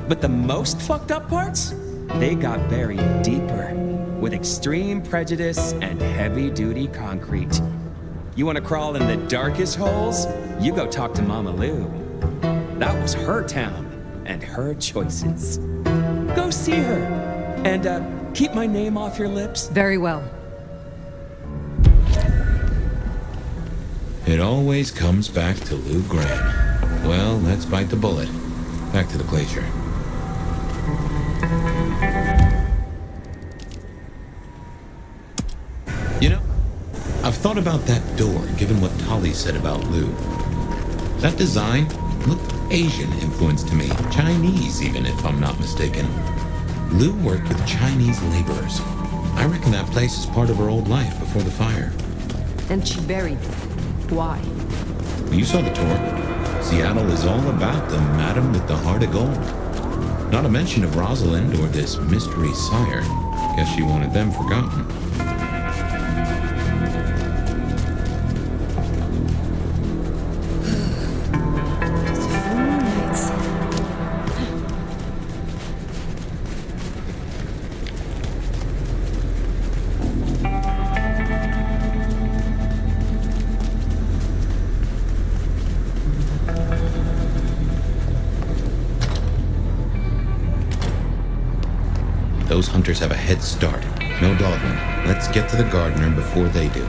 But the most fucked up parts? They got buried deeper, with extreme prejudice and heavy-duty concrete. You want to crawl in the darkest holes? You go talk to Mama Lou. That was her town, and her choices. Go see her, and keep my name off your lips. Very well. It always comes back to Lou Graham. Well, let's bite the bullet. Back to the glacier. You know, I've thought about that door, given what Tali said about Lou. That design looked Asian influence to me. Chinese, even, if I'm not mistaken. Lou worked with Chinese laborers. I reckon that place is part of her old life before the fire. And she buried it. Why? You saw the tour. Seattle is all about the madam with the heart of gold. Not a mention of Rosalind or this mystery sire. Guess she wanted them forgotten. Those hunters have a head start. No dawdling. Let's get to the gardener before they do.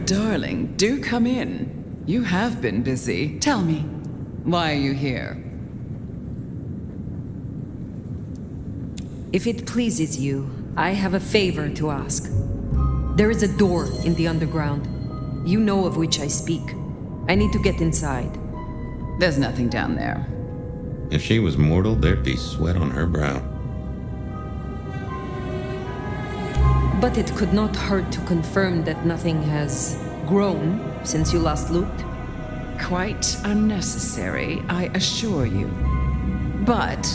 Darling, do come in. You have been busy. Tell me, why are you here? If it pleases you, I have a favor to ask. There is a door in the underground. You know of which I speak. I need to get inside. There's nothing down there. If she was mortal, there'd be sweat on her brow. But it could not hurt to confirm that nothing has grown since you last looked. Quite unnecessary, I assure you. But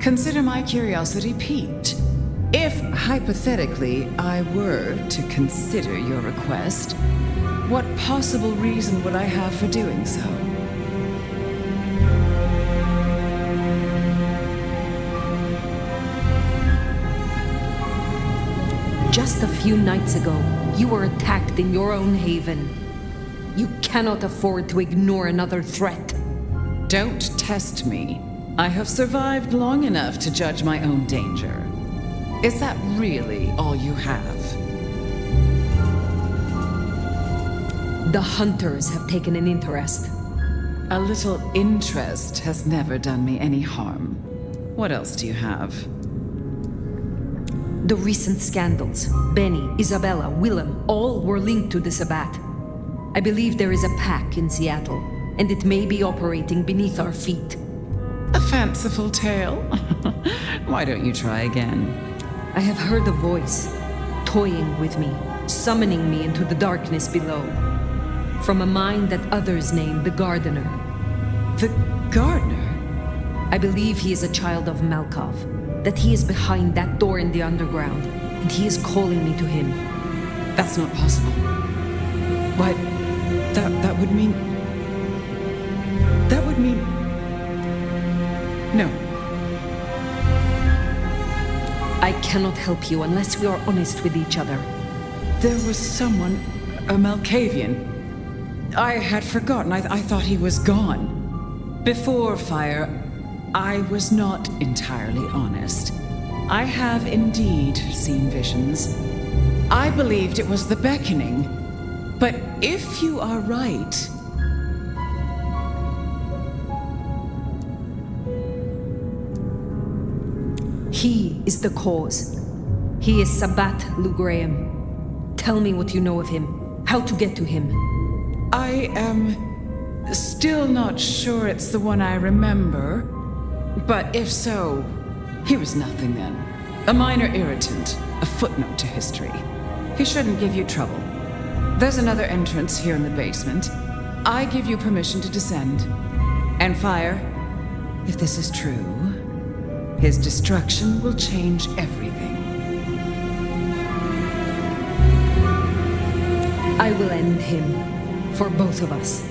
consider my curiosity piqued. If, hypothetically, I were to consider your request, what possible reason would I have for doing so? Just a few nights ago, you were attacked in your own haven. You cannot afford to ignore another threat. Don't test me. I have survived long enough to judge my own danger. Is that really all you have? The hunters have taken an interest. A little interest has never done me any harm. What else do you have? The recent scandals, Benny, Isabella, Willem, all were linked to the Sabbat. I believe there is a pack in Seattle, and it may be operating beneath our feet. A fanciful tale? Why don't you try again? I have heard a voice, toying with me, summoning me into the darkness below. From a mind that others name the Gardener. The Gardener? I believe he is a child of Malkov. That he is behind that door in the underground, and he is calling me to him. That's not possible. Why, that would mean... That would mean... No. I cannot help you unless we are honest with each other. There was someone, a Malkavian. I had forgotten. I thought he was gone. Before Fire, I was not entirely honest. I have indeed seen visions. I believed it was the beckoning. But if you are right... He is the cause. He is Sabbat Lou Graham. Tell me what you know of him. How to get to him. I am still not sure it's the one I remember. But if so, he was nothing then. A minor irritant, a footnote to history. He shouldn't give you trouble. There's another entrance here in the basement. I give you permission to descend. And Fire, if this is true, his destruction will change everything. I will end him, for both of us.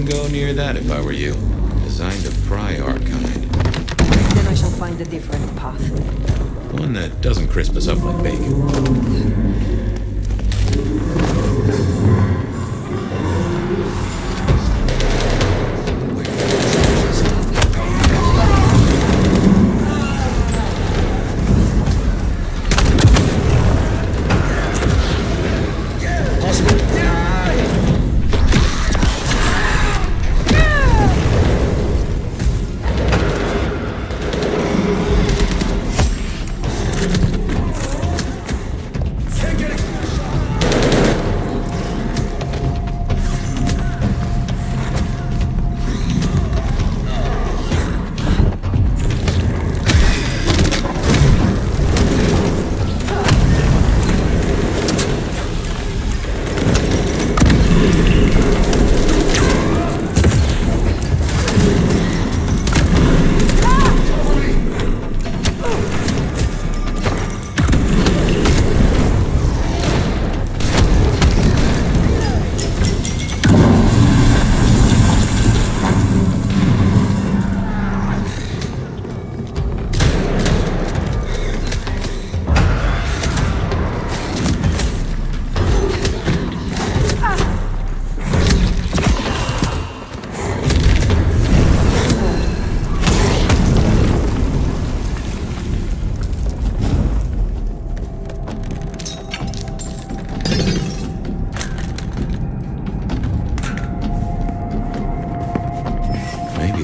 wouldn't go near that if I were you. Designed to fry our kind. Then I shall find a different path. One that doesn't crisp us up like bacon.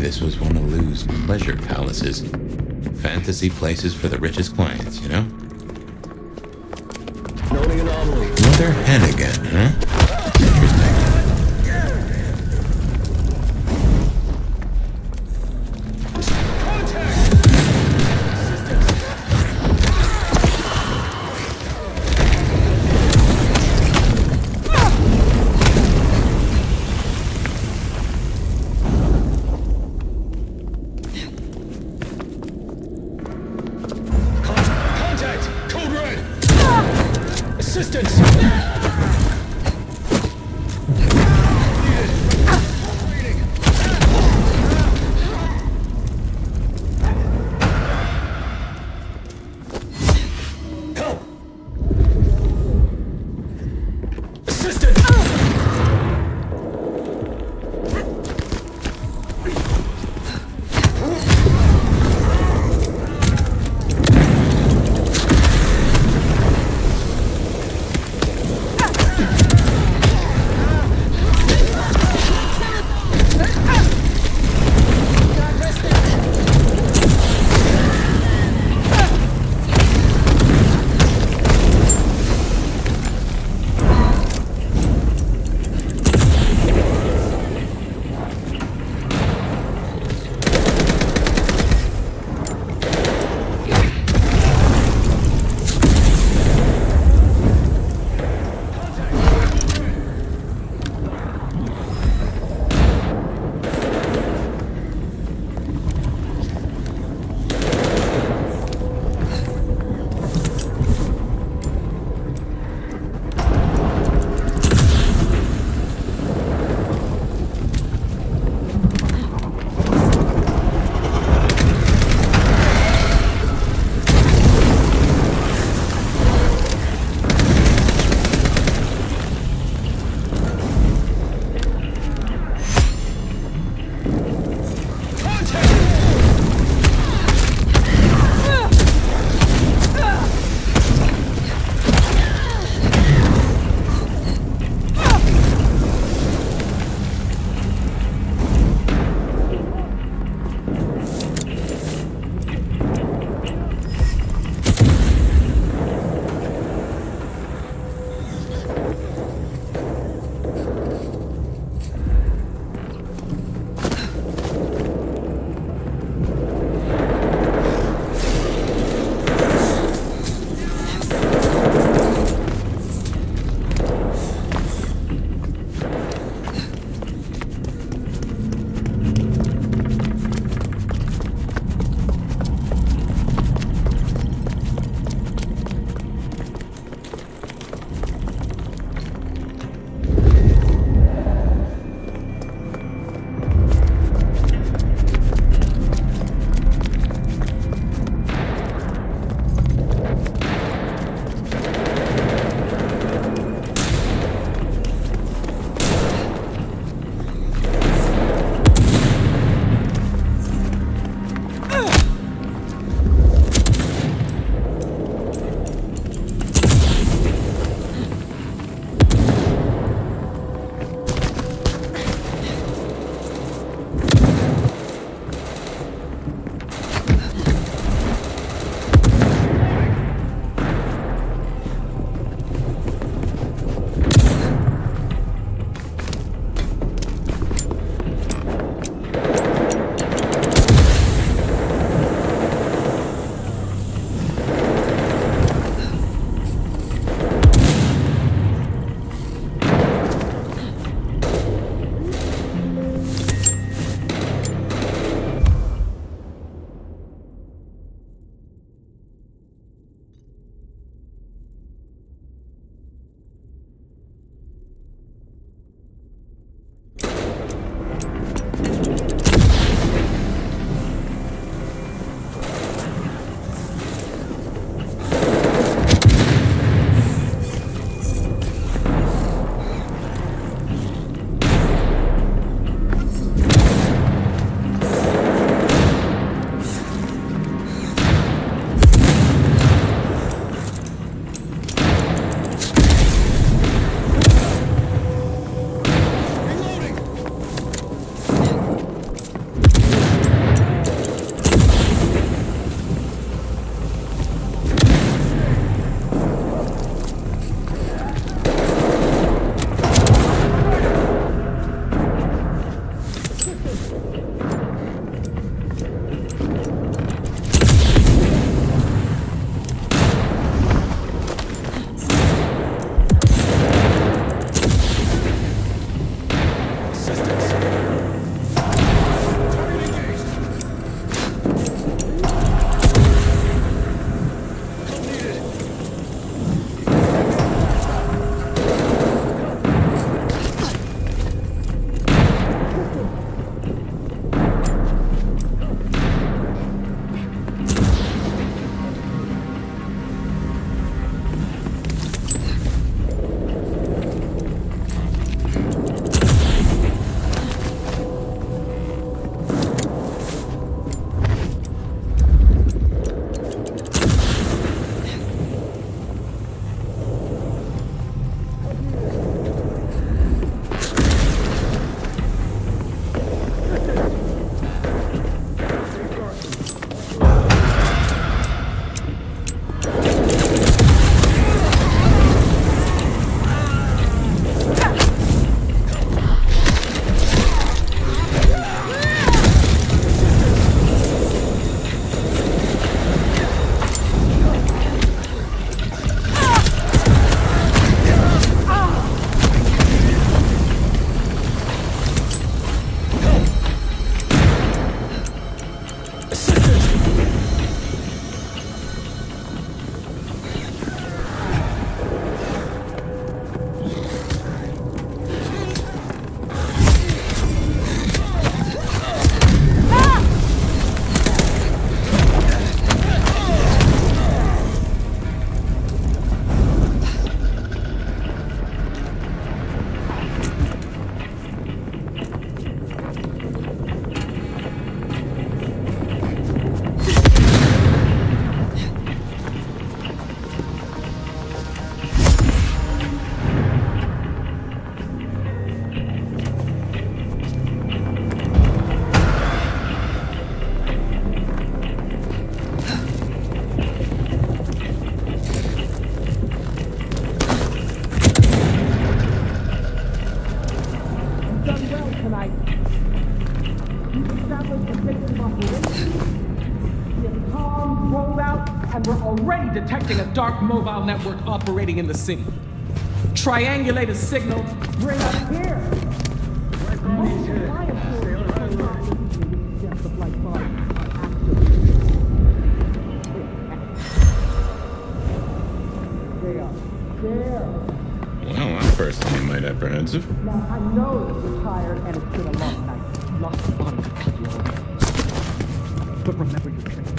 This was one of Lou's pleasure palaces. Fantasy places for the richest clients, you know? Noting anomaly. Another hen again, huh? Interesting. Comms rolled out, and we're already detecting a dark mobile network operating in the city. Triangulate a signal, bring us here. Well, I'm personally might apprehensive. Now, I know that you're tired and it's been a long night. Lots of bodies of people. But remember your training.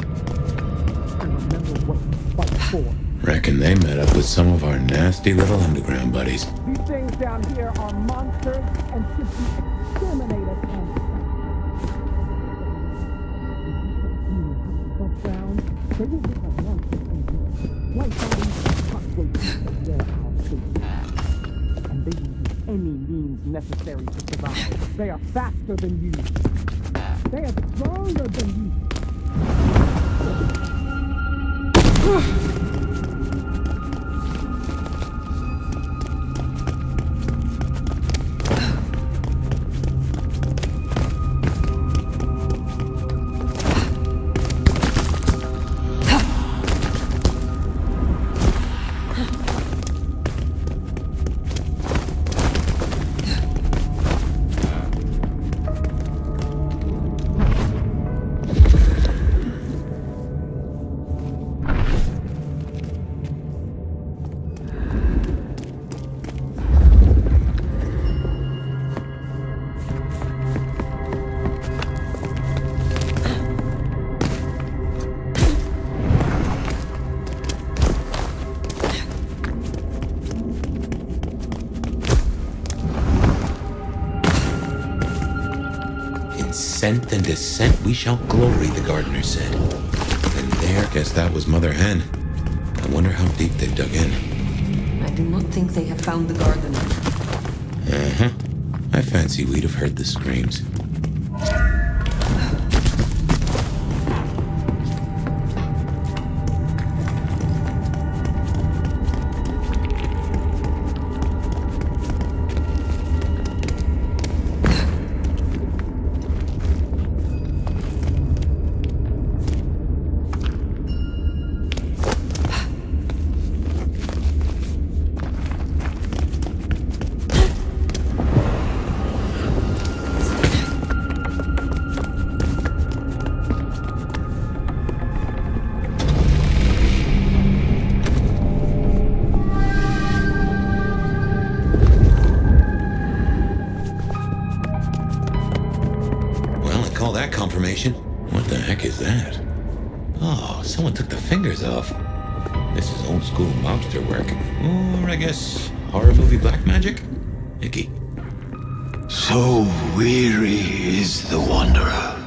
And remember what you fight for. Reckon they met up with some of our nasty little underground buddies. These things down here are monsters and should be exterminated and they will be like monsters and white bodies, cockroaches, warehouses, and they will use any means necessary to survive. They are faster than you. They are stronger than you. Scent and descent we shall glory, the gardener said. And there, guess that was Mother Hen. I wonder how deep they've dug in. I do not think they have found the gardener. Uh-huh. I fancy we'd have heard the screams. Confirmation? What the heck is that? Oh, someone took the fingers off. This is old school mobster work. Or I guess horror movie black magic? Icky. So weary is the wanderer.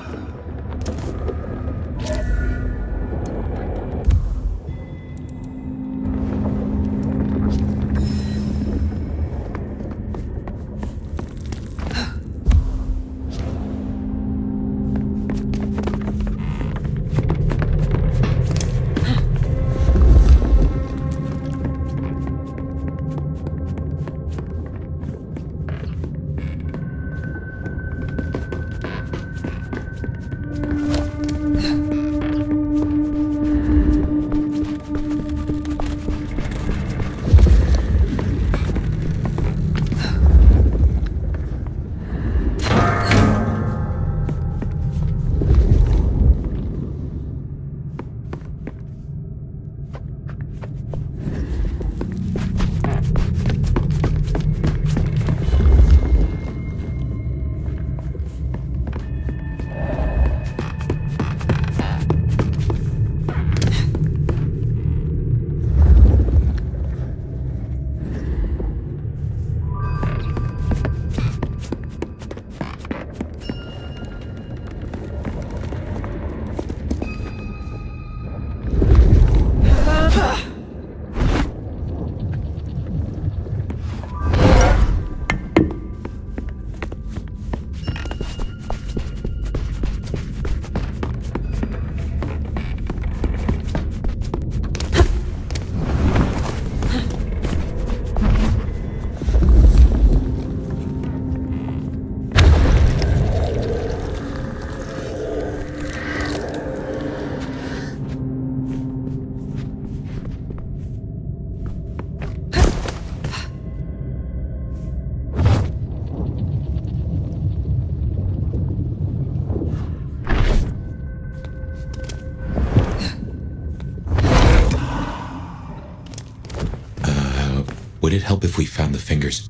it help if we found the fingers?